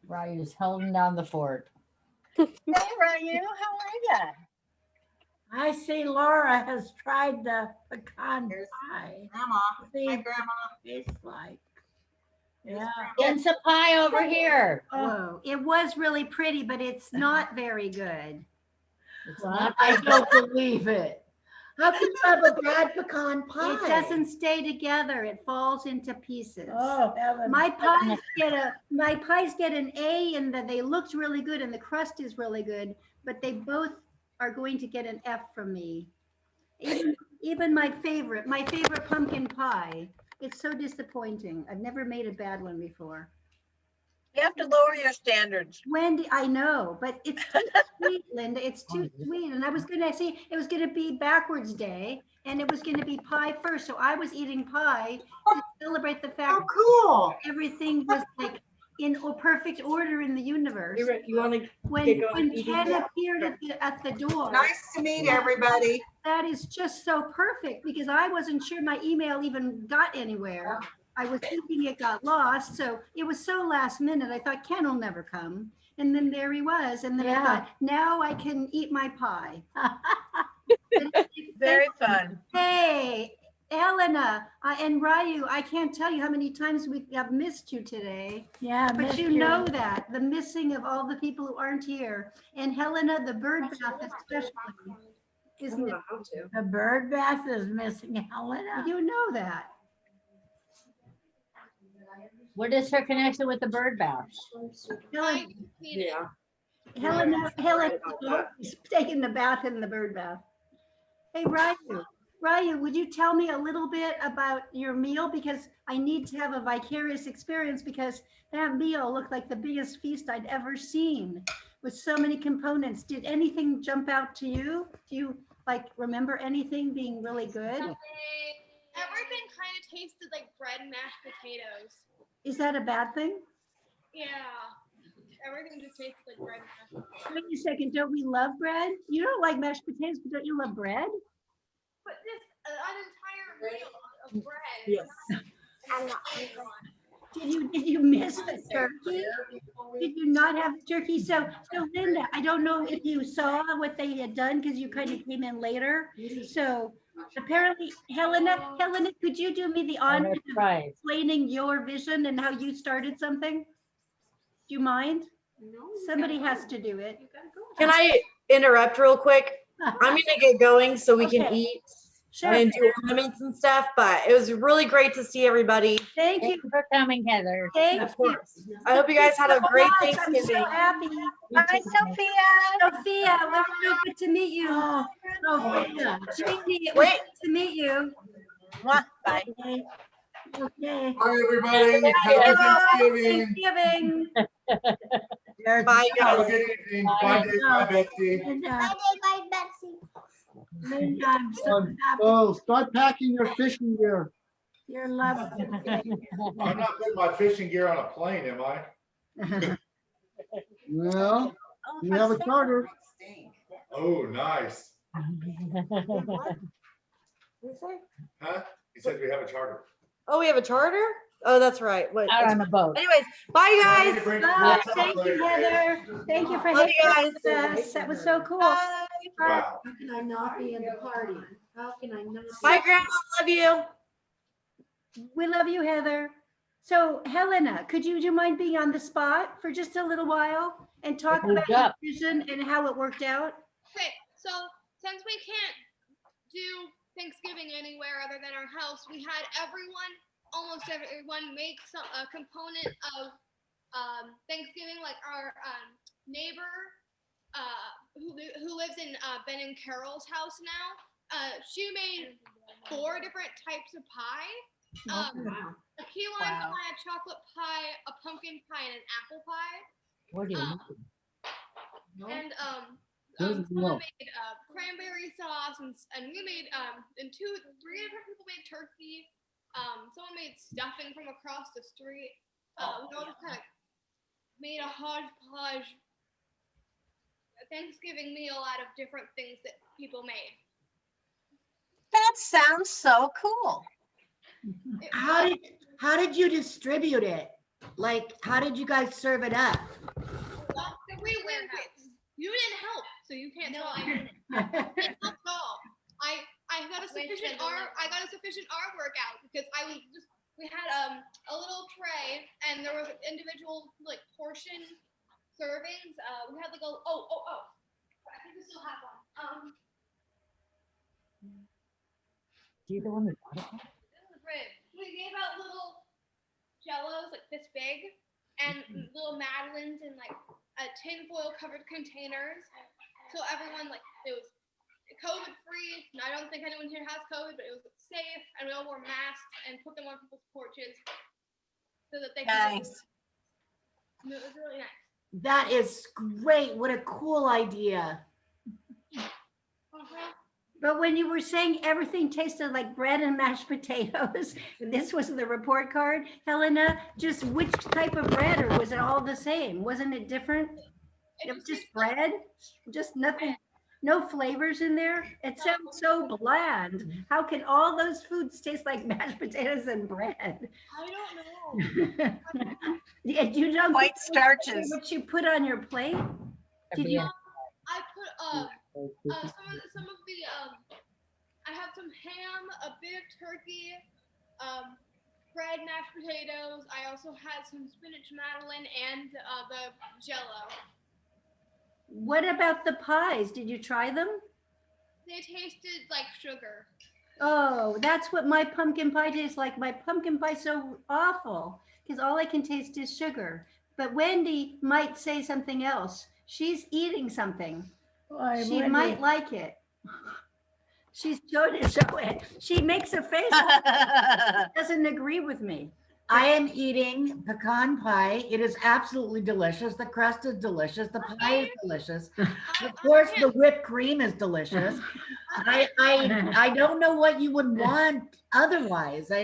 Ryu's holding down the fort. Hey, Ryu, how are you? I see Laura has tried the pecan pie. Grandma. See Hi, what Grandma. it tastes like. Yeah. Getting some pie over here. Whoa, it was really pretty, but it's not very good. It's Well, not I don't believe it. How can you have a bad pecan pie? It doesn't stay together. It falls into pieces. Oh, heavens. My pies get an A in that they looked really good and the crust is really good, but they both are going to get an F from me. Even my favorite pumpkin pie. It's so disappointing. I've never made a bad one before. You have to lower your standards. Wendy, I know, but it's too sweet, Linda. It's too sweet. And I was gonna say it was gonna be backwards day and it was gonna be pie first. So I was eating pie to celebrate the fact Oh, cool. everything was like in perfect order in the universe. You want to When get going eating? Ken appeared at the door. Nice to meet everybody. That is just so perfect because I wasn't sure my email even got anywhere. I was thinking it got lost. So it was so last minute. I thought Ken will never come. And then there he was. And then I thought, now I can eat my pie. Very fun. Hey, Elena and Ryu, I can't tell you how many times we have missed you today. Yeah, But missed you know that, the missing of all the people who aren't here. And Helena, the bird bath especially, isn't it? The bird bath is missing Helena. You know that. What is her connection with the bird bath? Yeah. Helena is taking the bath in the bird bath. Hey, Ryu, would you tell me a little bit about your meal? Because I need to have a vicarious experience because that meal looked like the biggest feast I'd ever seen with so many components. Did anything jump out to you? Do you like remember anything being really good? Everything kind of tasted like bread and mashed potatoes. Is that a bad thing? Yeah. Everything just tasted like bread and mashed potatoes. Wait a second, don't we love bread? You don't like mashed potatoes, but don't you love bread? But this an entire meal of bread. Yes. I'm not hungry. Did you miss the turkey? Did you not have the turkey? So Linda, I don't know if you saw what they had done because you kind of came in later. So apparently, Helena, could you do me the honor of explaining your vision and how you started something? Do you mind? No. Somebody has to do it. Can I interrupt real quick? I'm gonna get going so we can Okay. eat Sure. and do ornaments and stuff, but it was really great to see everybody. Thank you for coming, Heather. Thank Of course. I hope you guys had a great I'm Thanksgiving. so happy. Hi, Sophia. Sophia, it was so good to meet you. Sophia. Jeannie, it was Wait. good to meet you. Mwah. Bye. Okay. Bye, everybody. Happy Thanksgiving. Bye, Have a guys. good evening. Bye, Dave. Bye, Betsy. Bye, Betsy. Linda, I'm so happy. Oh, start packing your fishing gear. You're lovely. I'm not putting my fishing gear on a plane, am I? Well, you have a charter. Oh, nice. Huh? He said we have a charter. Oh, we have a charter? Oh, that's right. What? Out on a boat. Anyways, bye guys. Bye. Thank you, Heather. Thank you for Love hanging you out guys. with us. That was so cool. Wow. How can I not be in the party? How can I not? Bye, Grandma. Love you. We love you, Heather. So Helena, do you mind being on the spot for just a little while and talk about your vision and how it worked out? Okay, so since we can't do Thanksgiving anywhere other than our house, we had everyone almost everyone makes a component of Thanksgiving. Like our neighbor who lives in Ben and Carol's house now, she made 4 different types of pie. A key lime pie, a chocolate pie, a pumpkin pie, and an apple pie. And someone made cranberry sauce, and we made and 3 different people made turkey. Someone made stuffing from across the street. We all just kind of made a hodgepodge Thanksgiving meal out of different things that people made. That sounds so cool. How did you distribute it? Like, how did you guys serve it up? Well, you didn't help, so you can't tell. I didn't. It helped all. I got a sufficient arm workout because we had a little tray and there was individual like portion servings. We had like I think we still have one. Do you the one that This is rib. We gave out little jellos like this big and little madeleines in like a tinfoil covered containers. So everyone it was COVID free. And I don't think anyone here has COVID, but it was safe, and we all wore masks and put them on people's porches so that they could. Nice. It was really nice. That is great. What a cool idea. But when you were saying everything tasted like bread and mashed potatoes, this was the report card, Helena, just which type of bread, or was it all the same? Wasn't it different? It was just bread, just nothing, no flavors in there. It sounds so bland. How can all those foods taste like mashed potatoes and bread? I don't know. You don't White starches. What you put on your plate? Did you? I put some of the I have some ham, a bit of turkey, bread, mashed potatoes. I also had some spinach madeleine and the Jello. What about the pies? Did you try them? They tasted like sugar. Oh, that's what my pumpkin pie tastes like. My pumpkin pie's so awful because all I can taste is sugar. But Wendy might say something else. She's eating something. She might like it. She's trying to show it. She makes a face. Doesn't agree with me. I am eating pecan pie. It is absolutely delicious. The crust is delicious. The pie is delicious. Of course, the whipped cream is delicious. I don't know what you would want otherwise. I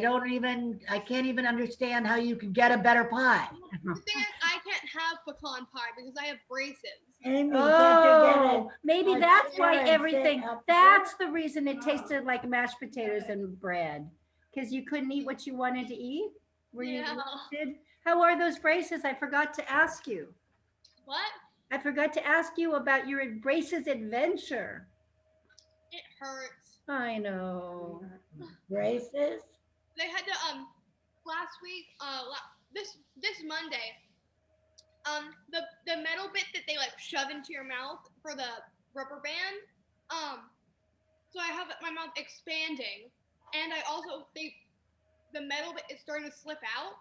can't even understand how you could get a better pie. The thing is, I can't have pecan pie because I have braces. Oh, maybe that's why everything, that's the reason it tasted like mashed potatoes and bread. Because you couldn't eat what you wanted to eat? Were you exhausted? How are those braces? I forgot to ask you. What? I forgot to ask you about your braces adventure. It hurts. I know. Braces? They had to last week this Monday the metal bit that they like shove into your mouth for the rubber band so I have my mouth expanding, and I also the metal bit is starting to slip out,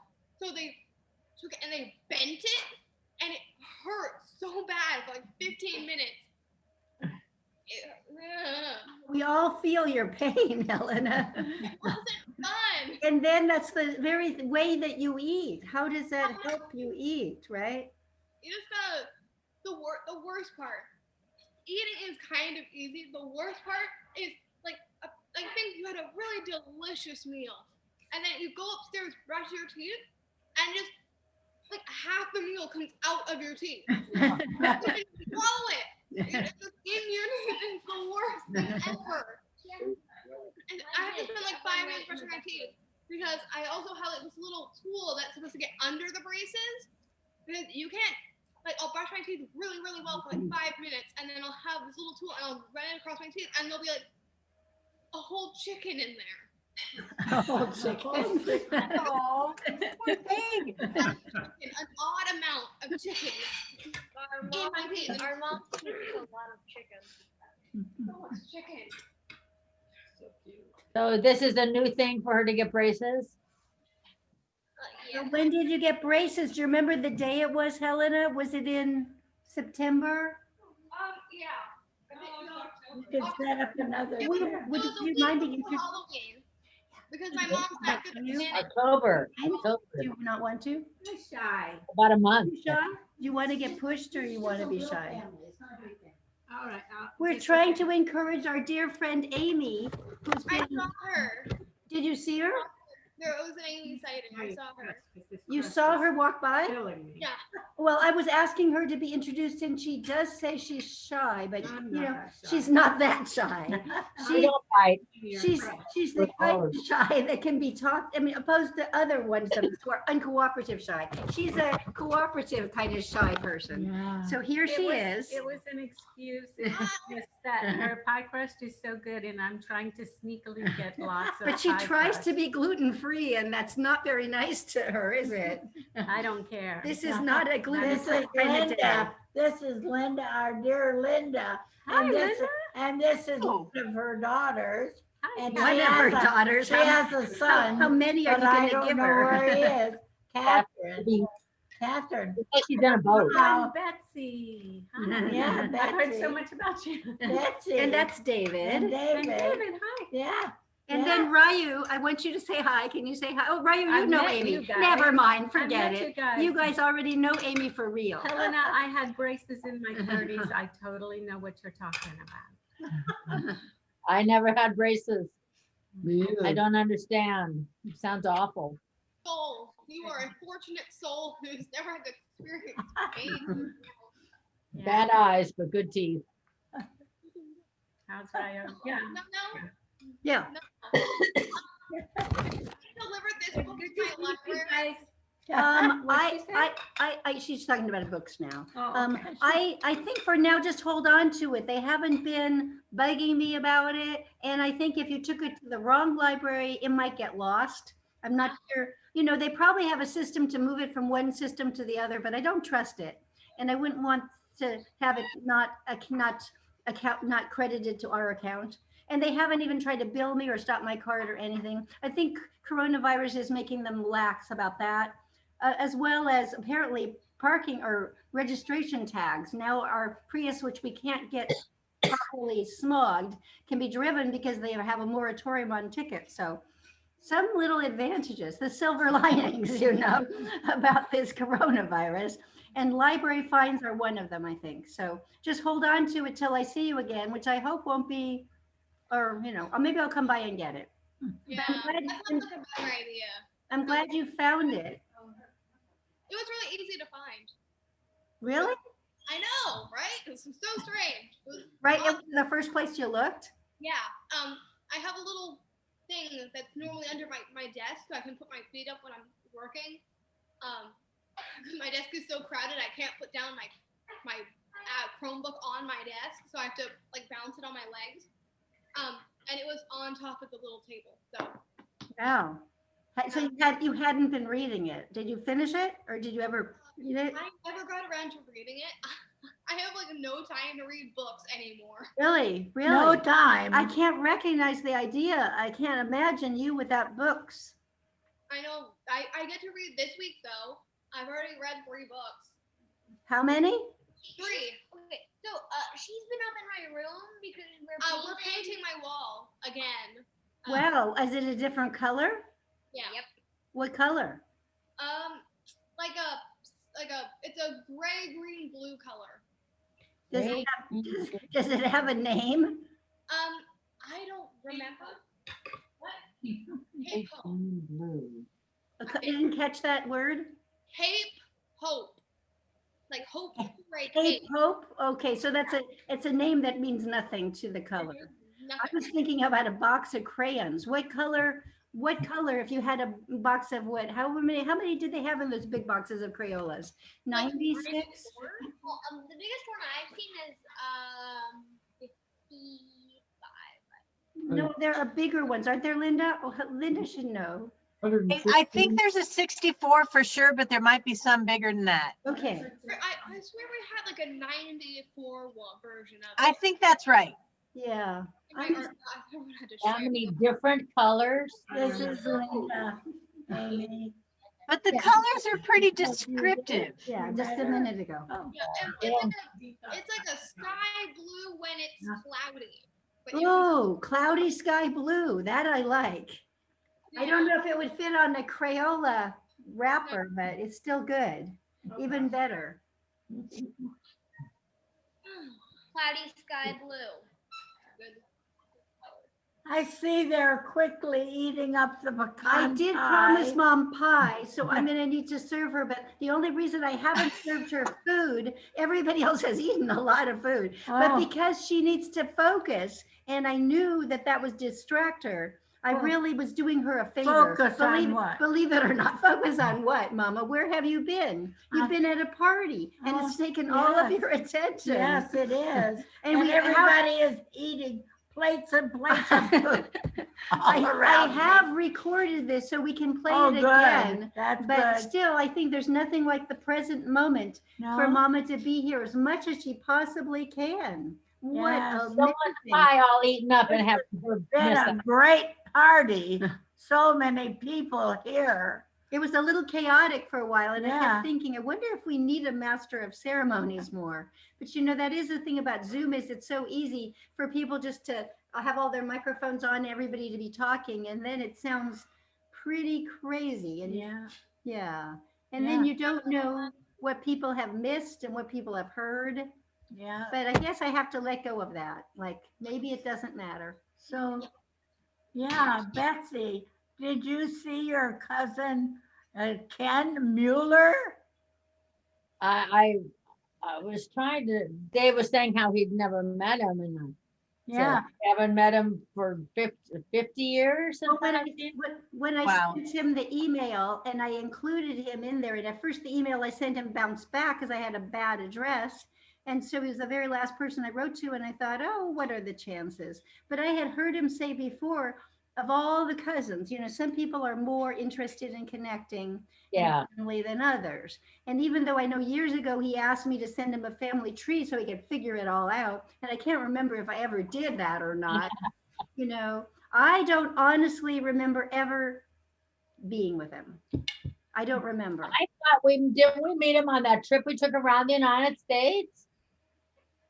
so they took it and they bent it, and it hurt so bad for like 15 minutes. We all feel your pain, Helena. It wasn't fun. And then that's the very way that you eat. How does that help you eat, right? You just gotta, the worst part. Eating is kind of easy. The worst part is like I think you had a really delicious meal, and then you go upstairs, brush your teeth, and just like half the meal comes out of your teeth. Swallow it. It's just in your teeth. It's the worst thing ever. And I have to spend like 5 minutes brushing my teeth because I also have like this little tool that's supposed to get under the braces, because you can't. Like, I'll brush my teeth really, really well for like 5 minutes, and then I'll have this little tool and I'll run it across my teeth, and there'll be like a whole chicken in there. A whole chicken. Oh, poor thing. An odd amount of chicken. Our mom keeps a lot of chicken. So much chicken. So this is a new thing for her to get braces? When did you get braces? Do you remember the day it was, Helena? Was it in September? Yeah. You could set up another. It was, dinner. Would it was a you week mind being before introduced? Halloween. Because my mom said good beginning. October. Do October. you not want to? Shy. About a month. You shy? Do you want to get pushed or you want to be shy? All right. We're trying to encourage our dear friend Amy, who's I been, saw her. did you see her? There was an Amy sighting. I saw her. You saw her walk by? Yeah. Well, I was asking her to be introduced and she does say she's shy, but I'm you not know, that shy. she's not that shy. I She, don't bite. she's the kind of shy that can be talked, I mean, opposed to other ones that are uncooperative shy. She's a cooperative kind of shy person. So here she is. It was an excuse. It's just that her pie crust is so good and I'm trying to sneakily get lots of But she pie tries crust. to be gluten-free and that's not very nice to her, is it? I don't care. This is not a This gluten-free is kind of day. Linda. This is Linda, our dear Linda. Hi, And this, Linda. and this is Oh. one of her daughters. And One she of her has a- daughters. She How- has a son. How many are but you I gonna don't give know her? where he is. Catherine. Catherine. She's in a boat. Wow. Betsy. Yeah, I've heard so Betsy. much about you. Betsy. And that's David. And David. And David, hi. Yeah. And yeah. then Ryu, I want you to say hi. Can you say hi? Oh, Ryu, you I've know met Amy. you guys. Never mind, I've forget met it. you guys. You guys already know Amy for real. Helena, I had braces in my 30s. I totally know what you're talking about. I never had braces. Me I either. don't understand. It sounds awful. Soul. You are a fortunate soul who's never had to experience pain. Bad eyes, but good teeth. How's Ryan? Yeah. No. Yeah. Delivered this book to my library. What'd she say? She's talking about books now. Oh, okay. I think for now, just hold on to it. They haven't been bugging me about it. And I think if you took it to the wrong library, it might get lost. I'm not sure, you know, they probably have a system to move it from one system to the other, but I don't trust it. And I wouldn't want to have it not credited to our account. And they haven't even tried to bill me or stop my card or anything. I think coronavirus is making them lax about that, as well as apparently parking or registration tags. Now our Prius, which we can't get properly smogged, can be driven because they have a moratorium on tickets. So some little advantages, the silver linings, you know, about this coronavirus. And library fines are one of them, I think. So just hold on to it till I see you again, which I hope won't be, or, you know, or maybe I'll come by and get it. Yeah, I'm glad, that sounds like a better idea. I'm glad you found it. It was really easy to find. Really? I know, right? It was so strange. It was Right, awesome. it was the first place you looked? Yeah. I have a little thing that's normally under my desk, so I can put my feet up when I'm working. My desk is so crowded, I can't put down my Chromebook on my desk, so I have to like bounce it on my legs. And it was on top of the little table. So Wow. So you hadn't been reading it. Did you finish it or did you ever read it? I never got around to reading it. I have like no time to read books anymore. Really? Really? No time. I can't recognize the idea. I can't imagine you without books. I know. I get to read this week though. I've already read 3 books. How many? 3. Okay, so she's been up in my room because We're painting my wall again. Wow. Is it a different color? Yeah. Yep. What color? It's a gray, green, blue color. Does it have a name? I don't remember. What? It's blue. I didn't catch that word. Cape Hope. Like hope, right? Cape Hope. Okay, so it's a name that means nothing to the color. I was thinking about a box of crayons. What color? If you had a box of what? How many did they have in those big boxes of Crayolas? 96. Well, the biggest one I've seen is 55. No, there are bigger ones, aren't there, Linda? Oh, Linda should know. I think there's a 64 for sure, but there might be some bigger than that. Okay. I swear we had like a 94 version of it. I think that's right. Yeah. How many different colors? This is Linda. Amy. But the colors are pretty descriptive. Yeah, just a minute ago. It's like a sky blue when it's cloudy. But you- Oh, cloudy sky blue. That I like. I don't know if it would fit on a Crayola wrapper, but it's still good. Even better. Cloudy sky blue. I see they're quickly eating up the pecan I did pie. promise Mom pie, so I'm gonna need to serve her, but the only reason I haven't served her food, everybody else has eaten a lot of food, but Oh. because she needs to focus, and I knew that that was distract her, I Oh. really was doing her a favor. Focus on what? Believe it or not, focus on what, Mama? Where have you been? You've been at a party, and it's taken all of yes. your attention. Yes, it is. And we everybody is eating plates and plates of food. I around me. have recorded this so we can play Oh, it good. again. That's but good. still, I think there's nothing like the present moment for No? Mama to be here as much as she possibly can. What Yes. a Don't want the pie all eaten up and have her Been miss a it. great party. So many people here. It was a little chaotic for a while, and I Yeah. kept thinking, I wonder if we need a master of ceremonies more. But you know, that is the thing about Zoom is it's so easy for people just to have all their microphones on, everybody to be talking, and then it sounds pretty crazy. And yeah. And then Yeah. you don't know what people have missed and what people have heard. Yeah. But I guess I have to let go of that. Like maybe it doesn't matter. So, yeah, Betsy, did you see your cousin Ken Mueller? I was trying to, Dave was saying how he'd never met him and Yeah. haven't met him for 50 years. Well, when I Wow. sent him the email and I included him in there, and at first the email I sent him bounced back because I had a bad address. And so he was the very last person I wrote to, and I thought, oh, what are the chances? But I had heard him say before, of all the cousins, you know, some people are more interested in connecting Yeah. family than others. And even though I know years ago he asked me to send him a family tree so he could figure it all out, and I can't remember if I ever did that or not. You know, I don't honestly remember ever being with him. I don't remember. I thought didn't we meet him on that trip we took around the United States?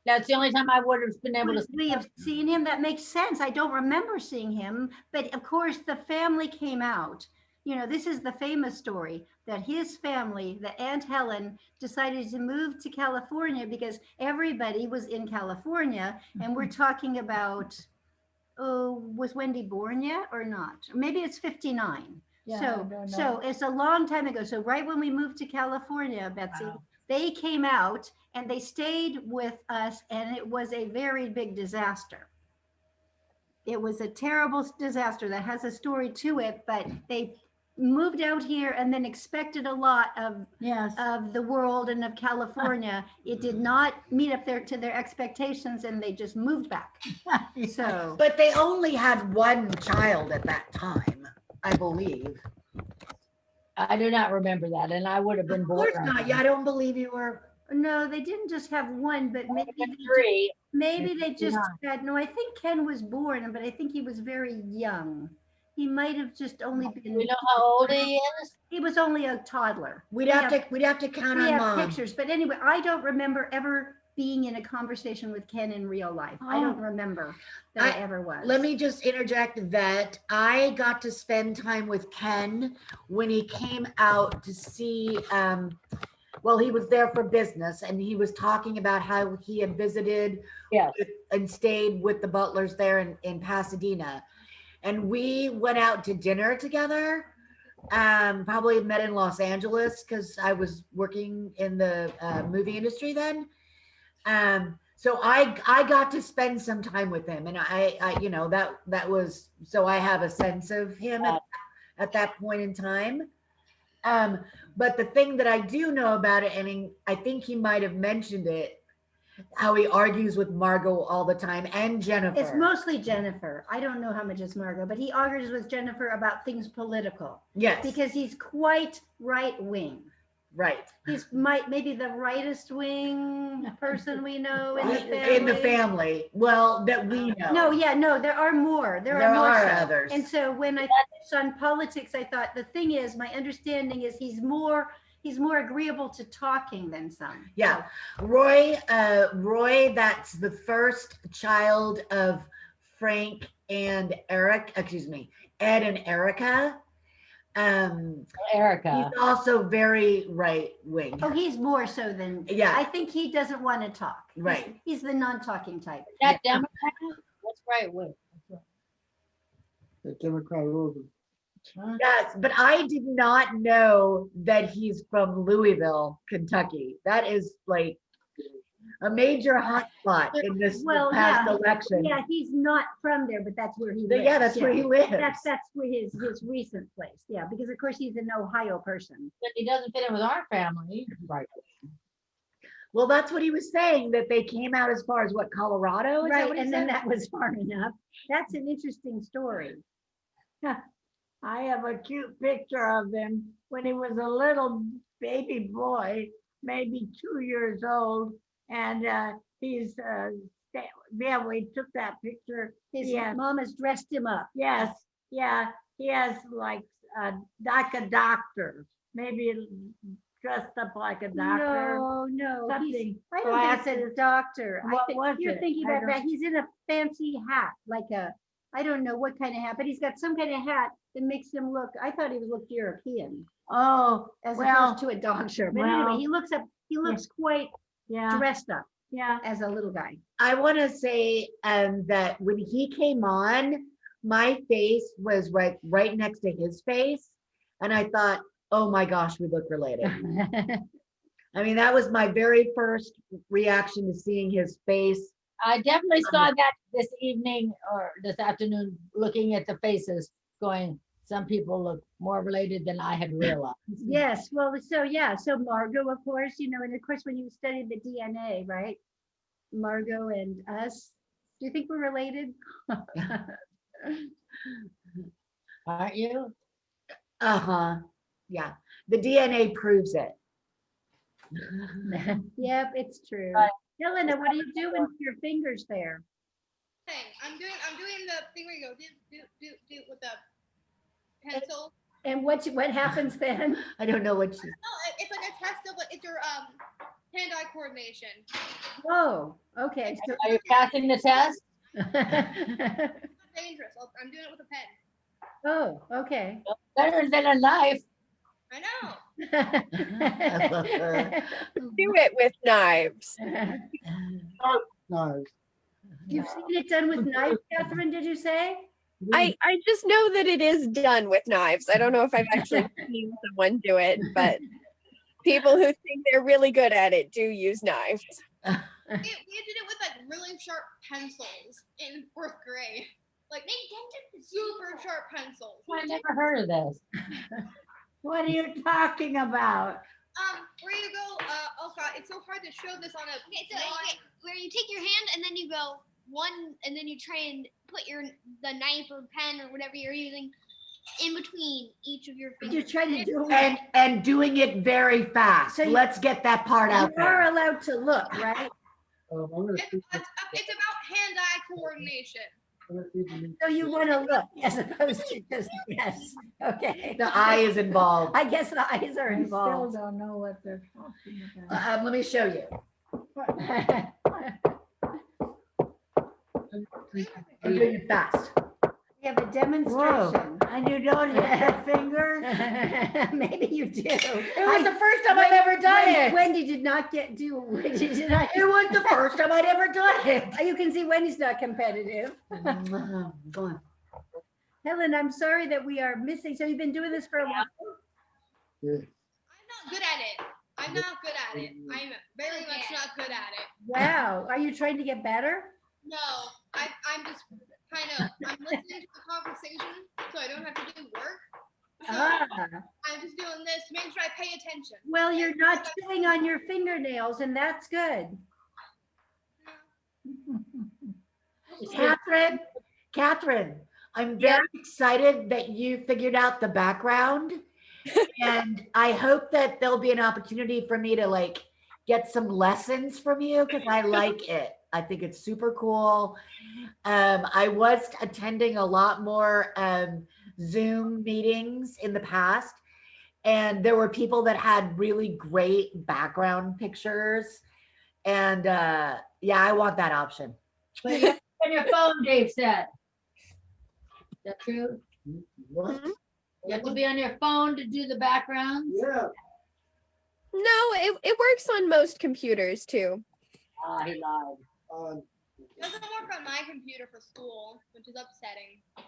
That's the only time I would have been able to. We have seen him. That makes sense. I don't remember seeing him, but of course the family came out. You know, this is the famous story that his family, the Aunt Helen, decided to move to California because everybody was in California. And we're talking about, was Wendy born yet or not? Maybe it's 59. Yeah, I So, don't know. so it's a long time ago. So right when we moved to California, Betsy, they came out and they stayed with us, and it was a very big disaster. It was a terrible disaster that has a story to it, but they moved out here and then expected a lot of the world and of California. It did not meet up to their expectations, and they just moved back. So, But they only had one child at that time, I believe. I do not remember that, and I would have been Of born. course not. Yeah, I don't believe you were. no, they didn't just have one, but maybe three. maybe they just Yeah. had, no, I think Ken was born, but I think he was very young. He might have just only been. We know how old he is? He was only a toddler. We'd have to count We on have Mom. pictures, but anyway, I don't remember ever being in a conversation with Ken in real life. I don't remember that I ever was. Let me just interject that I got to spend time with Ken when he came out to see, well, he was there for business, and he was talking about how he had visited and stayed with the Butlers there in Pasadena. And we went out to dinner together, probably met in Los Angeles because I was working in the movie industry then. So I got to spend some time with him, and I you know, that was, so I have a sense of him at that point in time. But the thing that I do know about it, and I think he might have mentioned it, how he argues with Margot all the time and Jennifer. It's mostly Jennifer. I don't know how much is Margot, but he argues with Jennifer about things political. Yes. Because he's quite right wing. Right. He's maybe the rightest wing person we know in the family. In the family, well, that we know. No, yeah, no, there are more. There There more are so. others. And so when I focused on politics, I thought the thing is, my understanding is he's more agreeable to talking than some. Yeah, Roy, that's the first child of Frank and Eric, excuse me, Ed and Erica. Erica. He's also very right wing. Oh, he's more so than, Yeah. I think he doesn't want to talk. Right. He's the non-talking type. That Democrat? What's right wing? The Democrat over. Yes, but I did not know that he's from Louisville, Kentucky. That is like a major hotspot in this past election. Yeah, he's not from there, but that's where he lives. Yeah, that's where he lives. That's where his recent place. Yeah, because of course he's an Ohio person. But he doesn't fit in with our family. Right. Well, that's what he was saying, that they came out as far as what, Colorado? Is that Right, what he and then said? that was far enough. That's an interesting story. I have a cute picture of him when he was a little baby boy, maybe 2 years old. And we took that picture. His Yeah. mom has dressed him up. Yes, yeah, he has like a doctor, maybe dressed up like a doctor. No, Something. I don't think it's a doctor. What was You're it? thinking I about don't- that. He's in a fancy hat, like I don't know what kind of hat, but he's got some kind of hat that makes him look, I thought he looked European. Oh, As well, opposed to a doctor. But well, anyway, he looks quite yeah, dressed up yeah. as a little guy. I want to say that when he came on, my face was right next to his face. And I thought, oh my gosh, we look related. I mean, that was my very first reaction to seeing his face. I definitely saw that this evening or this afternoon, looking at the faces, going, some people look more related than I had realized. Yes, well, so Margot, of course, and of course, when you studied the DNA, right? Margot and us, do you think we're related? Aren't you? Uh-huh. Yeah. The DNA proves it. Yep, it's true. Right. Helena, what are you doing with your fingers there? Thing. I'm doing the thing where you go do with the pencil. And what happens then? I don't know what she. No, it's like a test of it's your hand-eye coordination. Oh, okay. So, Are you passing the test? It's dangerous. I'm doing it with a pen. oh, okay. Better than a knife. I know. Do it with knives. Knives. You've seen it done with knives, Catherine, did you say? I just know that it is done with knives. I don't know if I've actually seen someone do it, but people who think they're really good at it do use knives. We did it with like really sharp pencils in 4th grade. Like super sharp pencils. I never heard of this. What are you talking about? Where you go, oh god, it's so hard to show this on a Where you take your hand and then you go one, and then you try and put the knife or pen or whatever you're using in between each of your fingers. You're trying to do it. And doing it very fast. So Let's get that part out You are there. allowed to look, right? I'm gonna It's about hand-eye coordination. So you want to look as opposed to just, yes, okay. The eye is involved. I guess the eyes are I still involved. don't know what they're talking about. Let me show you. I'm doing it fast. We have a Whoa, demonstration. and you don't have the fingers? Maybe you do. It was the first time I've ever done it. Wendy did not Wendy did not. It was the first time I'd ever done it. You can see Wendy's not competitive. Go on. Helen, I'm sorry that we are missing. So you've been doing this for a while? Yeah. I'm not good at it. I'm very much not good at it. Wow. Are you trying to get better? No, I'm just I'm listening to the conversation so I don't have to do work. So I'm just doing this to make sure I pay attention. Well, you're not chewing on your fingernails, and that's good. Catherine, I'm very excited that you figured out the background And I hope that there'll be an opportunity for me to like get some lessons from you because I like it. I think it's super cool. I was attending a lot more Zoom meetings in the past, and there were people that had really great background pictures. And yeah, I want that option. But you have to be on your phone, Dave said. Is that true? What? You have to be on your phone to do the backgrounds? Yeah. No, it works on most computers too. Ah, he lied. It doesn't work on my computer for school, which is upsetting. I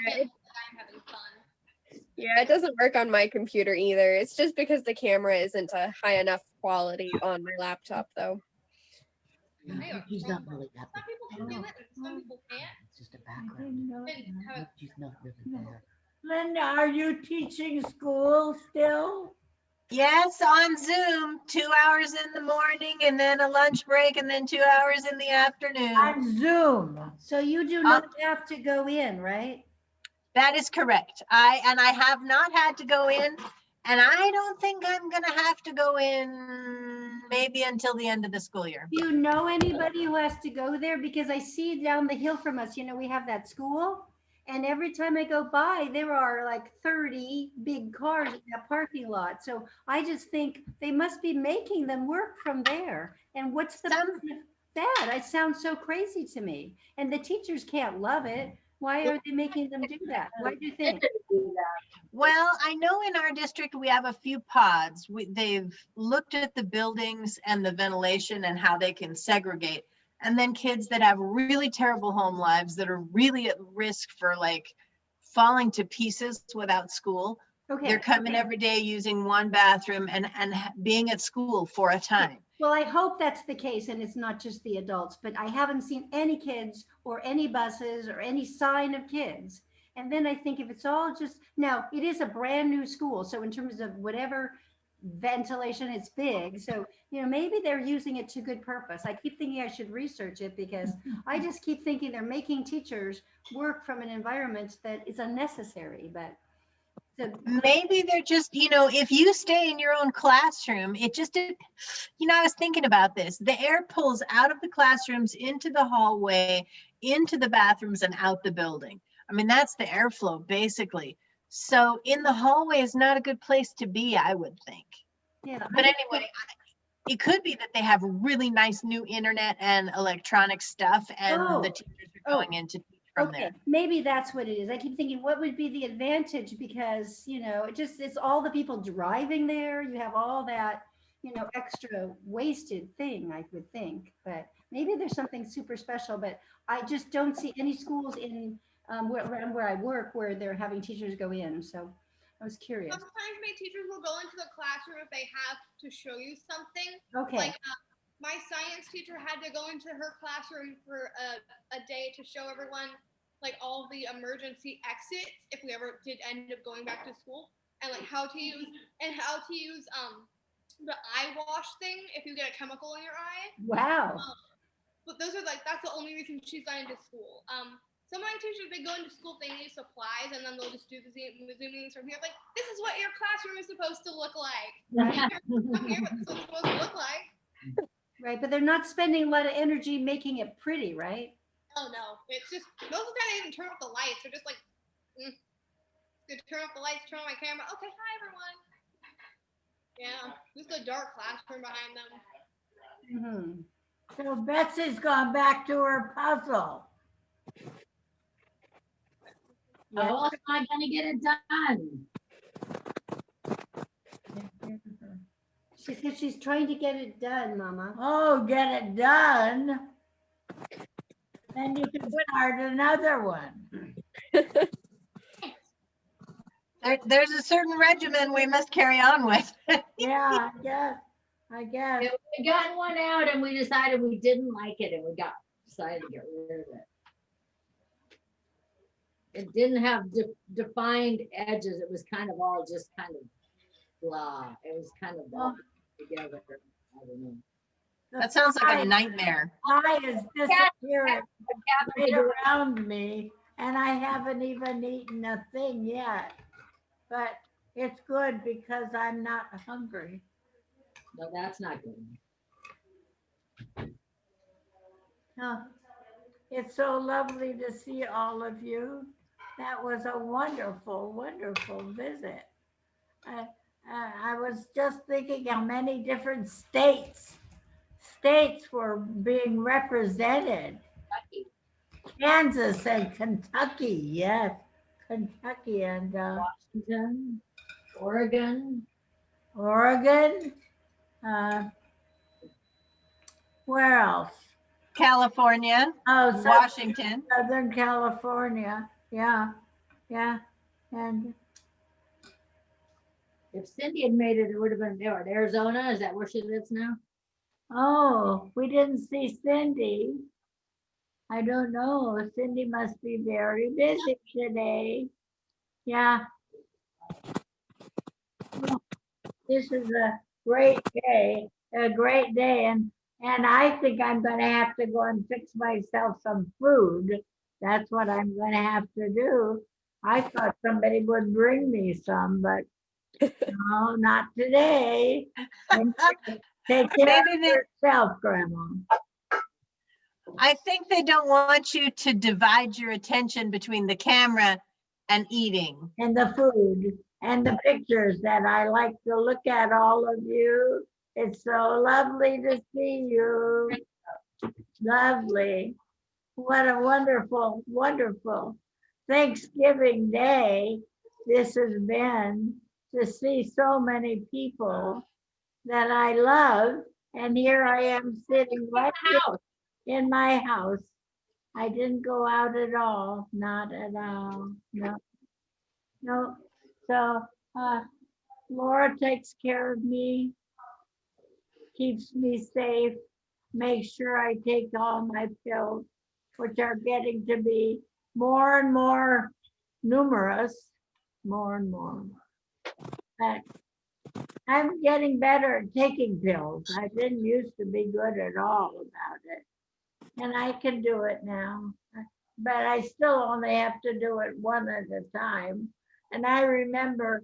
Yeah, can't. I'm having fun. Yeah, it doesn't work on my computer either. It's just because the camera isn't a high enough quality on my laptop though. She's not really that Some people can do it, and some people can't. It's just a background. Then have it- She's not really there. Linda, are you teaching school still? Yes, on Zoom, 2 hours in the morning and then a lunch break and then 2 hours in the afternoon. On Zoom. So you do not have to go in, right? That is correct. I have not had to go in, and I don't think I'm gonna have to go in maybe until the end of the school year. Do you know anybody who has to go there? Because I see down the hill from us, we have that school. And every time I go by, there are like 30 big cars in that parking lot. So I just think they must be making them work from there. And what's the point of that? It sounds so crazy to me. And the teachers can't love it. Why are they making them do that? Why do you think? Well, I know in our district, we have a few pods. They've looked at the buildings and the ventilation and how they can segregate. And then kids that have really terrible home lives that are really at risk for like falling to pieces without school. Okay. They're coming every day using one bathroom and being at school for a time. Well, I hope that's the case and it's not just the adults, but I haven't seen any kids or any buses or any sign of kids. And then I think if it's all just, now it is a brand new school. So in terms of whatever ventilation, it's big. So, maybe they're using it to good purpose. I keep thinking I should research it because I just keep thinking they're making teachers work from an environment that is unnecessary, but. Maybe they're just, if you stay in your own classroom, it just, I was thinking about this. The air pulls out of the classrooms into the hallway, into the bathrooms and out the building. I mean, that's the airflow basically. So in the hallway is not a good place to be, I would think. Yeah. But anyway, it could be that they have really nice new internet and electronic stuff and the teachers are going in to teach from there. Maybe that's what it is. I keep thinking, what would be the advantage? Because, it's all the people driving there. You have all that, extra wasted thing, I would think. But maybe there's something super special, but I just don't see any schools in where I work where they're having teachers go in. So I was curious. Sometimes my teachers will go into the classroom if they have to show you something. Okay. Like my science teacher had to go into her classroom for a day to show everyone like all the emergency exits if we ever did end up going back to school, and like how to use the eye wash thing if you get a chemical in your eye. Wow. But those are that's the only reason she's gone into school. Some of my teachers, they go into school, they need supplies, and then they'll just do the Zoom meetings from here. Like, this is what your classroom is supposed to look like. Come here, what it's supposed to look like. Right, but they're not spending a lot of energy making it pretty, right? Oh no, it's just most of the time they even turn off the lights. They're just like, turn off the lights, turn on my camera. Okay, hi everyone. Yeah, just a dark classroom behind them. So Betsy's gone back to her puzzle. How else am I gonna get it done? She said she's trying to get it done, Mama. Oh, get it done. Then you can start another one. There's a certain regimen we must carry on with. Yeah, I guess. We got one out and we decided we didn't like it and we decided to get rid of it. It didn't have defined edges. It was kind of all just kind of blah. It was kind of all together. I don't know. That sounds like a nightmare. Pie is disappearing right around me, and I haven't even eaten a thing yet. But It's good because I'm not hungry. No, that's not good. Oh, it's so lovely to see all of you. That was a wonderful, wonderful visit. I was just thinking how many different states were being represented. Kansas and Kentucky, yes, Kentucky and Washington, Oregon. Oregon. Where else? California. Oh, Washington. Southern California. Yeah, yeah, and If Cindy had made it, it would have been there. Arizona, is that where she lives now? oh, we didn't see Cindy. I don't know. Cindy must be very busy today. Yeah. Well, this is a great day, and I think I'm going to have to go and fix myself some food. That's what I'm going to have to do. I thought somebody would bring me some, but no, not today. Take care of yourself, Grandma. I think they don't want you to divide your attention between the camera and eating. And the food and the pictures that I like to look at, all of you. It's so lovely to see you. Lovely. What a wonderful, wonderful Thanksgiving Day this has been, to see so many people that I love. And here I am sitting right here in my house. I didn't go out at all, not at all, no. No, so Laura takes care of me, keeps me safe, makes sure I take all my pills, which are getting to be more and more numerous, more and more. But I'm getting better at taking pills. I didn't used to be good at all about it. And I can do it now, but I still only have to do it one at a time. And I remember,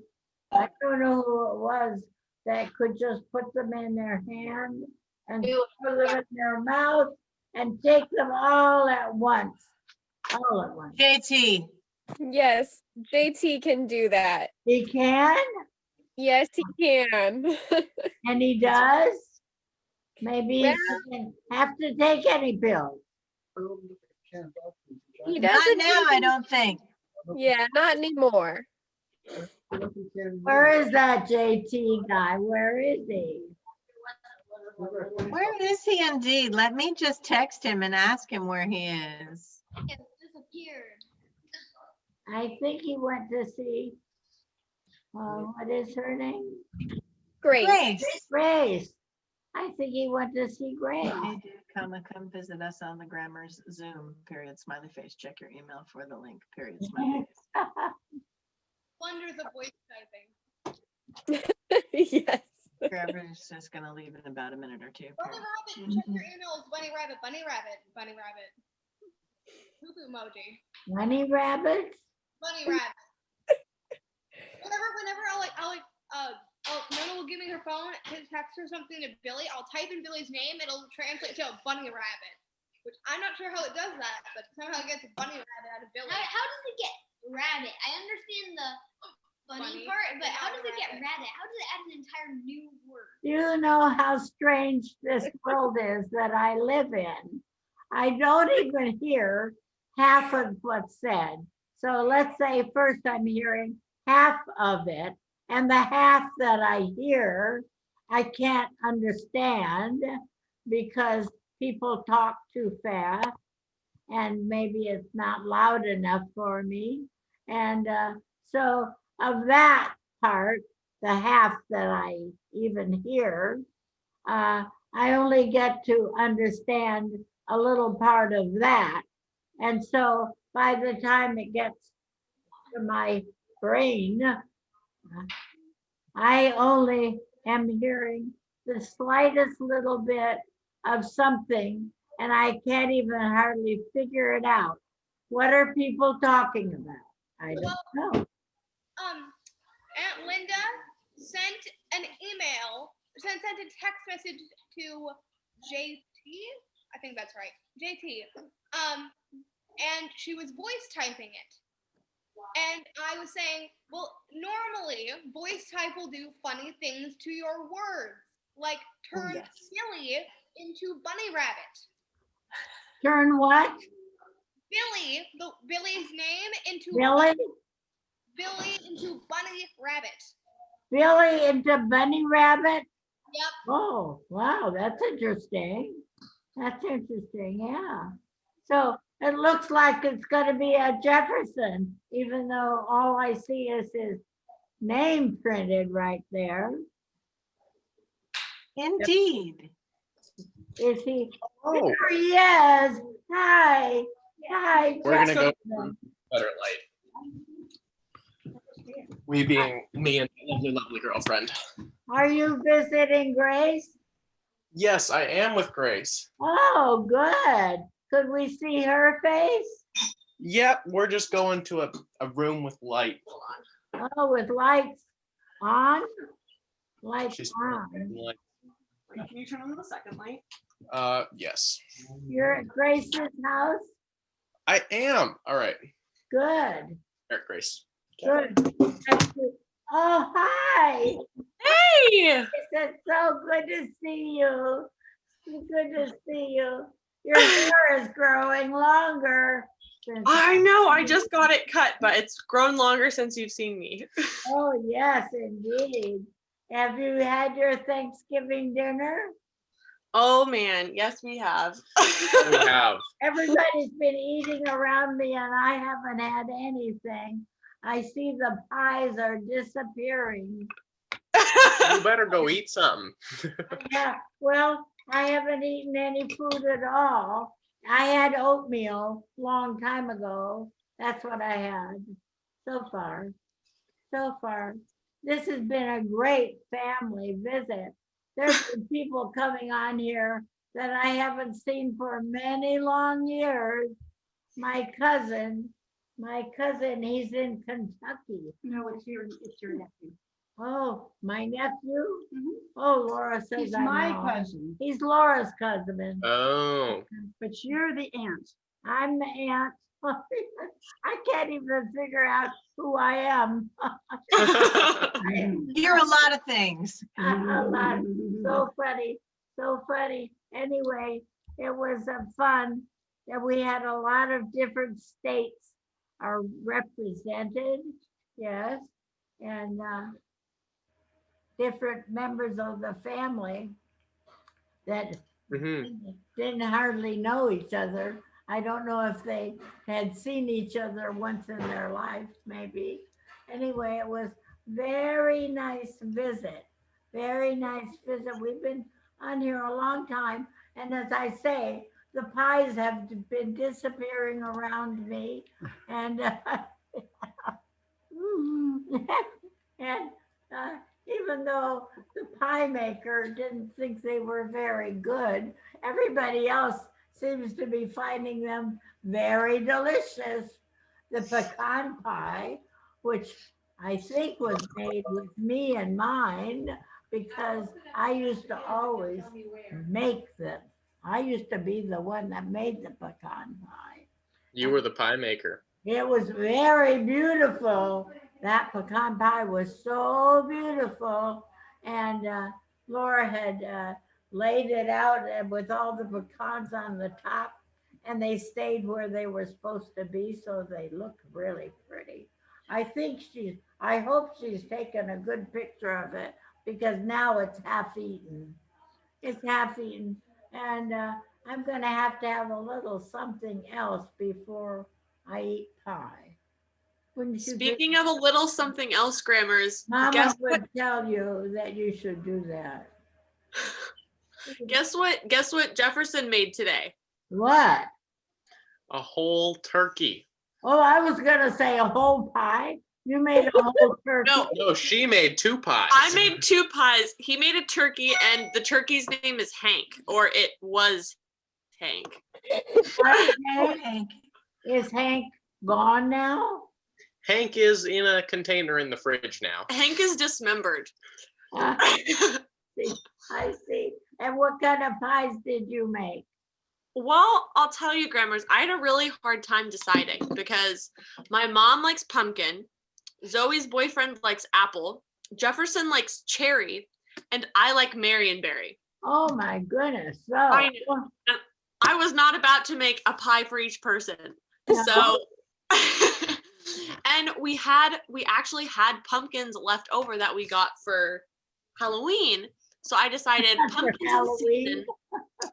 I don't know who it was that could just put them in their hand and put them in their mouth and take them all at once. All at once. JT. Yes, JT can do that. He can? Yes, he can. And he does? Maybe he doesn't have to take any pills. He Not doesn't now, I don't think. Yeah, not anymore. Where is that JT guy? Where is he? Where is he indeed? Let me just text him and ask him where he is. It disappeared. I think he went to see, what is her name? Grace. Grace. I think he went to see Grace. Hey, dude, come visit us on the Grammar's Zoom, period, smiley face. Check your email for the link, period, smiley face. Wonders of voice typing. Yes. Grammar's just gonna leave in about a minute or two. Bunny rabbit, check your emails. Bunny rabbit, bunny rabbit, bunny rabbit. Poop emoji. Bunny rabbits? Bunny rabbit. Whenever Nona will give me her phone, his text or something to Billy, I'll type in Billy's name, it'll translate to a bunny rabbit. Which I'm not sure how it does that, but somehow it gets a bunny rabbit out of Billy. How does it get rabbit? I understand the bunny part, but how does it get rabbit? How does it add an entire new word? You know how strange this world is that I live in. I don't even hear half of what's said. So let's say first I'm hearing half of it, and the half that I hear, I can't understand because people talk too fast and maybe it's not loud enough for me. And so of that part, the half that I even hear, I only get to understand a little part of that. And so by the time it gets to my brain, I only am hearing the slightest little bit of something, and I can't even hardly figure it out. What are people talking about? I don't know. Aunt Linda sent an email, sent a text message to JT. I think that's right, JT. And she was voice typing it. And I was saying, well, normally voice type will do funny things to your words, like turn Billy into Bunny Rabbit. Turn what? Billy, Billy's name into Billy? Billy into Bunny Rabbit. Billy into Bunny Rabbit? Yep. Oh, wow, that's interesting. That's interesting, yeah. So it looks like it's gonna be a Jefferson, even though all I see is his name printed right there. Indeed. Is he? Oh. There he is. Hi. Hi, We're gonna go Jefferson. better light. We being me and my lovely, lovely girlfriend. Are you visiting Grace? Yes, I am with Grace. Oh, good. Could we see her face? Yep, we're just going to a room with light. Oh, with lights on? Lights She's on. like, Can you turn on the second light? yes. You're at Grace's house? I am. All right. Good, Eric, Grace. good. That's good. Oh, hi. Hey! It's so good to see you. Good to see you. Your hair is growing longer. I know, I just got it cut, but it's grown longer since you've seen me. Oh, yes, indeed. Have you had your Thanksgiving dinner? Oh man, yes we have. We have. Everybody's been eating around me and I haven't had anything. I see the pies are disappearing. You better go eat something. Yeah, well, I haven't eaten any food at all. I had oatmeal long time ago. That's what I had so far. So far. This has been a great family visit. There's been people coming on here that I haven't seen for many long years. My cousin, he's in Kentucky. No, it's your nephew. Oh, my nephew? Oh, Laura says He's I my know. cousin. He's Laura's cousin. Oh. But you're the aunt. I'm the aunt. I can't even figure out who I am. You're a lot of things. A lot. So funny, so funny. Anyway, it was fun that we had a lot of different states are represented, yes, and different members of the family that didn't hardly know each other. I don't know if they had seen each other once in their life, maybe. Anyway, it was very nice visit. Very nice visit. We've been on here a long time. And as I say, the pies have been disappearing around me. And, and even though the pie maker didn't think they were very good, everybody else seems to be finding them very delicious. The pecan pie, which I think was made with me in mind, because I used to always make them. I used to be the one that made the pecan pie. You were the pie maker. It was very beautiful. That pecan pie was so beautiful. And Laura had laid it out with all the pecans on the top, and they stayed where they were supposed to be, so they looked really pretty. I hope she's taken a good picture of it, because now it's half eaten. It's half eaten, and I'm gonna have to have a little something else before I eat pie. Speaking of a little something else, Grammars, Mama guess would tell you that you should do that. Guess what Jefferson made today? What? A whole turkey. Oh, I was gonna say a whole pie. You made a whole turkey. No, she made two pies. I made two pies. He made a turkey, and the turkey's name is Hank, or it was Hank. Is Hank gone now? Hank is in a container in the fridge now. Hank is dismembered. I see. And what kind of pies did you make? Well, I'll tell you, Grammars, I had a really hard time deciding because my mom likes pumpkin, Zoe's boyfriend likes apple, Jefferson likes cherry, and I like Marionberry. Oh my goodness. So I know. And I was not about to make a pie for each person. So and we actually had pumpkins left over that we got for Halloween. So I decided pumpkins in the season.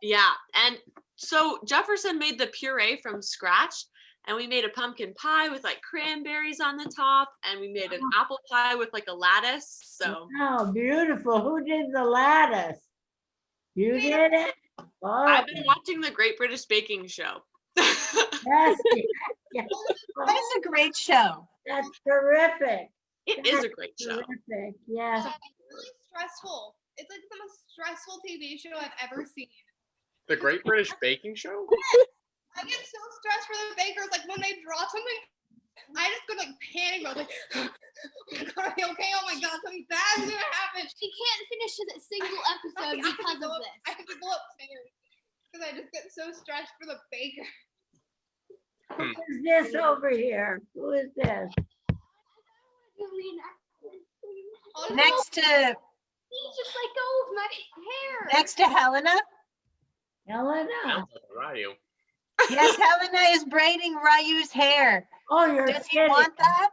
Yeah. And so Jefferson made the puree from scratch, and we made a pumpkin pie with like cranberries on the top, and we made an apple pie with like a lattice. So oh, beautiful. Who did the lattice? You did it? Oh, I've been watching the Great British Baking Show. yes, yes. That is a great show. That's terrific. It is a great show. Terrific. Yes. It's really stressful. It's like the most stressful TV show I've ever seen. The Great British Baking Show? I get so stressed for the bakers. Like when they draw something, I just go like panic mode. Like, are they okay? Oh my God, something bad is gonna happen. She can't finish a single episode because of this. I have to go upstairs because I just get so stressed for the baker. Who is this over here? Who is this? Next to Just let go of my hair. next to Helena. Helena. Ryu. Yes, Helena is braiding Ryu's hair. Oh, you're Does he kidding. want that?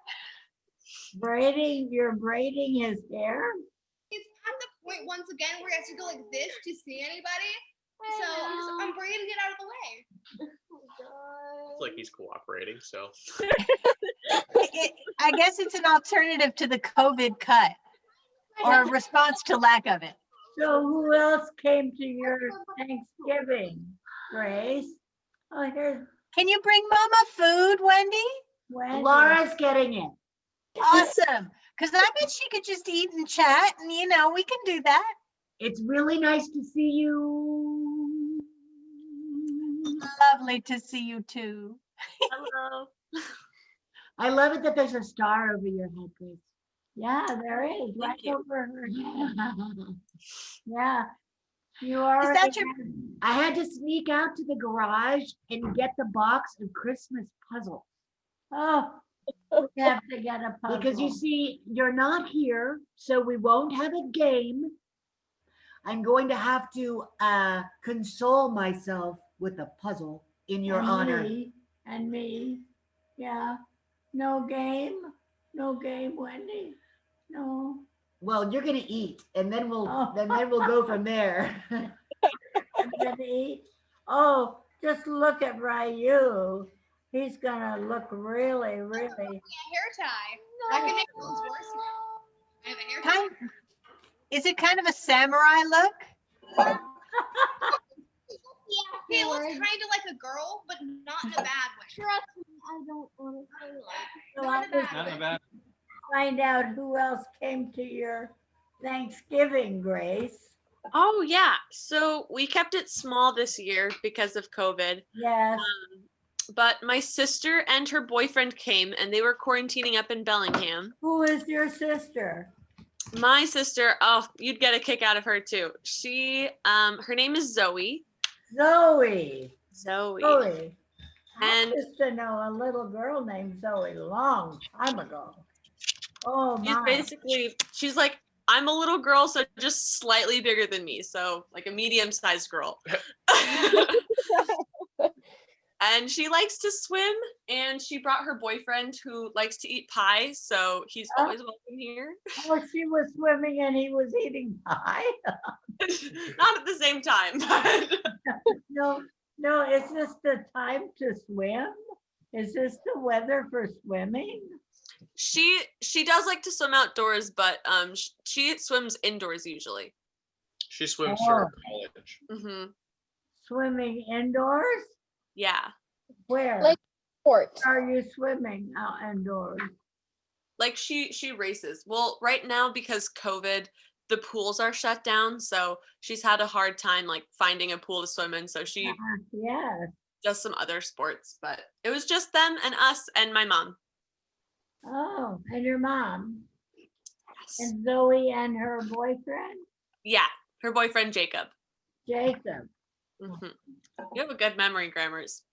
You're braiding his hair? He's at the point once again where he has to go like this to see anybody. So I'm braiding it out of the way. It's like he's cooperating, so. I guess it's an alternative to the COVID cut or a response to lack of it. So who else came to your Thanksgiving, Grace? Oh, here's Can you bring Mama food, Wendy? Wendy. Laura's getting it. Awesome. Because I bet she could just eat and chat, and we can do that. It's really nice to see you. Lovely to see you too. Hello. I love it that there's a star over your head, Grace. Yeah, there is, right you. over her head. Yeah. You are. Is that your- I had to sneak out to the garage and get the box of Christmas puzzles. Oh, we have to get a puzzle. Because you see, you're not here, so we won't have a game. I'm going to have to console myself with a puzzle in your honor. And me. Yeah. No game. No game, Wendy. No. Well, you're gonna eat, and then we'll go from there. I'm gonna eat. Oh, just look at Ryu. He's gonna look really, really. A hair tie. I can make things worse now. I have a hair tie. Is it kind of a samurai look? Yeah, he looks kind of like a girl, but not in a bad way. Trust me, I don't want to say like. So I was Not in a bad. find out who else came to your Thanksgiving, Grace. Oh yeah. So we kept it small this year because of COVID. Yes. But my sister and her boyfriend came, and they were quarantining up in Bellingham. Who is your sister? My sister, oh, you'd get a kick out of her too. She, her name is Zoe. Zoe. Zoe. Zoe. I And used to know a little girl named Zoe long time ago. Oh she's my. basically, she's like, I'm a little girl, so just slightly bigger than me. So like a medium-sized girl. And she likes to swim, and she brought her boyfriend who likes to eat pie. So he's always welcome here. Oh, she was swimming and he was eating pie. Not at the same time, but No, no, is this the time to swim? Is this the weather for swimming? she does like to swim outdoors, but she swims indoors usually. She swims Oh. for college. Hmm. Swimming indoors? Yeah. Where? Like sport. Are you swimming out indoors? Like she races. Well, right now because COVID, the pools are shut down, so she's had a hard time like finding a pool to swim in. So she Yes. does some other sports, but it was just them and us and my mom. Oh, and your mom Yes. and Zoe and her boyfriend, Yeah, her boyfriend Jacob. Jacob. Mhm. You have a good memory, Grammars.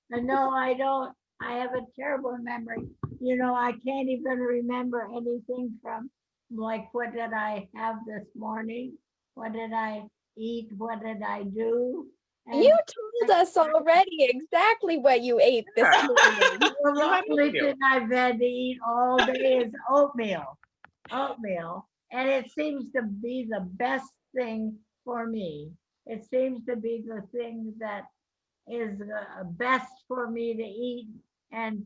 No, I don't. I have a terrible memory. You know, I can't even remember anything from like, what did I have this morning? What did I eat? What did I do? And You told us already exactly what you ate this morning. the only thing I've had to eat all day is oatmeal. Oatmeal. And it seems to be the best thing for me. It seems to be the thing that is best for me to eat and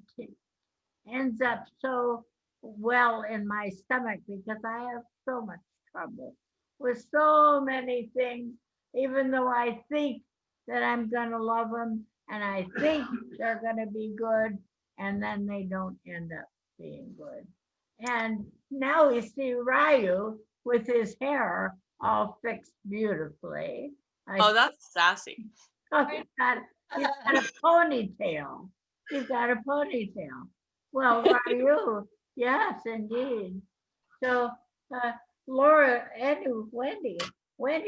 ends up so well in my stomach because I have so much trouble with so many things, even though I think that I'm gonna love them and I think they're gonna be good, and then they don't end up being good. And now we see Ryu with his hair all fixed beautifully. Oh, that's sassy. Oh, he's got a ponytail. He's got a ponytail. Well, Ryu, yes, indeed. So, Laura and Wendy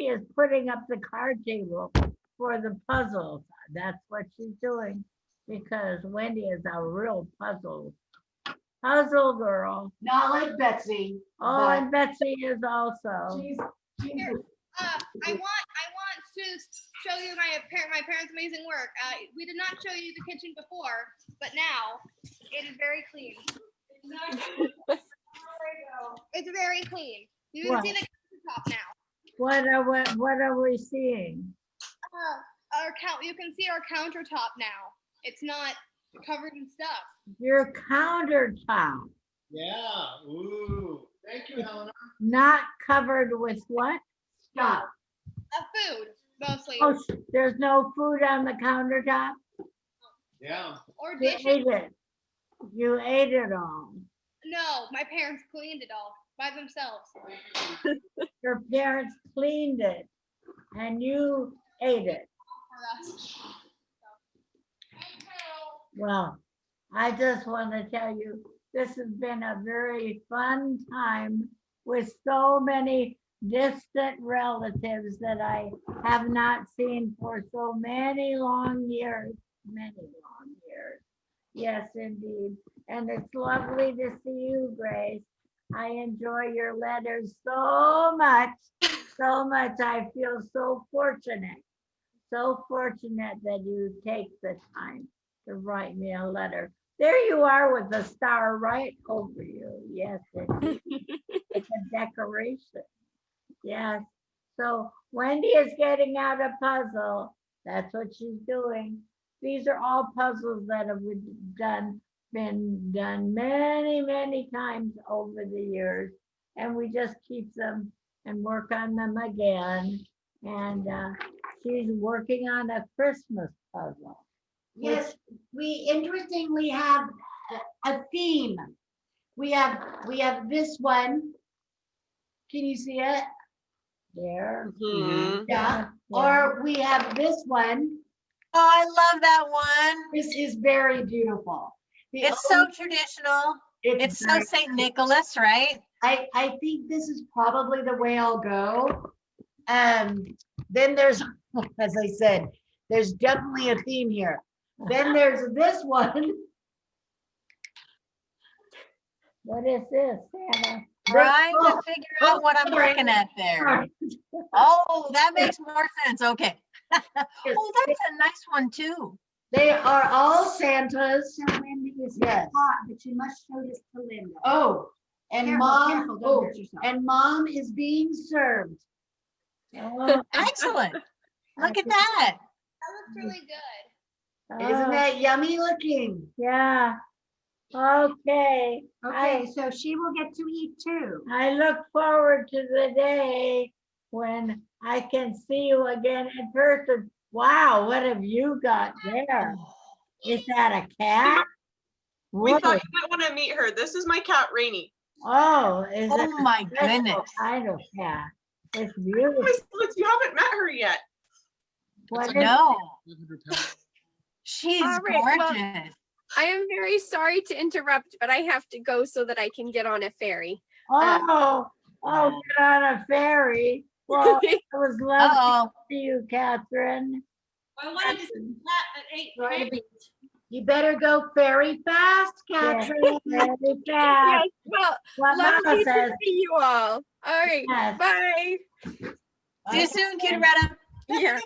is putting up the card table for the puzzles. That's what she's doing because Wendy is a real puzzle girl. Not like Betsy. Oh, but and Betsy is also. Here, I want to show you my parents' amazing work. We did not show you the kitchen before, but now it is very clean. It's very clean. You can What? see the countertop now. What are we seeing? You can see our countertop now. It's not covered in stuff. Your countertop, Yeah. Ooh. Thank you, Helena. not covered with what? Stop. Food, mostly. Oh, there's no food on the countertop? Yeah. Or You dishes. ate it. You ate it all. No, my parents cleaned it all by themselves. Your parents cleaned it and you ate it. Well, I just want to tell you, this has been a very fun time with so many distant relatives that I have not seen for so many long years, many long years. Yes, indeed. And it's lovely to see you, Grace. I enjoy your letters so much, so much. I feel so fortunate that you take the time to write me a letter. There you are with the star right over you. Yes, it's a decoration. Yes. So Wendy is getting out a puzzle. That's what she's doing. These are all puzzles that have been done many, many times over the years. And we just keep them and work on them again. And she's working on a Christmas puzzle. Yes, we interestingly have a theme. We have this one. Can you see it? There. Mhm. Yeah. Or we have this one. Oh, I love that one. This is very beautiful. The It's so only- traditional. It's It's so very- St. Nicholas, right? I think this is probably the way I'll go. Then there's, as I said, there's definitely a theme here. Then there's this one. What is this, Santa? Trying to figure out what I'm looking at there. Oh, that makes more sense. Okay. Oh, that's a nice one too. They are all Santas. So Wendy is Yes. hot, but you must show this to Linda. Oh, and Careful, mom, careful, don't oh, hurt yourself. and mom is being served. Oh, Excellent. Look at that. That looks really good. Isn't that yummy looking? Yeah. Okay. Okay, so she will get to eat too. I look forward to the day when I can see you again in person. Wow, what have you got there? Is that a cat? We What thought is- you might want to meet her. This is my cat, Rainy. Oh, is it Oh my a special goodness. kind of cat? It's Oh beautiful. my goodness, you haven't met her yet. What is No. She's All right, well- gorgeous. I am very sorry to interrupt, but I have to go so that I can get on a ferry. Oh, get on a ferry. Well, it was lovely to see you, Catherine. I wanted to see that at 8. You better go very fast, Catherine. Very Yes, fast. well, What lovely Mama to says. see you all. All right, Yes. bye. See you soon, Kidretta. Yeah.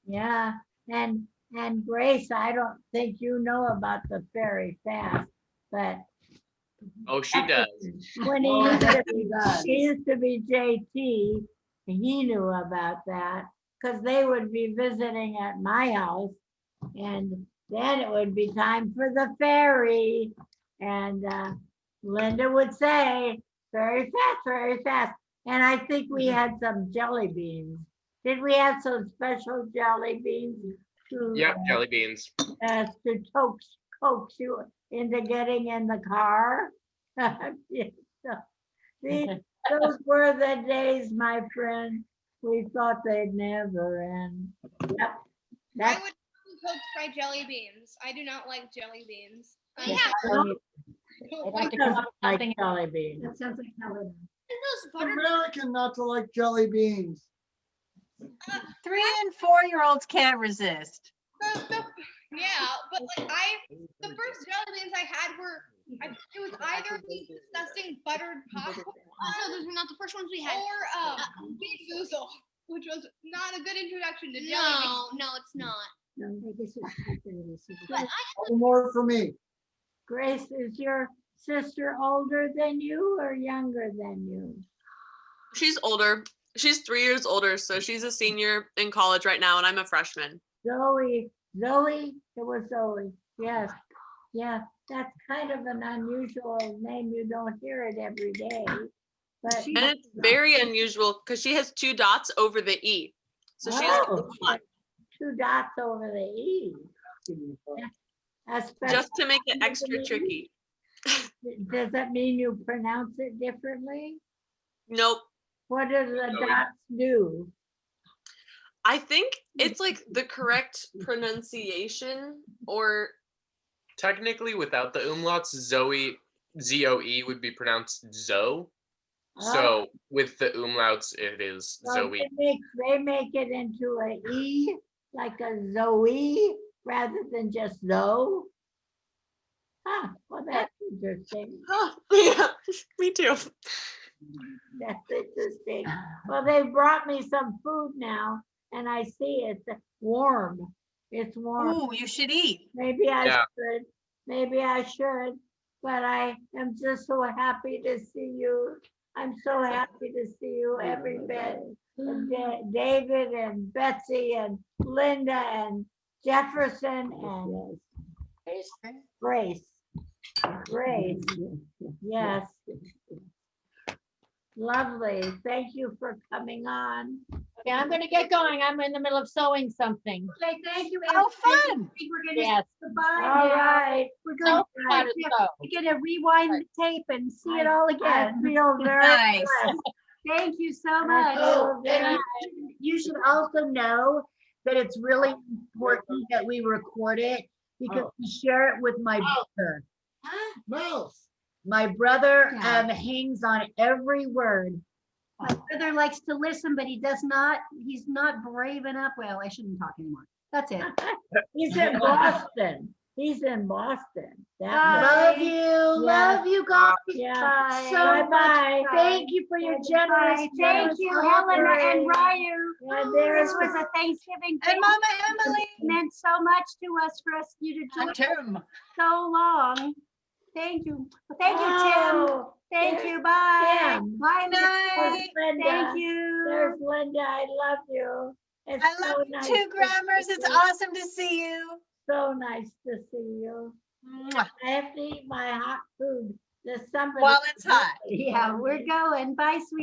Yeah, and Grace, I don't think you know about the very fast, but Oh, she does. when he used to be JT, he knew about that, because they would be visiting at my house, and then it would be time for the ferry, and Linda would say, very fast, and I think we had some jelly beans. Did we have some special jelly beans to, Yep, jelly beans. to coax you into getting in the car? Yes, so, those were the days, my friend. We thought they'd never end. Yep. I That's would be coaxed by jelly beans. I do not like jelly beans. I'd have to come up with something. Jelly beans. That sounds like Helen. Those buttered American not to like jelly beans. 3 and 4-year-olds can't resist. Yeah, but like the first jelly beans I had were, it was either these disgusting buttered popcorn. No, those were not the first ones we had. Or Beef Zoozle, which was not a good introduction to jelly beans. No, it's not. No, I guess it's. But No more for me. Grace, is your sister older than you or younger than you? She's older. She's 3 years older, so she's a senior in college right now, and I'm a freshman. Zoe, it was Zoe. Yes. Yeah, that's kind of an unusual name. You don't hear it every day. But And it's very unusual because she has 2 dots over the E. So she has Oh, one, 2 dots over the E. That's just to make it special. extra tricky. Does that mean you pronounce it differently? Nope. What do the dots do? I think it's like the correct pronunciation, or Technically, without the umlauts, Zoe, Z-O-E would be pronounced Zoe. So with the umlauts, it is So Zoe. they make it into a E, like a Zoe, rather than just Zoe. Huh, well, that's interesting. oh, yeah, me too. That's interesting. Well, they brought me some food now, and I see it's warm. It's warm. Ooh, you should eat. Maybe I Yeah. should. Maybe I should. But I am just so happy to see you. I'm so happy to see you, every bit. And David and Betsy and Linda and Jefferson and Grace. Grace. Yes. Lovely. Thank you for coming on. Okay, I'm gonna get going. I'm in the middle of sewing something. Okay, thank you. Oh, Anthony. fun. I think we're gonna Yes. say goodbye. All now. right. We're gonna, How to sew. we're gonna rewind the tape and see it all I again. feel very Nice. blessed. Thank you so I much. feel very- You should also know that it's really important that we record it because we share it with my brother. Mouse. My brother Yeah. hangs on every word. My brother likes to listen, but he's not brave enough. Well, I shouldn't talk anymore. That's it. He's in Boston. He's in Boston. Love you, love you guys Yeah. so Bye much. bye. Thank you for your generous. Thank you, Helena and Ryu. This was a Thanksgiving And thing. Mama Emily. It meant so much to us for you to do it so long. Thank you. Thank you, Tim. Oh, Thank you. Bye. Tim. Bye, Good night. Miss. Linda. Thank you. There's Linda. I love you. It's I so love you nice too, to Grammars. see It's you. awesome to see you. So nice to see you. Mwah. I have to eat my hot food. There's somebody. While it's hot. Yeah, we're going. Bye, sweet.